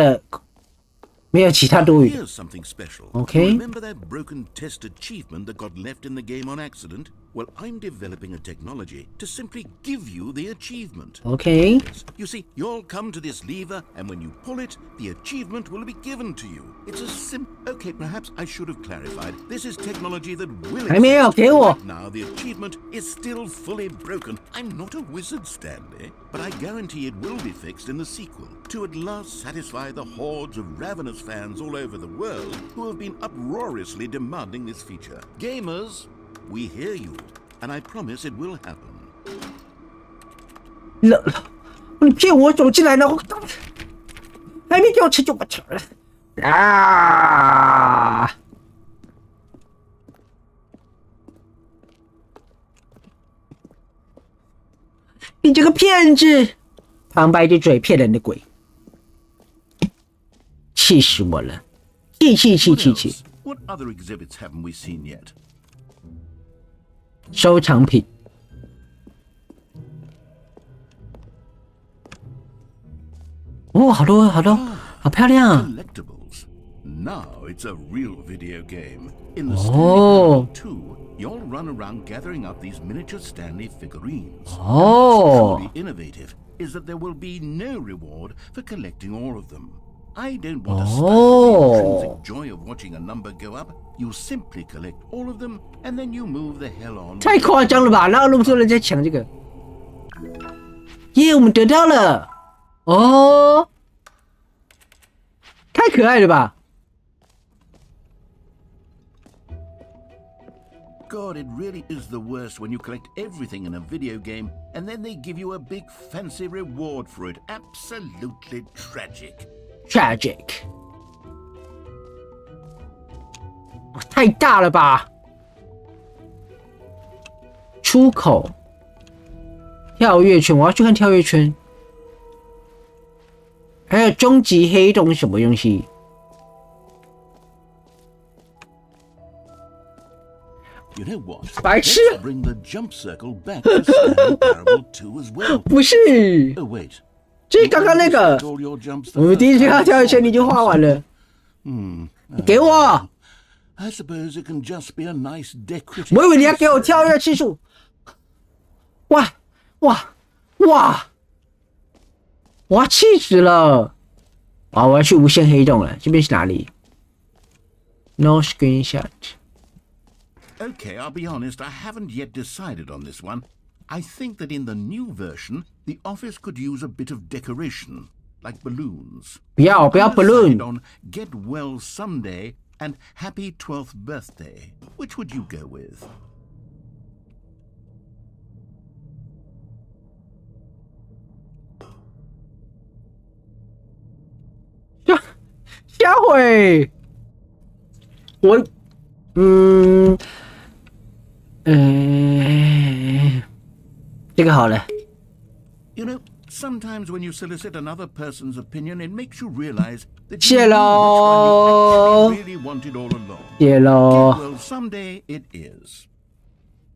S2: 多余。OK。
S3: Remember that broken test achievement that got left in the game on accident? Well, I'm developing a technology to simply give you the achievement.
S2: OK。You
S3: see, you'll come to this lever, and when you pull it, the achievement will be given to you. It's a Okay, perhaps I should have clarified. This is technology that will.
S2: 还没有给我。
S3: Now the achievement is still fully broken. I'm not a wizard, Stanley, but I guarantee it will be fixed in the sequel to at last satisfy the hordes of ravenous fans all over the world who have been uproariously demanding this feature. Gamers, we hear you, and I promise it will happen.
S2: 你骗我走进来了，还没给我成就我操啊！你这个骗子！旁白的嘴骗人的鬼，气死我了！气！
S3: What other exhibits haven't we seen yet?
S2: 收藏品。哦，好多，好漂亮啊！
S3: Collectibles. Now it's a real video game. In the Stanley Parable 2, you'll run around gathering up these miniature Stanley figurines.
S2: Oh.
S3: What's truly innovative is that there will be no reward for collecting all of them. I don't want to stifle the intrinsic joy of watching a number go up. You simply collect all of them, and then you move the hell on.
S2: 太夸张了吧！哪有那么多人在抢这个？耶，我们得到了！哦，太可爱了吧！
S3: God, it really is the worst when you collect everything in a video game and then they give you a big fancy reward for it. Absolutely tragic.
S2: Tragic. 太大了吧！出口，跳跃圈，我要去看跳跃圈。还有终极黑洞是什么东西？
S3: You know what?
S2: 白痴
S3: Let's bring the jump circle back to Stanley Parable 2 as well.
S2: 不是，
S3: Oh wait.
S2: 这刚刚那个，
S3: All your jumps
S2: 我们第一次看到跳跃圈，你已经画完了。你给我！
S3: I suppose it can just be a nice decorative.
S2: 我以为你要给我跳跃次数。哇哇哇！我要气死了！啊，我要去无限黑洞了。这边是哪里 ？No screenshot.
S3: Okay, I'll be honest, I haven't yet decided on this one. I think that in the new version, the office could use a bit of decoration, like balloons.
S2: 不要 balloon.
S3: On Get Well Someday and Happy 12th Birthday. Which would you go with?
S2: 下回我这个好了。
S3: You know, sometimes when you solicit another person's opinion, it makes you realize that
S2: 谢
S3: you knew
S2: 喽
S3: which one you actually really wanted all along.
S2: 谢喽。
S3: Well, someday it is.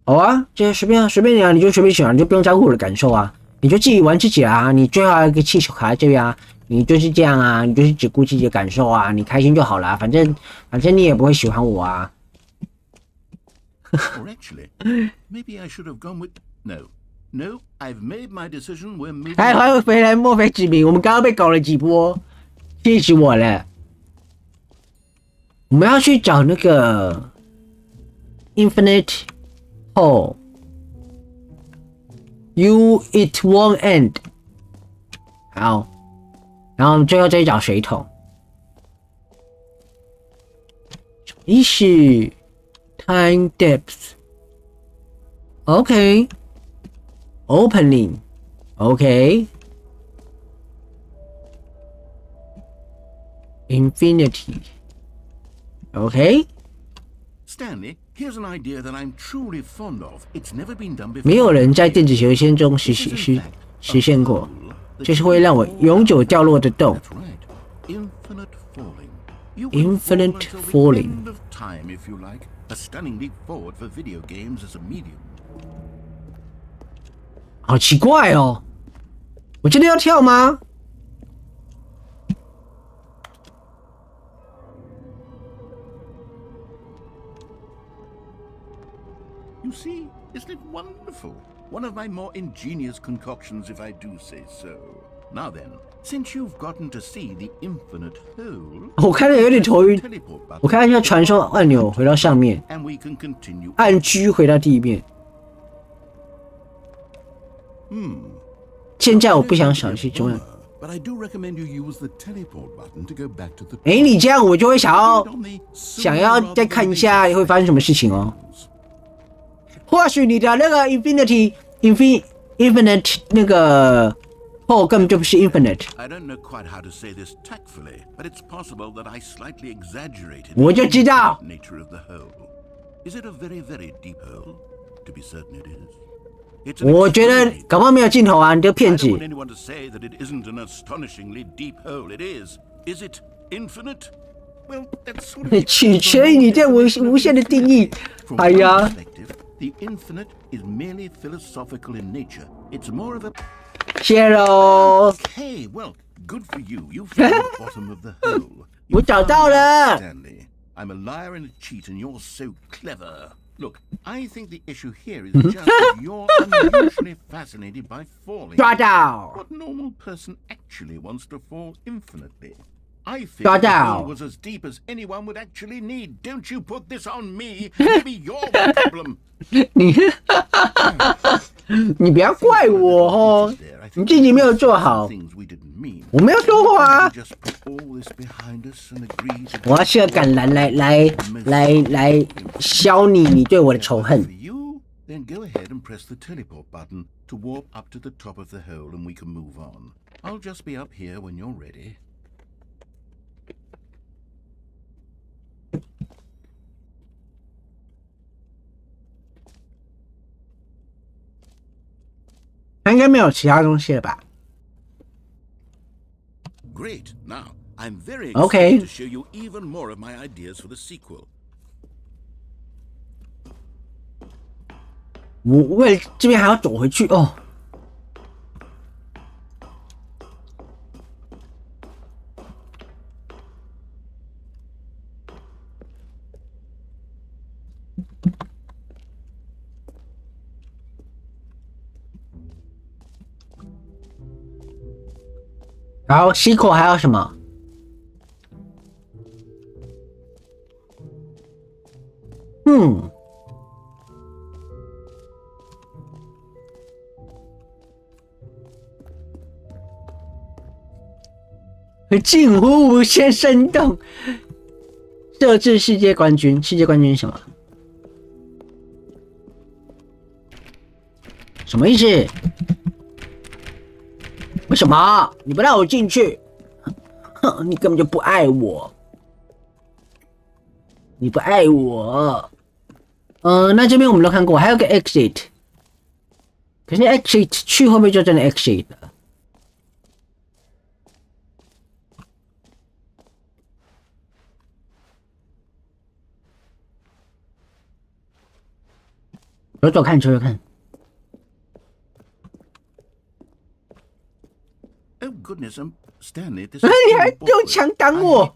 S2: 好啊，这随便你啊，你就随便选啊，你就不用在乎我的感受啊，你就自己玩自己啊。你最好有一个气球卡在这边啊，你就是这样啊，你就是只顾自己的感受啊，你开心就好啦，反正你也不会喜欢我啊。
S3: Or actually, maybe I should have gone with no. I've made my decision. We're moving.
S2: 哎，欢迎回来，莫非子民，我们刚刚被搞了几波，气死我了。我们要去找那个 Infinite Hole。You it won't end。好，然后最后再找水桶。什么意思 ？Time depth。OK。Opening。OK。Infinity。OK。
S3: Stanley, here's an idea that I'm truly fond of. It's never been done before.
S2: 没有人在电子游戏中实现过，就是会让我永久掉落的洞。
S3: That's right. Infinite falling. You
S2: Infinite
S3: fall until the
S2: falling.
S3: end of time, if you like. A stunning leap forward for video games as a medium.
S2: 好奇怪哦，我真的要跳吗？
S3: You see, isn't it wonderful? One of my more ingenious concoctions, if I do say so. Now then, since you've gotten to see the infinite hole,
S2: 我看着有点头晕，
S3: teleport button,
S2: 我看一下传送按钮回到上面，
S3: and we can continue.
S2: 按 G 回到地面。现在我不想赏析中央。
S3: But I do recommend you use the teleport button to go back to the.
S2: 哎，你这样我就会想要
S3: On the
S2: 想要再看一下会发生什么事情哦。或许你的那个 Infinite 那个 hole 根本就不是 Infinite。
S3: I don't know quite how to say this tactfully, but it's possible that I slightly exaggerated
S2: 我就知道
S3: the nature of the hole. Is it a very, very deep hole? To be certain it is. It's an
S2: 我觉得
S3: extremely-
S2: 搞不好没有镜头啊，你这个
S3: I
S2: 骗子
S3: don't。want anyone to say that it isn't an astonishingly deep hole. It is. Is it infinite? Well, that's sort of
S2: 取决于你对无限的定义。
S3: From
S2: 哎
S3: one
S2: 呀，
S3: perspective, the infinite is merely philosophical in nature. It's more of a
S2: 谢喽。
S3: hey, well, good for you. You found the bottom of the hole.
S2: 我找到了。
S3: Stanley, I'm a liar and a cheat, and you're so clever. Look, I think the issue here is
S2: Mm-hmm.
S3: just that you're unusually fascinated by falling.
S2: 抓到。
S3: What normal person actually wants to fall infinitely? I think
S2: Got
S3: the
S2: out.
S3: hole was as deep as anyone would actually need. Don't you put this on me. Maybe you're the problem.
S2: 你不要怪我哦，你自己没有做好。我没有说过啊。我要吃个橄榄来消你对我的仇恨。
S3: Then go ahead and press the teleport button to warp up to the top of the hole and we can move on. I'll just be up here when you're ready.
S2: 他应该没有其他东西了吧
S3: Great. Now, I'm very excited
S2: Okay.
S3: to show you even more of my ideas for the sequel.
S2: 我为了这边还要走回去哦。然后西口还有什么？近乎无限生动。设置世界冠军，世界冠军是什么？什么意思？为什么你不让我进去？哼，你根本就不爱我，你不爱我。那这边我们都看过，还有个 exit， 可是 exit 去会不会就真的 exit 了？走走看，走走看。
S3: Oh goodness, Stanley, this
S2: 你还用枪挡我！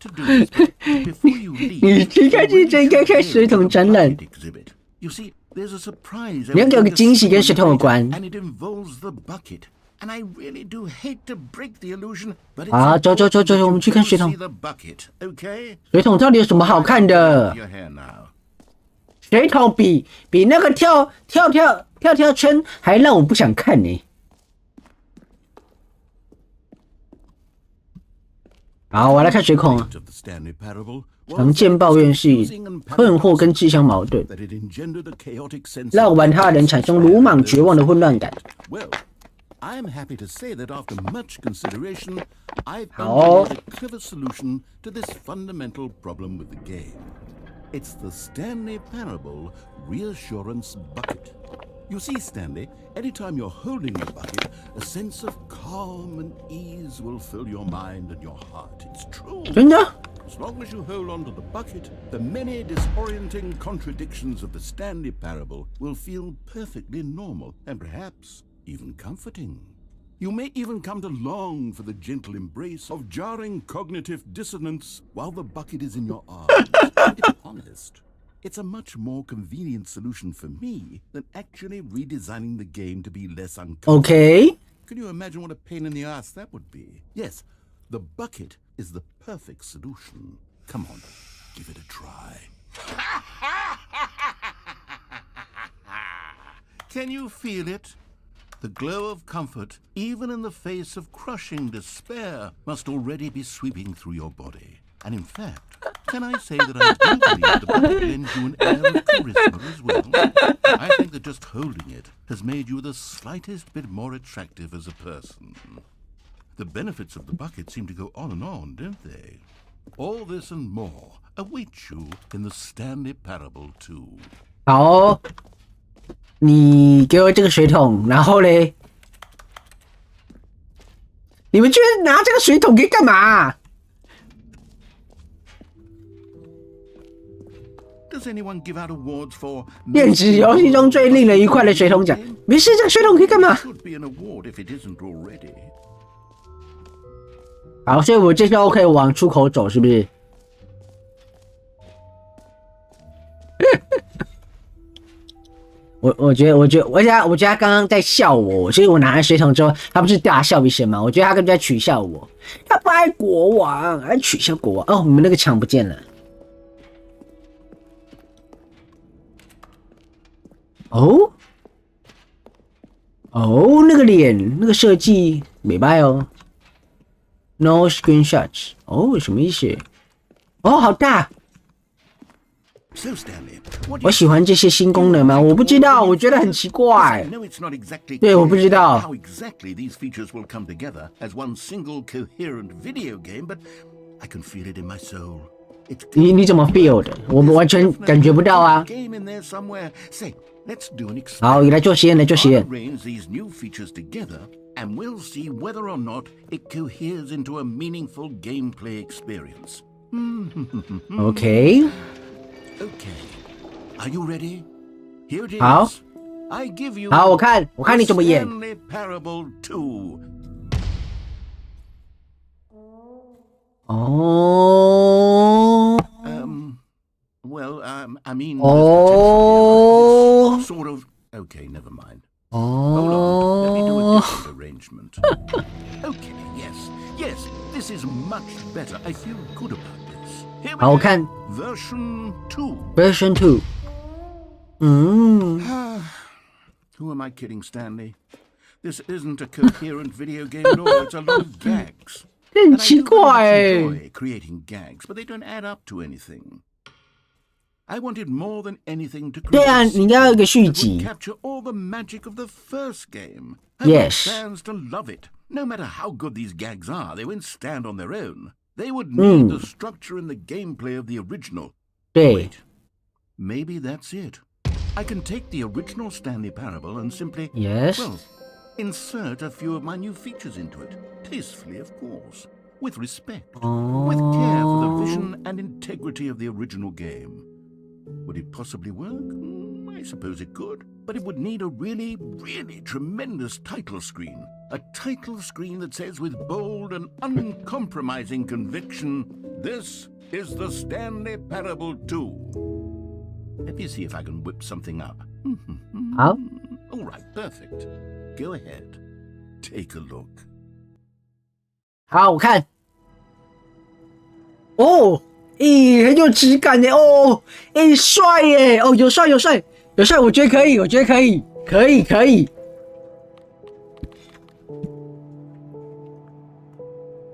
S2: 你离开这真应该开水桶展览。
S3: You see, there's a surprise.
S2: 你要给我个惊喜，跟水桶有关。
S3: And it involves the bucket. And I really do hate to break the illusion, but it's
S2: 啊，走走走走，我们去看水桶。
S3: the bucket, okay?
S2: 水桶到底有什么好看的？
S3: Your hair now.
S2: 水桶比那个跳圈还让我不想看呢。好，我来看水桶啊。常见抱怨是困惑跟自相矛盾，让玩它的人产生鲁莽绝望的混乱感。
S3: I'm happy to say that after much consideration, I've found a clever solution to this fundamental problem with the game. It's the Stanley Parable Reassurance Bucket. You see, Stanley, anytime you're holding the bucket, a sense of calm and ease will fill your mind and your heart. It's true.
S2: 真的？
S3: As long as you hold on to the bucket, the many disorienting contradictions of the Stanley Parable will feel perfectly normal and perhaps even comforting. You may even come to long for the gentle embrace of jarring cognitive dissonance while the bucket is in your arms. To be honest, it's a much more convenient solution for me than actually redesigning the game to be less uncomfortable.
S2: Okay.
S3: Can you imagine what a pain in the ass that would be? Yes, the bucket is the perfect solution. Come on, give it a try. Can you feel it? The glow of comfort, even in the face of crushing despair, must already be sweeping through your body. And in fact, can I say that I do believe the bucket lends you an air of charisma as well? I think that just holding it has made you the slightest bit more attractive as a person. The benefits of the bucket seem to go on and on, don't they? All this and more await you in the Stanley Parable 2.
S2: 好哦，你给我这个水桶，然后嘞，你们居然拿这个水桶给干嘛？
S3: Does anyone give out awards for
S2: 电子游戏中最令人愉快的水桶奖？没事，这个水桶可以干嘛？
S3: should be an award if it isn't already.
S2: 好，所以我这时候可以往出口走，是不是？我觉得他刚刚在笑我，所以我拿了水桶之后，他不是大笑一声吗？我觉得他根本在取笑我，他不爱国王，还取笑国王。哦，你们那个墙不见了。哦，那个脸，那个设计美败哦。No screenshots。哦，什么意思？哦，好大。我喜欢这些新功能吗？我不知道，我觉得很奇怪。对，我不知道。你怎么 feel 的？我们完全感觉不到啊。好，来做实验，来做实验。
S3: And we'll see whether or not it coheres into a meaningful gameplay experience.
S2: Okay.
S3: Okay. Are you ready? Here it is.
S2: 好。
S3: I give you
S2: 好，我看你怎么演。
S3: Stanley Parable 2.
S2: 哦。
S3: Well, I mean.
S2: Oh.
S3: Sort of. Okay, never mind.
S2: Oh.
S3: Hold on. Let me do a different arrangement. Okay, yes. This is much better. I feel good about this. Here we go. Version 2.
S2: Version 2.
S3: Who am I kidding, Stanley? This isn't a coherent video game at all. It's a lot of gags.
S2: 很奇怪
S3: I enjoy creating gags, but they don't add up to anything. I wanted more than anything to create that would capture all the magic of the first game. I want fans to love it. No matter how good these gags are, they won't stand on their own. They would need the structure and the gameplay of the original. Wait, maybe that's it. I can take the original Stanley Parable and simply, insert a few of my new features into it. Tastefully, of course. With respect. With care for the vision and integrity of the original game. Would it possibly work? I suppose it could. But it would need a really, really tremendous title screen. A title screen that says with bold and uncompromising conviction, "This is the Stanley Parable 2." Let me see if I can whip something up.
S2: All
S3: right, perfect. Go ahead. Take a look.
S2: 好，我看。很有质感耶！帅耶！有帅，我觉得可以，可以。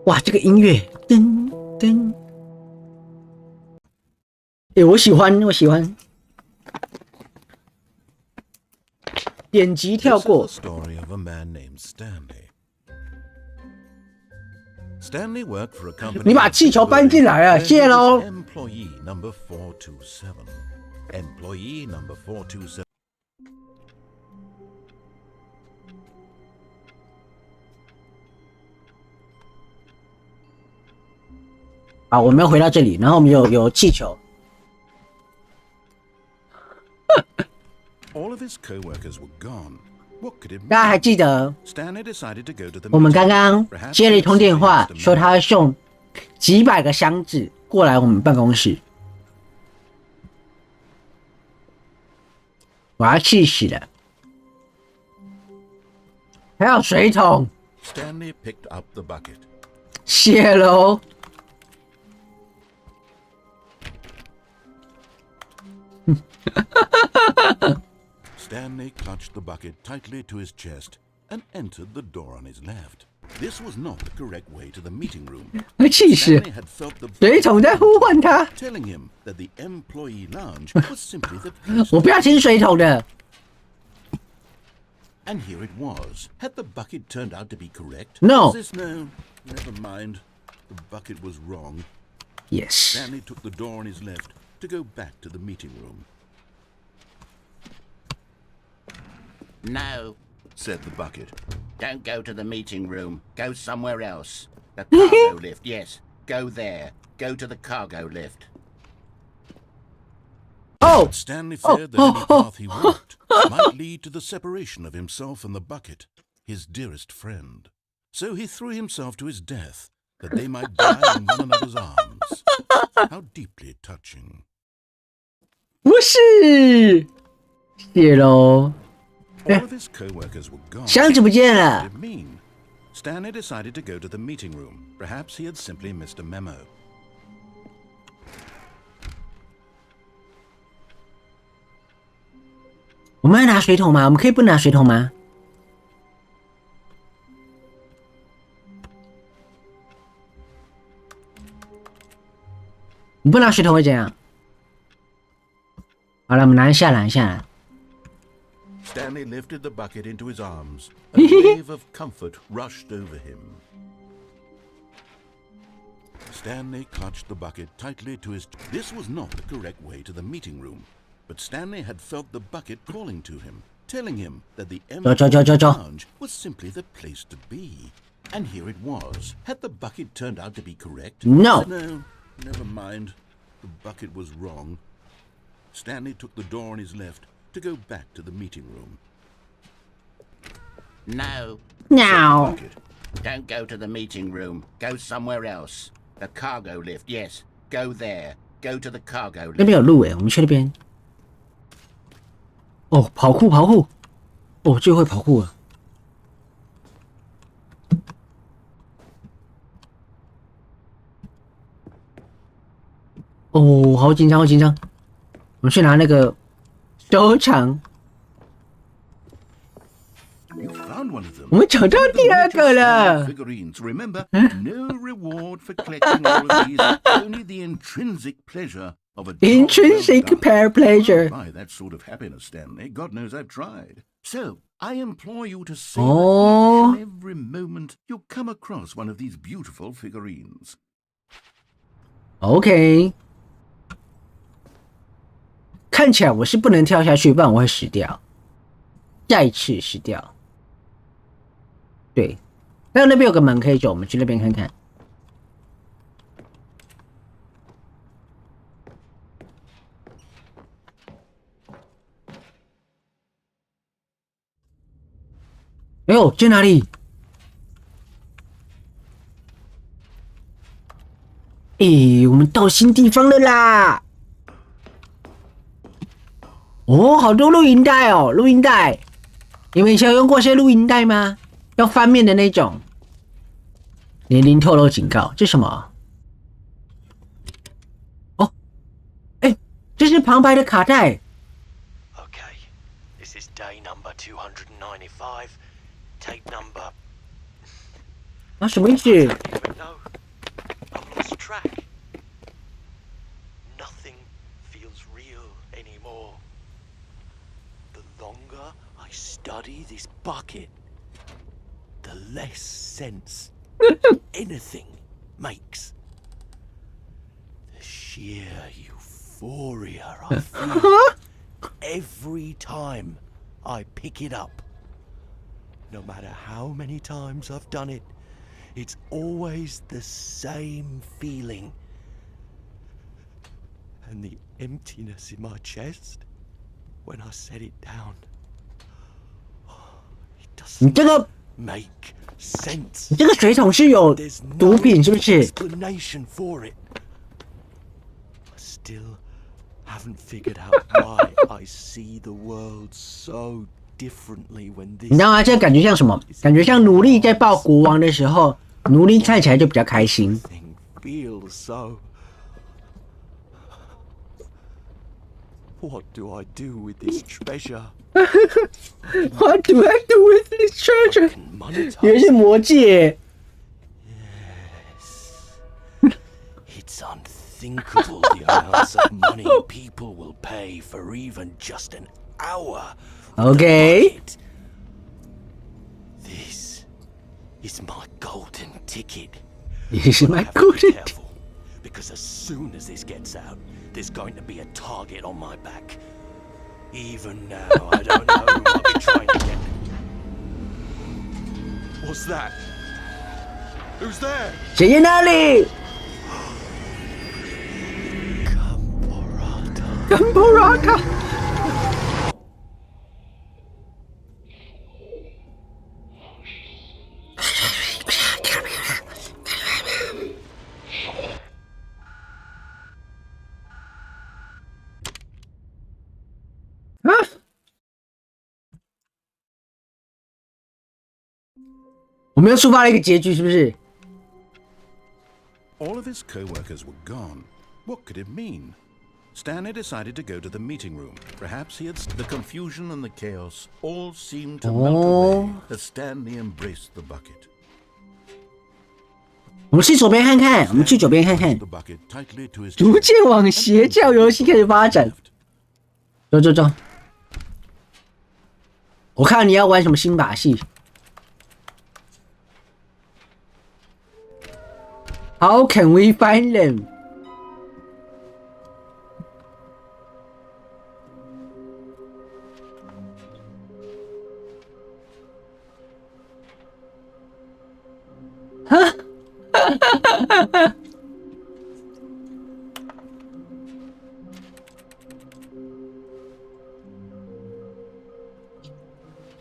S2: 哇，这个音乐，噔噔。我喜欢。点击跳过。
S3: Stanley worked for a company.
S2: 你把气球搬进来啊，谢喽。
S3: Employee number 427. Employee number 427.
S2: 好，我们要回到这里，然后我们有气球。
S3: All of his coworkers were gone.
S2: 大家还记得我们刚刚接了一通电话，说他会送几百个箱子过来我们办公室，我要气死了。还有水桶，谢喽。
S3: Stanley clutched the bucket tightly to his chest and entered the door on his left. This was not the correct way to the meeting room.
S2: Stanley had felt the水桶在呼唤他
S3: telling him that the employee lounge was simply the place.
S2: 我不要听水桶的。
S3: And here it was. Had the bucket turned out to be correct?
S2: No.
S3: No, never mind. The bucket was wrong.
S2: Yes.
S3: Stanley took the door on his left to go back to the meeting room.
S7: No,
S3: said the bucket.
S7: Don't go to the meeting room. Go somewhere else. The cargo lift, yes. Go there. Go to the cargo lift.
S3: But Stanley feared that any path he walked might lead to the separation of himself and the bucket, his dearest friend. So he threw himself to his death, that they might die in one another's arms. How deeply touching.
S2: 不是，谢喽。
S3: All of his co-workers were gone.
S2: 箱子不见
S3: What
S2: 了
S3: did it mean? Stanley decided to go to the meeting room. Perhaps he had simply missed a memo.
S2: 我们要拿水桶吗？我们可以不拿水桶吗？你不拿水桶会怎样？好了，我们拿下来，下来。
S3: Stanley lifted the bucket into his arms. A wave of comfort rushed over him. Stanley clutched the bucket tightly to his... This was not the correct way to the meeting room. But Stanley had felt the bucket calling to him, telling him that the lounge was simply the place to be. And here it was. Had the bucket turned out to be correct?
S2: No.
S3: No, never mind. The bucket was wrong. Stanley took the door on his left to go back to the meeting room.
S7: No.
S2: No.
S7: Don't go to the meeting room. Go somewhere else. The cargo lift, yes. Go there. Go to the cargo
S2: 那
S7: lift.
S2: 边有路诶，我们去那边。哦，跑酷跑酷，哦，最会跑酷了。哦，好紧张，好紧张。我们去拿那个收藏。
S3: You found one of them.
S2: 我们找到第二个了。
S3: Figurines. Remember, no reward for collecting all of these. Only the intrinsic pleasure of a job
S2: Intrinsic
S3: well done.
S2: pair pleasure.
S3: Buy that sort of happiness, Stanley. God knows I've tried. So I implore you to save
S2: Oh.
S3: each and every moment you come across one of these beautiful figurines.
S2: OK， 看起来我是不能跳下去，不然我会死掉。再次死掉。对，那边有个门可以走，我们去那边看看。哎呦，在哪里？诶，我们到新地方了啦！哦，好多录音带哦，录音带。你们以前有用过些录音带吗？要翻面的那种。年龄透露警告，这是什么？哦，哎，这是旁白的卡带。
S8: Okay, this is day number 295, tape number.
S2: 啊，什么意思？
S8: No, I've lost track. Nothing feels real anymore. The longer I study this bucket, the less sense anything makes. The sheer euphoria I feel every time I pick it up. No matter how many times I've done it, it's always the same feeling. And the emptiness in my chest when I set it down. It
S2: 你
S8: doesn't
S2: 这个，
S8: make sense.
S2: 你这个水桶是有
S8: There's
S2: 毒
S8: no
S2: 品是不是？
S8: explanation for it. I still haven't figured out why I see the world so differently when this
S2: 你知道吗？这个感觉像什么？感觉像奴隶在抱国王的时候，奴隶看起来就比较开心。
S8: thing feels so. What do I do with this treasure?
S2: What do I do with this treasure？
S8: Can monetize
S2: 原来是魔戒。
S8: It's unthinkable the amounts of money people will pay for even just an hour. of the
S2: Okay.
S8: bucket. This is my golden ticket.
S2: This is
S8: But I
S2: my
S8: have to be
S2: golden
S8: careful, because as soon as this gets out, there's going to be a target on my back. Even now, I don't know who might be trying to get. What's that? Who's there?
S2: 谁在那里
S8: Camporata.
S2: 干波拉卡。我们又触发了一个结局，是不是？
S3: All of his co-workers were gone. What could it mean? Stanley decided to go to the meeting room. Perhaps he had... The confusion and the chaos all seemed to melt away as Stanley embraced the bucket.
S2: 我们去左边看看，我们去左边看看。
S3: The bucket tightly to his
S2: 逐渐往邪教游戏开始发展。走走走，我看你要玩什么新把戏。How can we find them?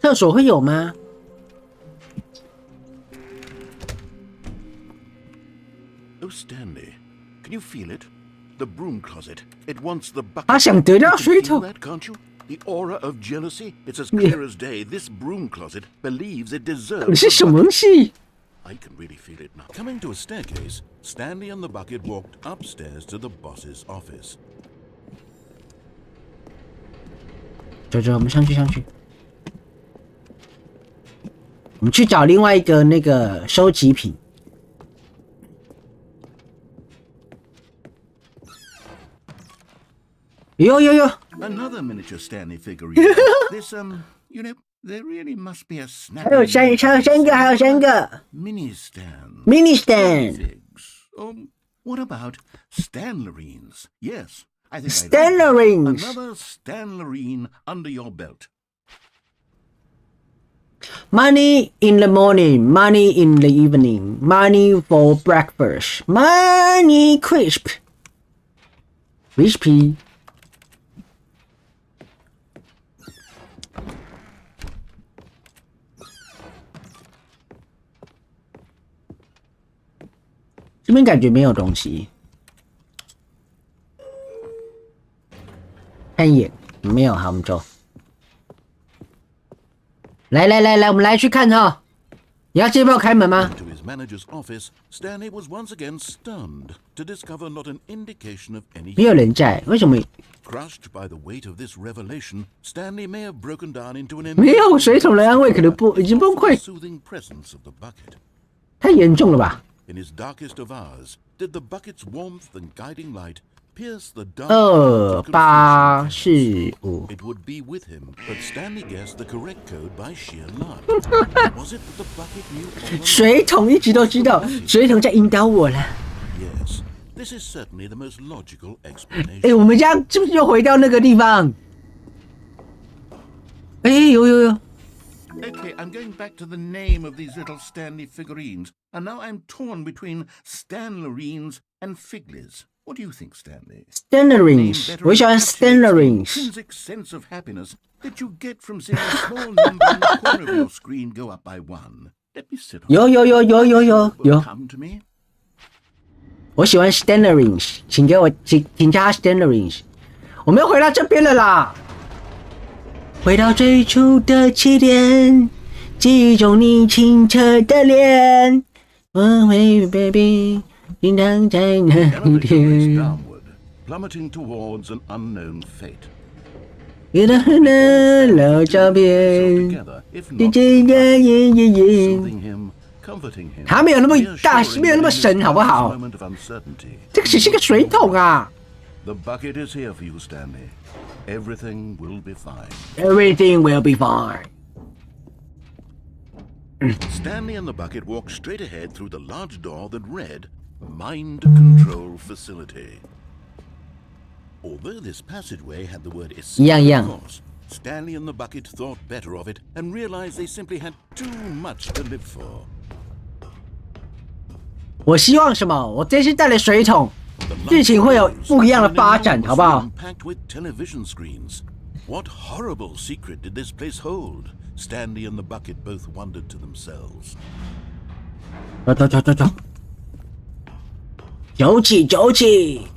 S2: 厕所会有吗？
S3: Oh, Stanley, can you feel it? The broom closet. It wants the bucket.
S2: 他想得到水
S3: Feel
S2: 桶。
S3: that, can't you? The aura of jealousy. It's as clear as day. This broom closet believes it
S2: 你
S3: deserves
S2: 是
S3: the
S2: 什么
S3: bucket.
S2: 戏？
S3: I can really feel it now. Coming to a staircase, Stanley and the bucket walked upstairs to the boss's office.
S2: 走走，我们上去上去。我们去找另外一个那个收集品。有有有，
S3: Another miniature Stanley figurine. This, you know, there really must be a
S2: 还有
S3: snappy
S2: 三个
S3: mini stand.
S2: mini stand。
S3: Figs. What about Stanlerines? Yes, I think
S2: Stanlerines.
S3: Another Stanlerine under your belt.
S2: Money in the morning, money in the evening, money for breakfast, money crisp, crispy。这边感觉没有东西，看一眼没有，好，我们走。来，我们来去看哈。你要接帮我开门吗？
S3: To his manager's office, Stanley was once again stunned to discover not an indication of any.
S2: 没有人在，为什么？
S3: Crushed by the weight of this revelation, Stanley may have broken down into an
S2: 没有水桶的安慰，可能不已经崩溃，
S3: soothing presence of the bucket.
S2: 太严重了吧？
S3: In his darkest of hours, did the bucket's warmth and guiding light pierce the dark
S2: 2 8 4 5。
S3: It would be with him, but Stanley guessed the correct code by sheer luck. Was it that the bucket knew all along?
S2: 水桶一直都知道，水桶在引导我了。
S3: Yes, this is certainly the most logical explanation.
S2: 我们家是不是又回到那个地方？有。
S3: Okay, I'm going back to the name of these little Stanley figurines, and now I'm torn between Stanlerines and Figlies. What do you think, Stanley?
S2: Stanlerines， 我喜欢 Stanlerines。
S3: Intrinsic sense of happiness that you get from seeing a small number in the corner of your screen go up by 1. Let me sit on
S2: 有。
S3: Come to me.
S2: 我喜欢 Stanlerines， 请加 Stanlerines。我们又回到这边了啦。回到最初的起点，记忆中你清澈的脸，我会 baby， 经常在那
S3: Elevator
S2: 天。
S3: race downward, plummeting towards an unknown fate.
S2: 有的很难老照片，
S3: Together, if
S2: 姐
S3: not,
S2: 姐呀耶耶耶。
S3: soothing him, comforting him.
S2: 他没有那么大，
S3: reassuring
S2: 没有那么
S3: him in
S2: 神，
S3: his
S2: 好不好？
S3: moment of uncertainty.
S2: 这个只是个水桶啊。
S3: The bucket is here for you, Stanley. Everything will be fine.
S2: Everything will be fine.
S3: Stanley and the bucket walked straight ahead through the large door that read, Mind Control Facility. Although this passageway had the word escape,
S2: Yang.
S3: of course, Stanley and the bucket thought better of it and realized they simply had too much to live for.
S2: 我希望什么？我这次带了水桶，剧情会有不一样的发展，好不好？
S3: Packed with television screens. What horrible secret did this place hold? Stanley and the bucket both wondered to themselves.
S2: 走起！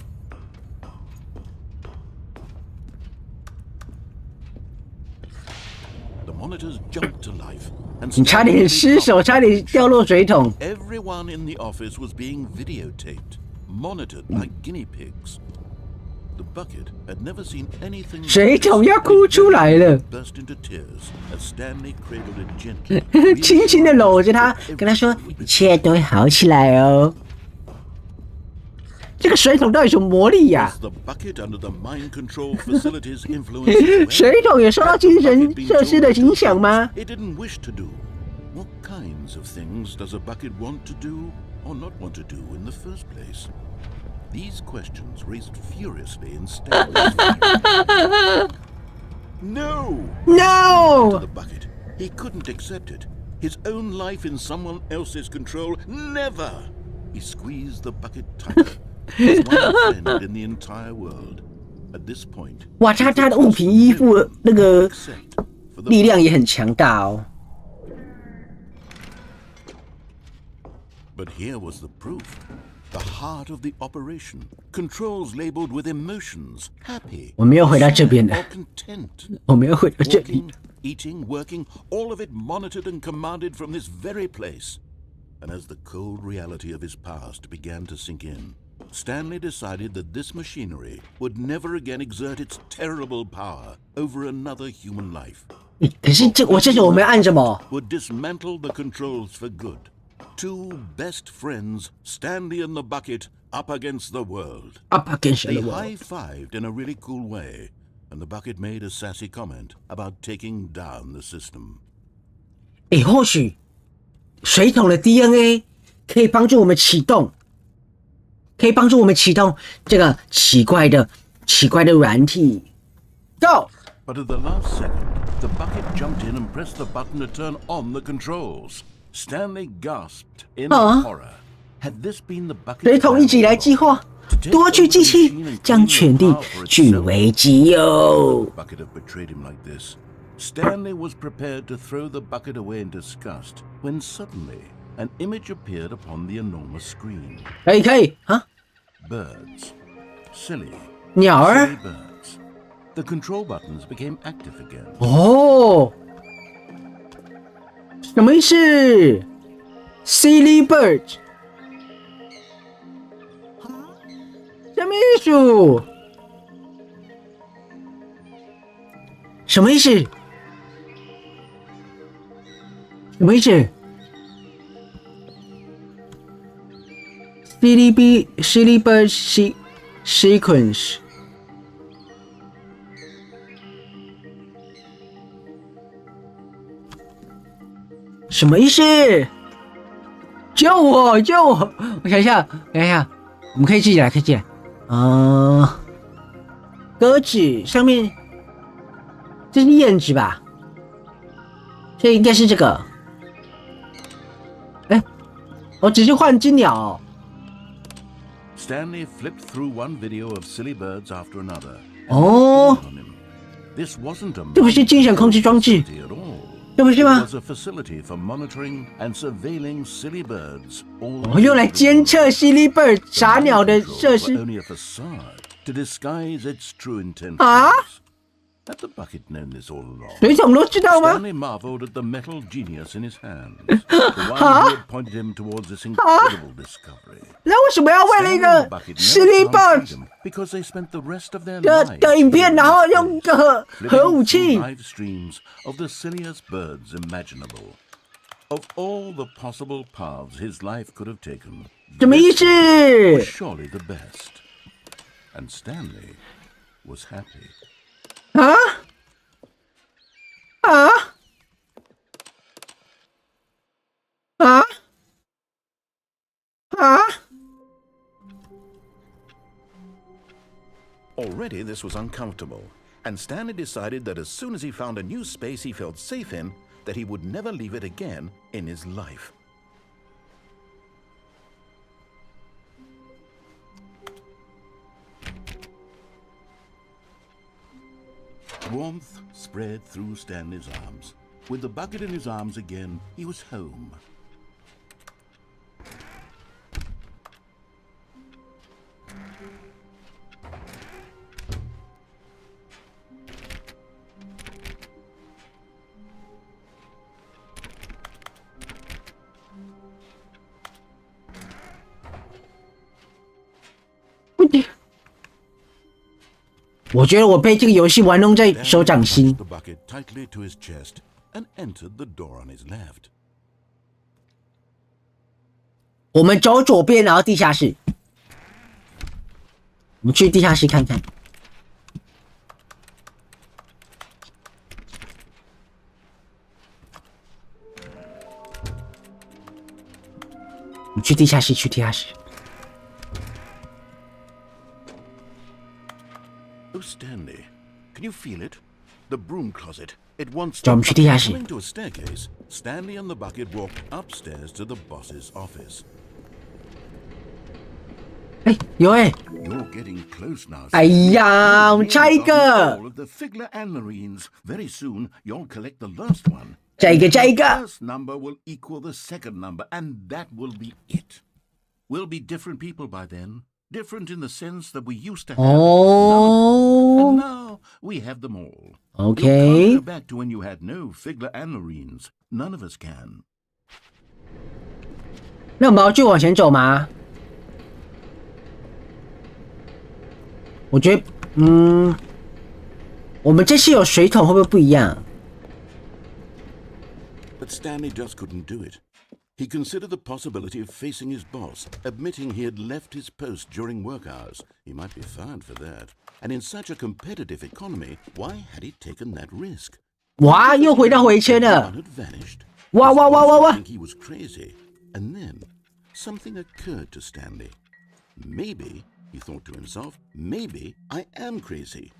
S3: The monitors jumped to life, and
S2: 你差点失手，差点掉落水桶。
S3: everyone in the office was being videotaped, monitored like guinea pigs. The bucket had never seen anything.
S2: 水桶要哭出来了。
S3: Burst into tears as Stanley cradled it gently.
S2: 轻轻的搂着他，跟他说：“一切都会好起来哦。”这个水桶到底什么魔力呀、
S3: The bucket under the mind control facility's influence.
S2: 水桶也受到精神设施的影响吗？
S3: It didn't wish to do. What kinds of things does a bucket want to do or not want to do in the first place? These questions raced furiously in Stanley's mind. No!
S2: No!
S3: To the bucket. He couldn't accept it. His own life in someone else's control. Never! He squeezed the bucket tighter. His one friend in the entire world. At this point,
S2: 哇，他的物品依附那个力量也很强大哦。
S3: But here was the proof. The heart of the operation. Controls labeled with emotions. Happy.
S2: 我们又回到这边了。
S3: Or content.
S2: 我们又回到这里。
S3: Walking, eating, working, all of it monitored and commanded from this very place. And as the cold reality of his past began to sink in, Stanley decided that this machinery would never again exert its terrible power over another human life.
S2: 可是我们要按什么？
S3: Would dismantle the controls for good. Two best friends, Stanley and the bucket, up against the world.
S2: Up against
S3: They
S2: the world.
S3: high-fived in a really cool way, and the bucket made a sassy comment about taking down the system.
S2: 或许水桶的 DNA 可以帮助我们启动，这个奇怪的软体。Go!
S3: But at the last second, the bucket jumped in and pressed the button to turn on the controls. Stanley gasped in horror. Had this been the bucket?
S2: 水桶一起来计划，夺取机器，将权力据为己有。
S3: The bucket have betrayed him like this. Stanley was prepared to throw the bucket away in disgust when suddenly an image appeared upon the enormous screen.
S2: 可以啊！
S3: Birds. Silly.
S2: 鸟儿
S3: Silly birds. The control buttons became active again.
S2: 哦，什么意思 ？Silly bird， 什么意思？什么意思？什么意思 ？Silly bird sequence。 什么意思？救我！我想一下，我们可以记起来，鸽子上面，这是燕子吧？这应该是这个。我只是换金鸟哦。
S3: Stanley flipped through one video of silly birds after another.
S2: 哦，
S3: This wasn't a
S2: 这不是精神控制装置，
S3: at all.
S2: 这不是
S3: It
S2: 吗？
S3: was a facility for monitoring and surveilling silly birds.
S2: 用来监测 Silly Bird 傻鸟的设施
S3: Only a facade to disguise its true intentions.
S2: 啊？
S3: Had the bucket known this all along?
S2: 水桶都知道吗？
S3: Stanley marveled at the metal genius in his hands, the one who had pointed him towards this incredible discovery.
S2: 那为什么要为了一个 Silly Bird
S3: Because they spent the rest of their lives
S2: 的影片，然后用一个核武器？
S3: live streams of the silliest birds imaginable. Of all the possible paths his life could have taken,
S2: 什么意思？
S3: was surely the best. And Stanley was happy.
S2: 啊？
S3: Already this was uncomfortable, and Stanley decided that as soon as he found a new space he felt safe in, that he would never leave it again in his life. Warmth spread through Stanley's arms. With the bucket in his arms again, he was home.
S2: 我觉得我被这个游戏玩弄在手掌心。
S3: The bucket tightly to his chest and entered the door on his left.
S2: 我们走左边，然后地下室。我们去地下室看看。我们去地下室，去地下室。
S3: Oh, Stanley, can you feel it? The broom closet. It wants
S2: 走，我们去地下室。
S3: Going to a staircase, Stanley and the bucket walked upstairs to the boss's office.
S2: 哎，有哎！
S3: You're getting close now.
S2: 哎呀，我们差一个。
S3: All of the Figler Anarines. Very soon, you'll collect the last one.
S2: 加一个，加一
S3: The
S2: 个。
S3: first number will equal the second number, and that will be it. We'll be different people by then. Different in the sense that we used to have.
S2: Oh.
S3: And now we have them all.
S2: Okay.
S3: You can't go back to when you had no Figler Anarines. None of us can.
S2: 那我们要继续往前走吗？我觉得，我们这次有水桶，会不会不一样？
S3: But Stanley just couldn't do it. He considered the possibility of facing his boss, admitting he had left his post during work hours. He might be fired for that. And in such a competitive economy, why had he taken that risk?
S2: 哇，又回到回圈了！
S3: Had vanished.
S2: 哇哇哇哇哇！
S3: I think he was crazy. And then something occurred to Stanley. Maybe, he thought to himself, maybe I am crazy.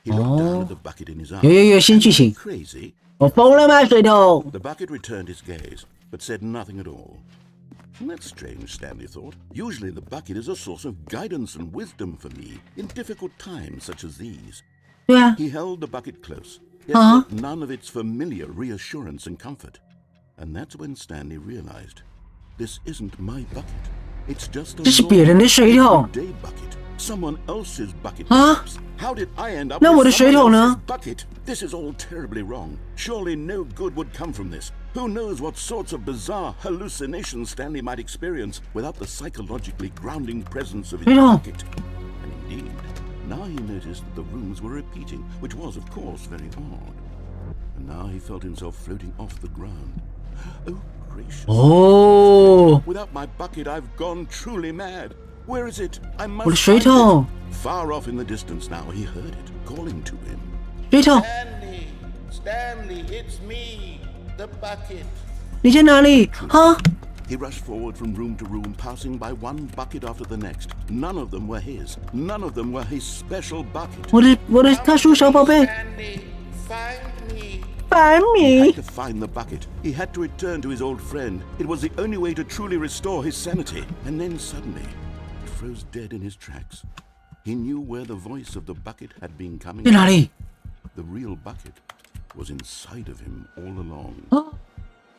S3: He looked down at the bucket in his arms.
S2: 有新剧情。
S3: Crazy.
S2: 我疯了吗，水桶？
S3: The bucket returned his gaze, but said nothing at all. That's strange, Stanley thought. Usually the bucket is a source of guidance and wisdom for me in difficult times such as these.
S2: 对啊。
S3: He held the bucket close, yet felt none of its familiar reassurance and comfort. And that's when Stanley realized, this isn't my bucket. It's just a
S2: 这是别人的水桶。
S3: day bucket. Someone else's bucket. Perhaps. How did I end up
S2: 那我的
S3: with
S2: 水桶
S3: someone
S2: 呢？
S3: else's bucket? This is all terribly wrong. Surely no good would come from this. Who knows what sorts of bizarre hallucinations Stanley might experience without the psychologically grounding presence of his bucket. And indeed, now he noticed that the rooms were repeating, which was, of course, very odd. And now he felt himself floating off the ground. Oh, gracious.
S2: 哦，
S3: Without my bucket, I've gone truly mad. Where is it? I must
S2: 我的水
S3: find
S2: 桶，
S3: it. Far off in the distance now, he heard it, calling to him.
S2: 水桶，
S7: Stanley, Stanley, it's me, the bucket.
S2: 你在哪里？啊？
S3: He rushed forward from room to room, passing by one bucket after the next. None of them were his. None of them were his special bucket.
S2: 我的特殊小宝贝，
S7: Stanley, find me.
S2: 烦
S3: He
S2: 你
S3: had。to find the bucket. He had to return to his old friend. It was the only way to truly restore his sanity. And then suddenly, he froze dead in his tracks. He knew where the voice of the bucket had been coming
S2: 在哪里？
S3: The real bucket was inside of him all along.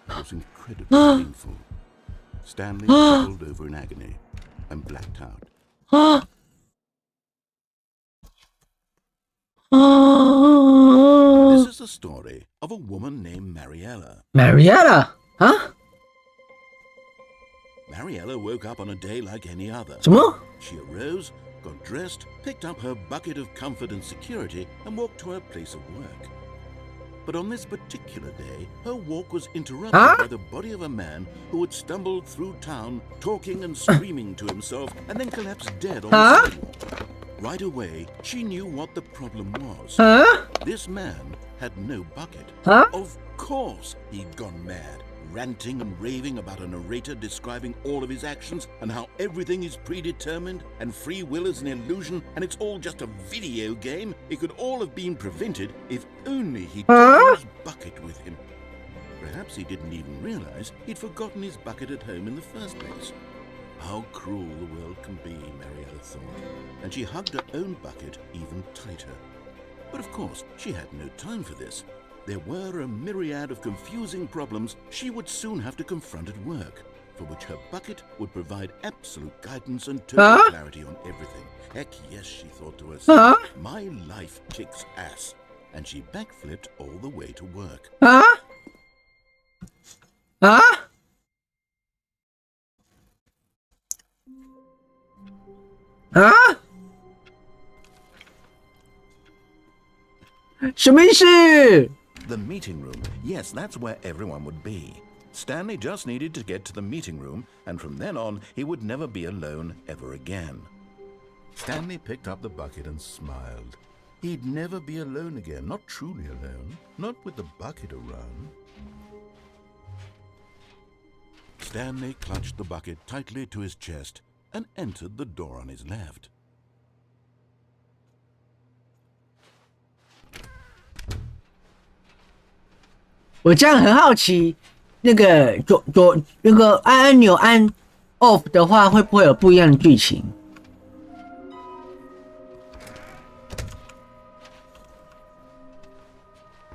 S3: It was incredibly painful. Stanley rolled over in agony and blacked out.
S2: 啊！
S3: This is the story of a woman named Mariella.
S2: Mariella 啊？
S3: Mariella woke up on a day like any other.
S2: 什么？
S3: She arose, got dressed, picked up her bucket of comfort and security, and walked to her place of work. But on this particular day, her walk was interrupted by the body of a man who had stumbled through town, talking and screaming to himself, and then collapsed dead on the sidewalk. Right away, she knew what the problem was. This man had no bucket. Of course he'd gone mad, ranting and raving about a narrator describing all of his actions and how everything is predetermined and free will is an illusion and it's all just a video game. It could all have been prevented if only he'd taken his bucket with him. Perhaps he didn't even realize he'd forgotten his bucket at home in the first place. How cruel the world can be, Mariella thought, and she hugged her own bucket even tighter. But of course, she had no time for this. There were a myriad of confusing problems she would soon have to confront at work, for which her bucket would provide absolute guidance and total clarity on everything. Heck yes, she thought to herself, my life kicks ass. And she backflipped all the way to work.
S2: 啊？啊？ 啊？什么意思
S3: The meeting room. Yes, that's where everyone would be. Stanley just needed to get to the meeting room, and from then on, he would never be alone ever again. Stanley picked up the bucket and smiled. He'd never be alone again, not truly alone, not with the bucket around. Stanley clutched the bucket tightly to his chest and entered the door on his left.
S2: 我这样很好奇，那个那个按钮按 off 的话，会不会有不一样的剧情？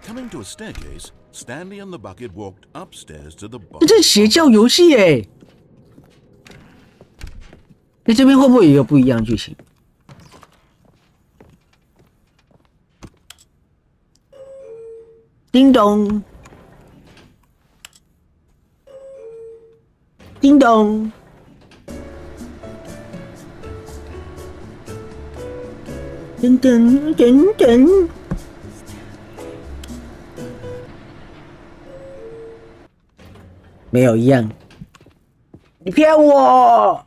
S3: Coming to a staircase, Stanley and the bucket walked upstairs to the
S2: 这
S3: bottom.
S2: 是邪教游戏耶！那这边会不会也有不一样的剧情？叮咚，叮咚，噔噔噔噔。 没有一样，你骗我！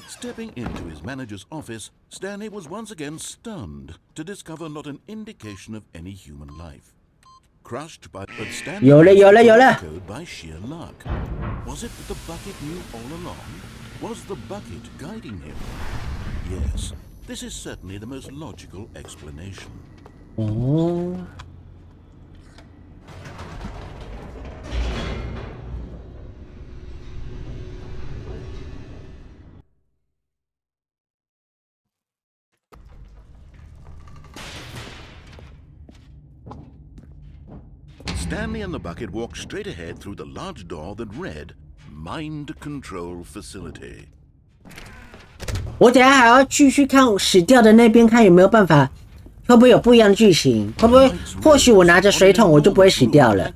S3: Stepping into his manager's office, Stanley was once again stunned to discover not an indication of any human life. Crushed by, but Stanley
S2: 有了
S3: code by sheer luck. Was it that the bucket knew all along? Was the bucket guiding him? Yes, this is certainly the most logical explanation.
S2: 哦。
S3: Stanley and the bucket walked straight ahead through the large door that read, Mind Control Facility.
S2: 我等一下还要继续看死掉的那边，看有没有办法，会不会有不一样的剧情？会不会？或许我拿着水桶，我就不会死掉了。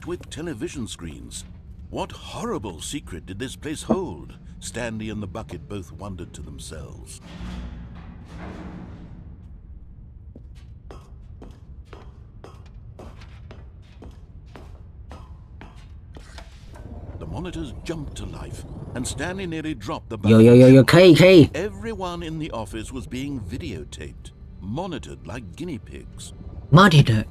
S3: What horrible secret did this place hold? Stanley and the bucket both wondered to themselves. The monitors jumped to life, and Stanley nearly dropped the bucket.
S2: 有，可以。
S3: Everyone in the office was being videotaped, monitored like guinea pigs.
S2: Monitor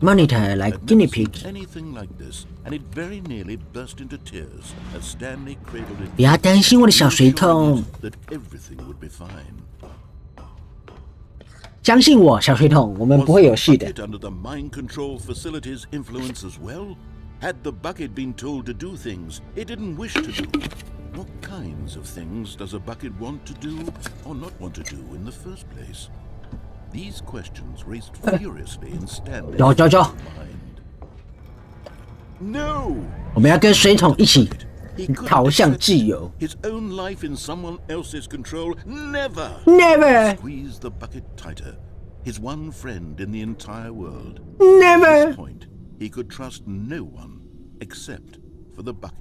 S2: like guinea pig.
S3: Anything like this, and it very nearly burst into tears as Stanley cradled it.
S2: 不要担心我的小水桶，
S3: That everything would be fine.
S2: 相信我，小水桶，我们不会有事的。
S3: Was the bucket under the mind control facility's influence as well? Had the bucket been told to do things it didn't wish to do? What kinds of things does a bucket want to do or not want to do in the first place? These questions raced furiously in Stanley's mind. No!
S2: 我们要跟水桶一起
S3: He couldn't
S2: 逃向
S3: accept
S2: 自由。
S3: his own life in someone else's control. Never!
S2: Never,
S3: Squeeze the bucket tighter. His one friend in the entire world. At
S2: never.
S3: this point, he could trust no one except for the bucket.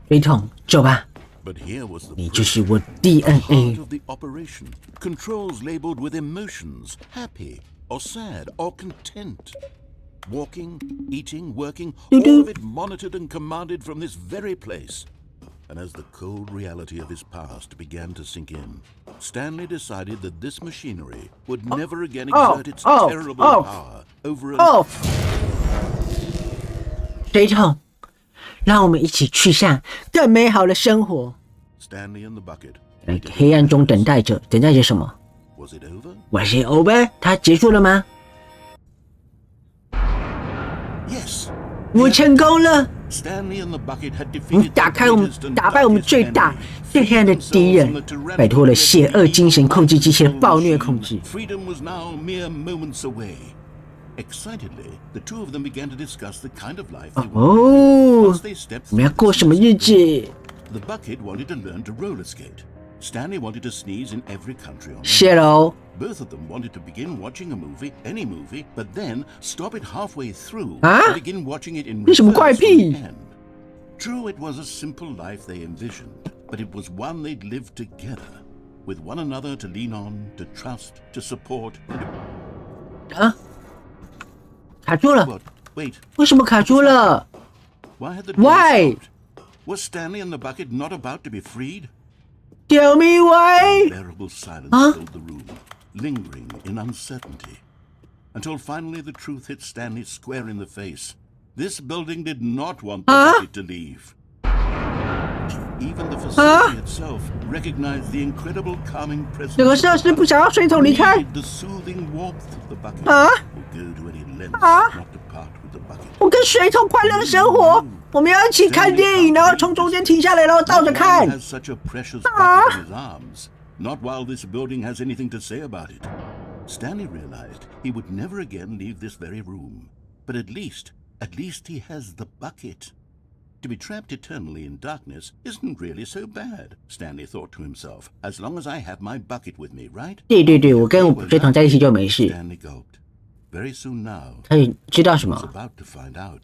S2: 水桶，走吧，
S3: But here was the
S2: 你
S3: proof.
S2: 就是我
S3: Heart
S2: DNA。
S3: of the operation. Controls labeled with emotions, happy or sad or content. Walking, eating, working, all of it monitored and commanded from this very place. And as the cold reality of his past began to sink in, Stanley decided that this machinery would never again exert its terrible power over an...
S2: 水桶，让我们一起去向更美好的生活。
S3: Stanley and the bucket.
S2: 在黑暗中等待着什么
S3: Was it over?
S2: ？Was it over？它结束了吗？
S3: Yes.
S2: 我成功了！
S3: Stanley and the bucket had
S2: 我们
S3: defeated
S2: 打
S3: the
S2: 开我们
S3: greatest and
S2: 打败我们
S3: darkest
S2: 最大
S3: enemy.
S2: 最黑暗的敌人，摆脱了邪恶精神控制机器的暴虐控制。
S3: Freedom was now mere moments away. Excitedly, the two of them began to discuss the kind of life they wanted to
S2: 哦
S3: live. As they stepped
S2: 我们要
S3: through
S2: 过
S3: the
S2: 什么日子？
S3: The bucket wanted to learn to roller skate. Stanley wanted to sneeze in every country on
S2: 谢
S3: earth.
S2: 喽。
S3: Both of them wanted to begin watching a movie, any movie, but then stop it halfway through
S2: 啊
S3: and begin watching it in
S2: 这什么怪
S3: reverse from
S2: 癖
S3: the end. True, it was a simple life they envisioned, but it was one they'd lived together. with one another to lean on, to trust, to support.
S2: 啊，卡住了。
S3: What? Wait.
S2: 为什么卡住了
S3: Why had the door
S2: Why?
S3: stopped? Was Stanley and the bucket not about to be freed?？Tell
S2: me why？
S3: Unbearable silence
S2: Huh?
S3: filled the room, lingering in uncertainty, until finally the truth hit Stanley square in the face. This building did not want the bucket to leave. Even the facility itself recognized the incredible calming presence.
S2: 这个设施不想要水桶离开。
S3: Needed the soothing warmth of the bucket.
S2: 啊
S3: Will go to any lengths not to part with the bucket.
S2: 我跟水桶快乐的生活，我们要一起看电影，然后从中间停下来，然后倒着
S3: No
S2: 看
S3: one。has such a precious bucket in his arms. Not while this building has anything to say about it. Stanley realized he would never again leave this very room. But at least he has the bucket. To be trapped eternally in darkness isn't really so bad, Stanley thought to himself. As long as I have my bucket with me, right?
S2: 对，我跟水桶在一起就没事。
S3: Stanley gulped. Very soon now,
S2: 他也知道什
S3: he was
S2: 么？
S3: about to find out.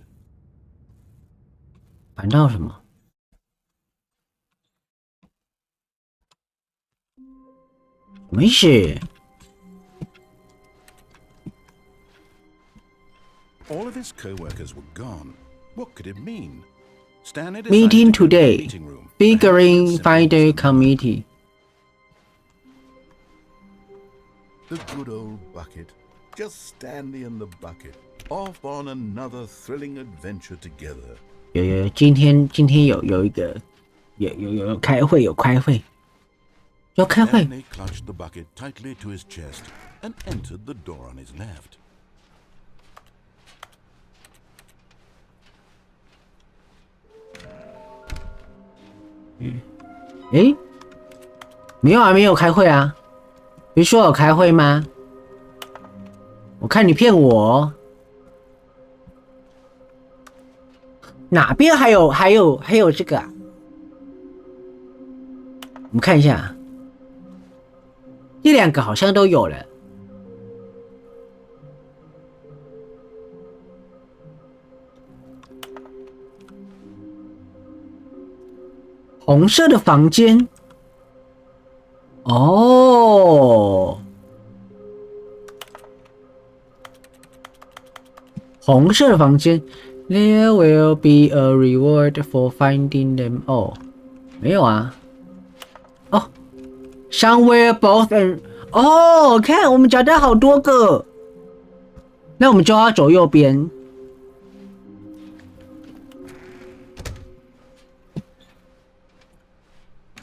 S2: 反倒什么？没事。
S3: All of his co-workers were gone. What could it mean? Stanley decided
S2: Meeting
S3: to go to the
S2: today.
S3: meeting room.
S2: Figuring Finder Committee.
S3: The good old bucket. Just Stanley and the bucket. Off on another thrilling adventure together.
S2: 有，今天有一个有开会，要开会。
S3: Stanley clutched the bucket tightly to his chest and entered the door on his left.
S2: 诶，没有开会啊！不是说有开会吗？我看你骗我。哪边还有这个啊？我们看一下，这两个好像都有了。红色的房间，哦，红色的房间 ，There will be a reward for finding them all。没有啊，哦 ，somewhere both and， 哦，看我们找到好多个，那我们就要走右边。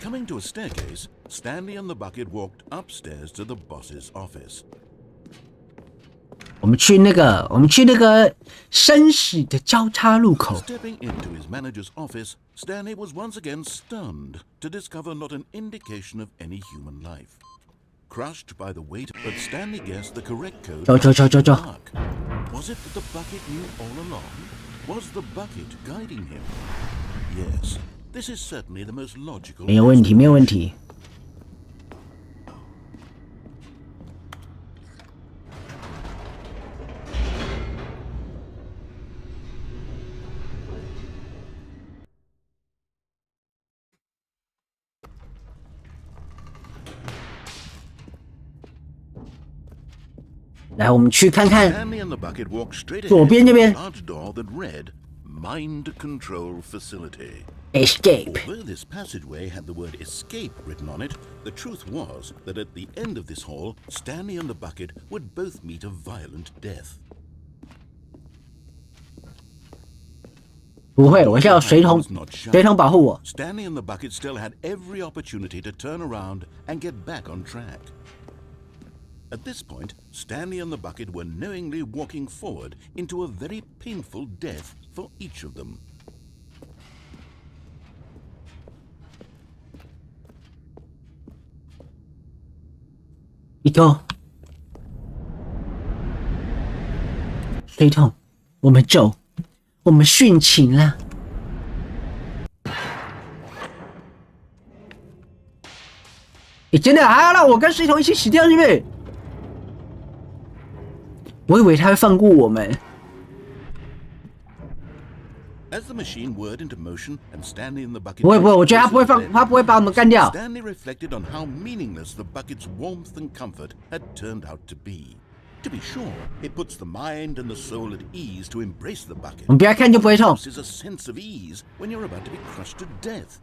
S3: Coming to a staircase, Stanley and the bucket walked upstairs to the boss's office.
S2: 我们去那个生死的交叉路口。
S3: Stepping into his manager's office, Stanley was once again stunned to discover not an indication of any human life. Crushed by the weight, but Stanley guessed the correct code.
S2: 走。
S3: Was it that the bucket knew all along? Was the bucket guiding him? Yes. This is certainly the most logical.
S2: 没有问题。来，我们去看看
S3: Stanley and the bucket walked straight
S2: 左
S3: ahead
S2: 边
S3: to
S2: 这
S3: a
S2: 边
S3: large door that read Mind Control Facility.
S2: escape。
S3: Although this passageway had the word escape written on it, the truth was that at the end of this hall, Stanley and the bucket would both meet a violent death.
S2: 不会，我是要水桶保护我。
S3: Stanley and the bucket still had every opportunity to turn around and get back on track. At this point, Stanley and the bucket were knowingly walking forward into a very painful death for each of them.
S2: 一头，水桶，我们走，我们殉情了。你真的还要让我跟水桶一起死掉，是不是？我以为他会放过我们。
S3: As the machine whirred into motion and Stanley and the bucket
S2: 不会，我觉得他不会把我们干掉。
S3: Stanley reflected on how meaningless the bucket's warmth and comfort had turned out to be. To be sure, it puts the mind and the soul at ease to embrace the bucket.
S2: 我们不要看就不会痛。
S3: This is a sense of ease when you're about to be crushed to death.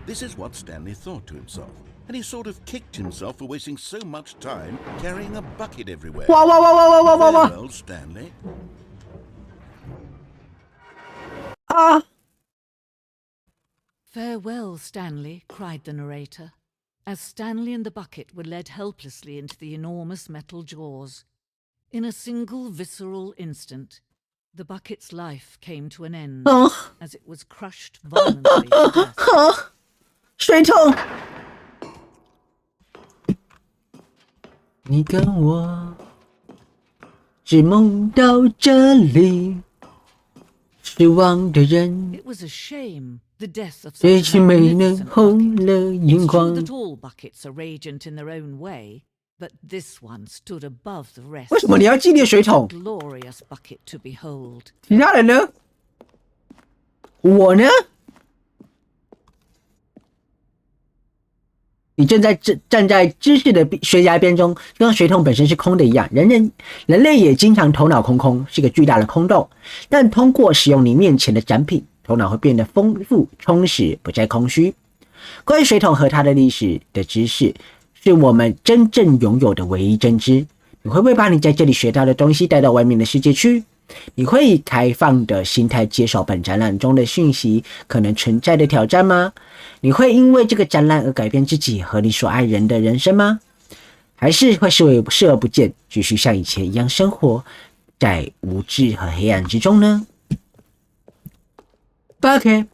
S3: This is what Stanley thought to himself, and he sort of kicked himself for wasting so much time carrying a bucket everywhere.
S2: 哇！
S3: Farewell, Stanley.
S2: 啊！
S4: Farewell, Stanley, cried the narrator, as Stanley and the bucket were led helplessly into the enormous metal jaws. In a single visceral instant, the bucket's life came to an end as it was crushed violently to death.
S2: 水桶，你跟我只梦到这里，失望的人。
S4: It was a shame, the death of
S2: 最
S4: such
S2: 近
S4: a
S2: 没能
S4: magnificent
S2: 红
S4: bucket.
S2: 了眼
S4: It's
S2: 眶
S4: true。that all buckets are radiant in their own way, but this one stood above the rest.
S2: 为什么你要纪念水桶？
S4: Glorious bucket to behold.
S2: 其他人呢？我呢？你正在站在知识的悬崖边中，就像水桶本身是空的一样。人类也经常头脑空空，是个巨大的空洞。但通过使用你面前的展品，头脑会变得丰富、充实，不再空虚。关于水桶和它的历史的知识，是我们真正拥有的唯一真知。你会不会把你在这里学到的东西带到外面的世界去？你会以开放的心态接受本展览中的讯息可能存在的挑战吗？你会因为这个展览而改变自己和你所爱人的人生吗？还是会视而不见，继续像以前一样生活在无知和黑暗之中呢？ Bucket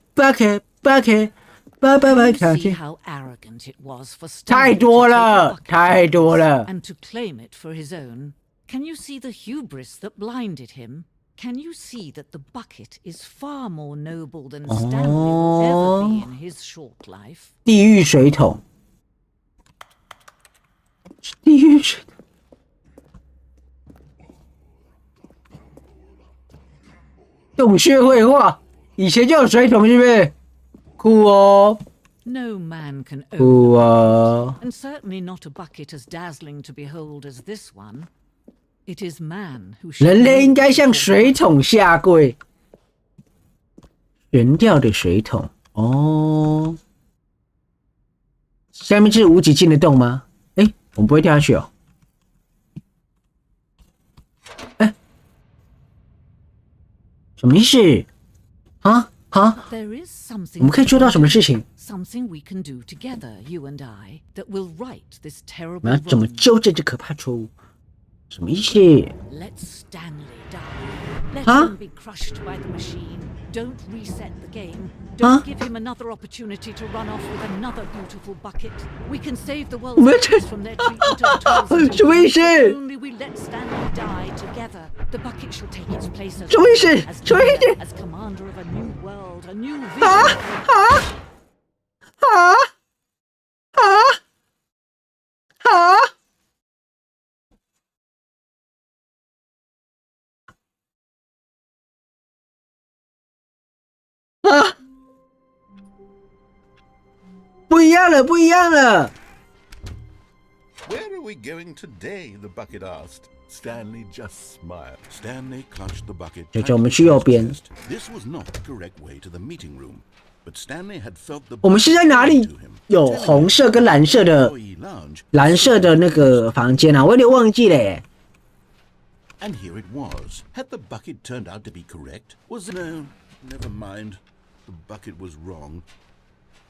S2: 太多了，太多了。
S4: And to claim it for his own. Can you see the hubris that blinded him? Can you see that the bucket is far more noble than Stanley will ever be in his short life?
S2: 地狱水桶，地狱水桶，洞穴绘画，以前就有水桶，是不是？酷哦，
S4: No man can
S2: 酷
S4: own
S2: 哦。
S4: and certainly not a bucket as dazzling to behold as this one. It is man who should
S2: 人类应该向水桶下跪。悬吊的水桶哦，下面是无止境的洞吗？哎，我们不会掉下去哦。哎，什么意思？啊？
S4: There is something
S2: 我们可以做到什么事情？
S4: Something we can do together, you and I, that will right this
S2: 我
S4: terrible
S2: 们要怎么
S4: wrong.
S2: 纠正这可怕错误？什么意思？
S4: Let Stanley die. Let
S2: Huh?
S4: him be crushed by the machine. Don't reset the game.
S2: Huh?
S4: Don't give him another opportunity to run off with another beautiful bucket. We can save the world's
S2: What?
S4: buckets from their treatment of toys.
S2: 什么意思？
S4: If only we let Stanley die together. The bucket shall take its place as
S2: 什么意思？
S4: as
S2: 什么意思？
S4: leader, as commander of a new world, a new vision.
S2: 不一样了，不一样了。
S3: Where are we going today? The bucket asked. Stanley just smiled. Stanley clutched the bucket.
S2: 就叫我们去右边。
S3: This was not the correct way to the meeting room, but Stanley had felt the.
S2: 我们是在哪里？有红色跟蓝色的那个房间啊，我有点忘记了耶。
S3: And here it was. Had the bucket turned out to be correct? Was it? No, never mind. The bucket was wrong.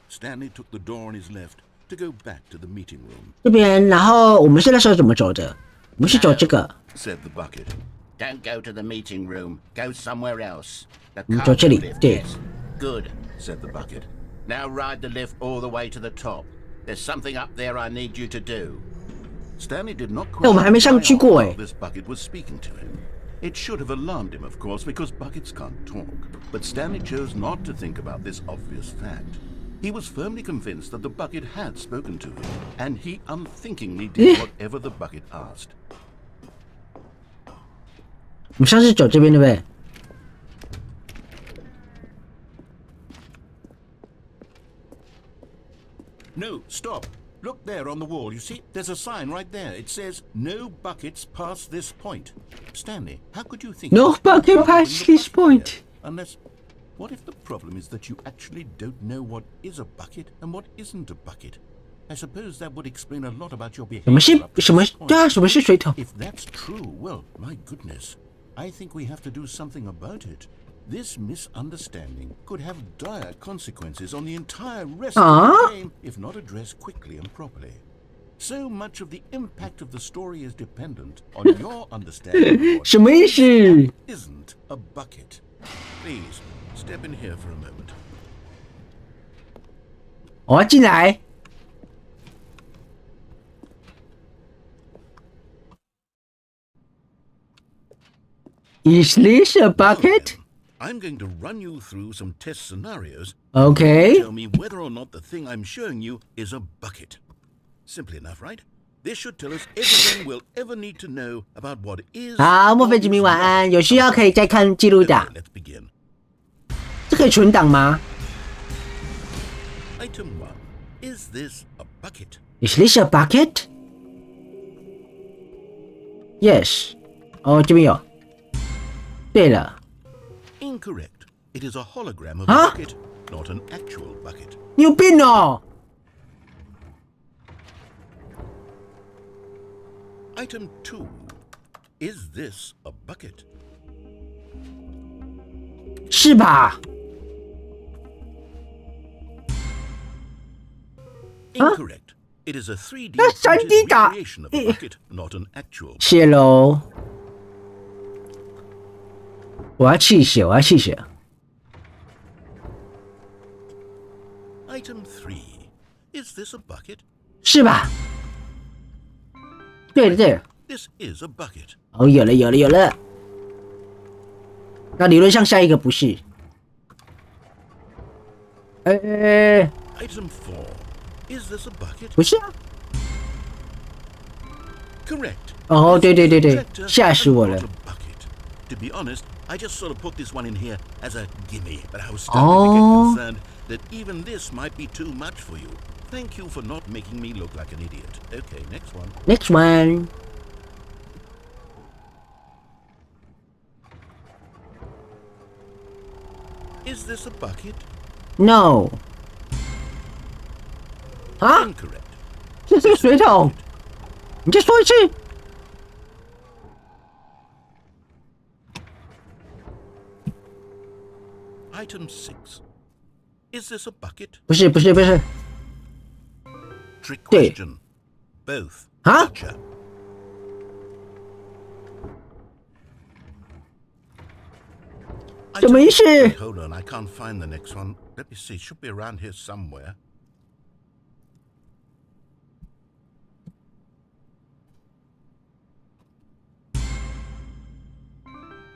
S3: Stanley took the door on his left to go back to the meeting room.
S2: 这边，然后我们是那时候怎么走的？我们是走这个。
S3: Said the bucket.
S7: Don't go to the meeting room. Go somewhere else. The
S2: 我们走这里，
S7: cargo lift,
S2: 对。
S7: yes. Good.
S3: Said the bucket.
S7: Now ride the lift all the way to the top. There's something up there I need you to do.
S3: Stanley did not
S2: 我们还没上去过哎。
S3: This bucket was speaking to him. It should have alarmed him, of course, because buckets can't talk. But Stanley chose not to think about this obvious fact. He was firmly convinced that the bucket had spoken to him, and he unthinkingly did whatever the bucket asked.
S2: 我们上次走这边对不对？
S3: No, stop. Look there on the wall. You see, there's a sign right there. It says, no buckets past this point. Stanley, how could you think...
S2: No bucket past this point.
S3: Unless... What if the problem is that you actually don't know what is a bucket and what isn't a bucket? I suppose that would explain a lot about your behavior.
S2: 什么是水桶？
S3: If that's true, well, my goodness. I think we have to do something about it. This misunderstanding could have dire consequences on the entire rest of the game if not addressed quickly and properly. So much of the impact of the story is dependent on your understanding of
S2: 什么意思？
S3: what isn't a bucket. Please, step in here for a moment.
S2: 我要进来。Is this a bucket?
S3: I'm going to run you through some test scenarios.
S2: Okay.
S3: Tell me whether or not the thing I'm showing you is a bucket. Simple enough, right? This should tell us everything we'll ever need to know about what is.
S2: 好，莫非子民晚安。有需要可以再看记录档。
S3: Let's begin.
S2: 这可以存档吗
S3: Item 1. Is this a bucket?？Is
S2: this a bucket? Yes. 哦，这边有。对了。
S3: Incorrect. It is a hologram of a bucket, not an actual bucket.
S2: 你有病哦！
S3: Item 2. Is this a bucket?
S2: 是吧？
S3: Incorrect. It is a 3D
S2: 那 3D 打
S3: recreation of a bucket, not an actual.
S2: 谢喽。我要气血，我要气血。
S3: Item 3. Is this a bucket?
S2: 是吧？对了对了，
S3: This is a bucket.
S2: 哦，有了有了有了。那理论上下一个不是。
S3: Item 4. Is this a bucket?
S2: 不是啊。
S3: Correct.
S2: 哦，对对对对，
S3: Tractor
S2: 吓死我
S3: and
S2: 了
S3: not。a bucket. To be honest, I just sort of put this one in here as a gimme, but I was starting to get concerned that even this might be too much for you. Thank you for not making me look like an idiot. Okay, next one.
S2: Next one.
S3: Is this a bucket?
S2: No. 啊，
S3: Incorrect.
S2: 这是水桶。你再说一次。
S3: Item 6. Is this a bucket?
S2: 不是不是不是。
S3: Trick
S2: 对。
S3: question. Both.
S2: 啊？
S3: Gotcha. Item-
S2: 什么意思？
S3: Wait, hold on, I can't find the next one. Let me see, it should be around here somewhere.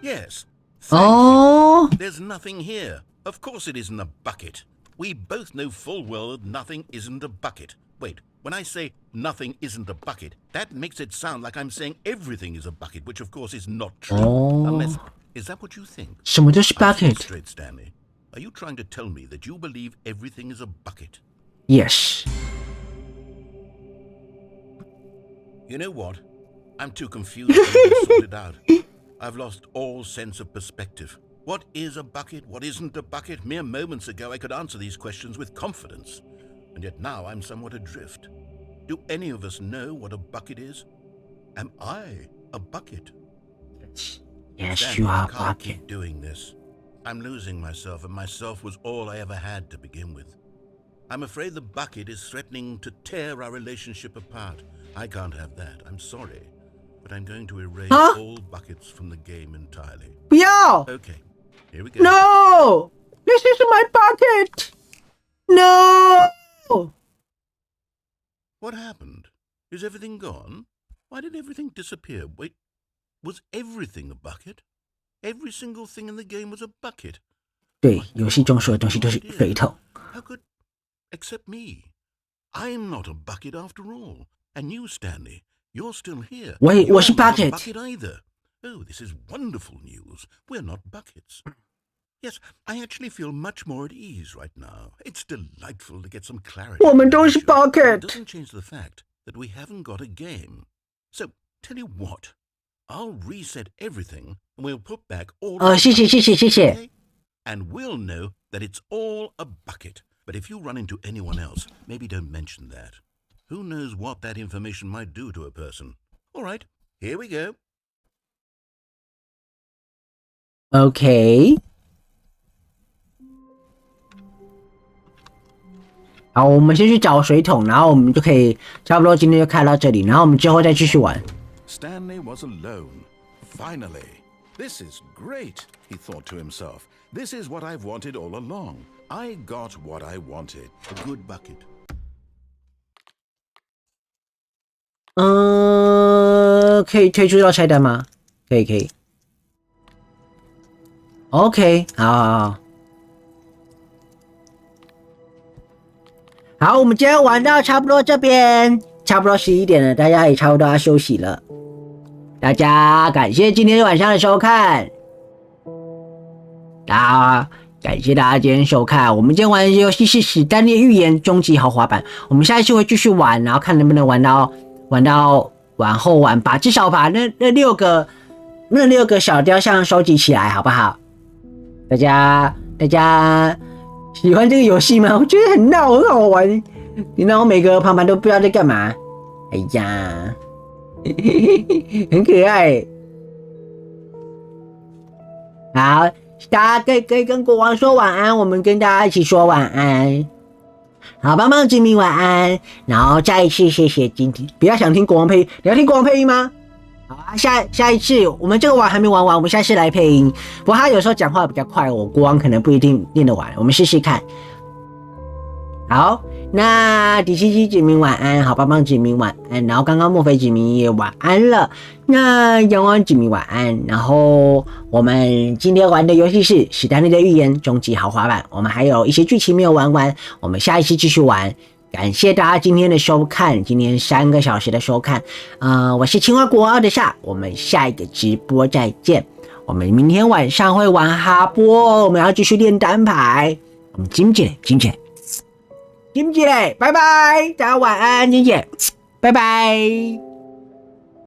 S3: Yes. Thank you.
S2: 哦，
S3: There's nothing here. Of course it isn't a bucket. We both know full well that nothing isn't a bucket. Wait, when I say nothing isn't a bucket, that makes it sound like I'm saying everything is a bucket, which of course is not true.
S2: Oh.
S3: Unless, is that what you think?
S2: 什么都是
S3: I'm
S2: bucket。
S3: straight, Stanley. Are you trying to tell me that you believe everything is a bucket?
S2: Yes.
S3: You know what? I'm too confused to get sorted out. I've lost all sense of perspective. What is a bucket? What isn't a bucket? Mere moments ago I could answer these questions with confidence. And yet now I'm somewhat adrift. Do any of us know what a bucket is? Am I a bucket?
S2: Yes,
S3: Stanley,
S2: you are
S3: I can't
S2: bucket.
S3: keep doing this. I'm losing myself, and myself was all I ever had to begin with. I'm afraid the bucket is threatening to tear our relationship apart. I can't have that. I'm sorry. But I'm going to erase all buckets from the game entirely.
S2: 不要
S3: Okay, here we go.！No!
S2: This is my bucket! No!
S3: What happened? Is everything gone? Why did everything disappear? Wait, was everything a bucket? Every single thing in the game was a bucket.
S2: 对，游戏中所有东西都是水桶。
S3: How could... Except me. I'm not a bucket after all. And you, Stanley, you're still here.
S2: 我是
S3: You're not a
S2: bucket。
S3: bucket either. Oh, this is wonderful news. We're not buckets. Yes, I actually feel much more at ease right now. It's delightful to get some clarity.
S2: 我们都是 bucket.
S3: It doesn't change the fact that we haven't got a game. So, tell you what, I'll reset everything and we'll put back all...
S2: 谢谢。
S3: Okay? And we'll know that it's all a bucket. But if you run into anyone else, maybe don't mention that. Who knows what that information might do to a person. All right, here we go.
S2: OK。好，我们先去找水桶，然后我们就可以差不多今天就开到这里，然后我们之后再继续玩。
S3: Stanley was alone. Finally. This is great, he thought to himself. This is what I've wanted all along. I got what I wanted. A good bucket.
S2: 可以退出到菜单吗？可以。OK， 好。好，我们今天玩到差不多这边，差不多11点了，大家也差不多要休息了。大家感谢今天晚上的收看，感谢大家今天收看。我们今天玩的游戏是《史丹利寓言》终极豪华版，我们下一期会继续玩，然后看能不能玩到往后玩吧，至少把那六个小雕像收集起来，好不好？大家喜欢这个游戏吗？我觉得很闹，很好玩。你让我每个旁白都不知道在干嘛。哎呀，很可爱。好，大家可以跟国王说晚安，我们跟大家一起说晚安。好，帮帮吉米晚安。然后再一次谢谢今天，不要想听国王配音，你要听国王配音吗？好啊，下一次我们这个还没玩完，我们下次来配音。不过他有时候讲话比较快，我国王可能不一定念得完，我们试试看。好，那迪西基子民晚安，好棒棒子民晚安，然后刚刚莫非子民也晚安了，那阳光子民晚安，然后我们今天玩的游戏是《史丹利的寓言》终极豪华版，我们还有一些剧情没有玩完，我们下一期继续玩。感谢大家今天的收看，今天3个小时的收看，我是青蛙国王奥德萨，我们下一个直播再见。我们明天晚上会玩哈波，我们要继续练单排，我们金姐，拜拜，大家晚安，金姐，拜拜。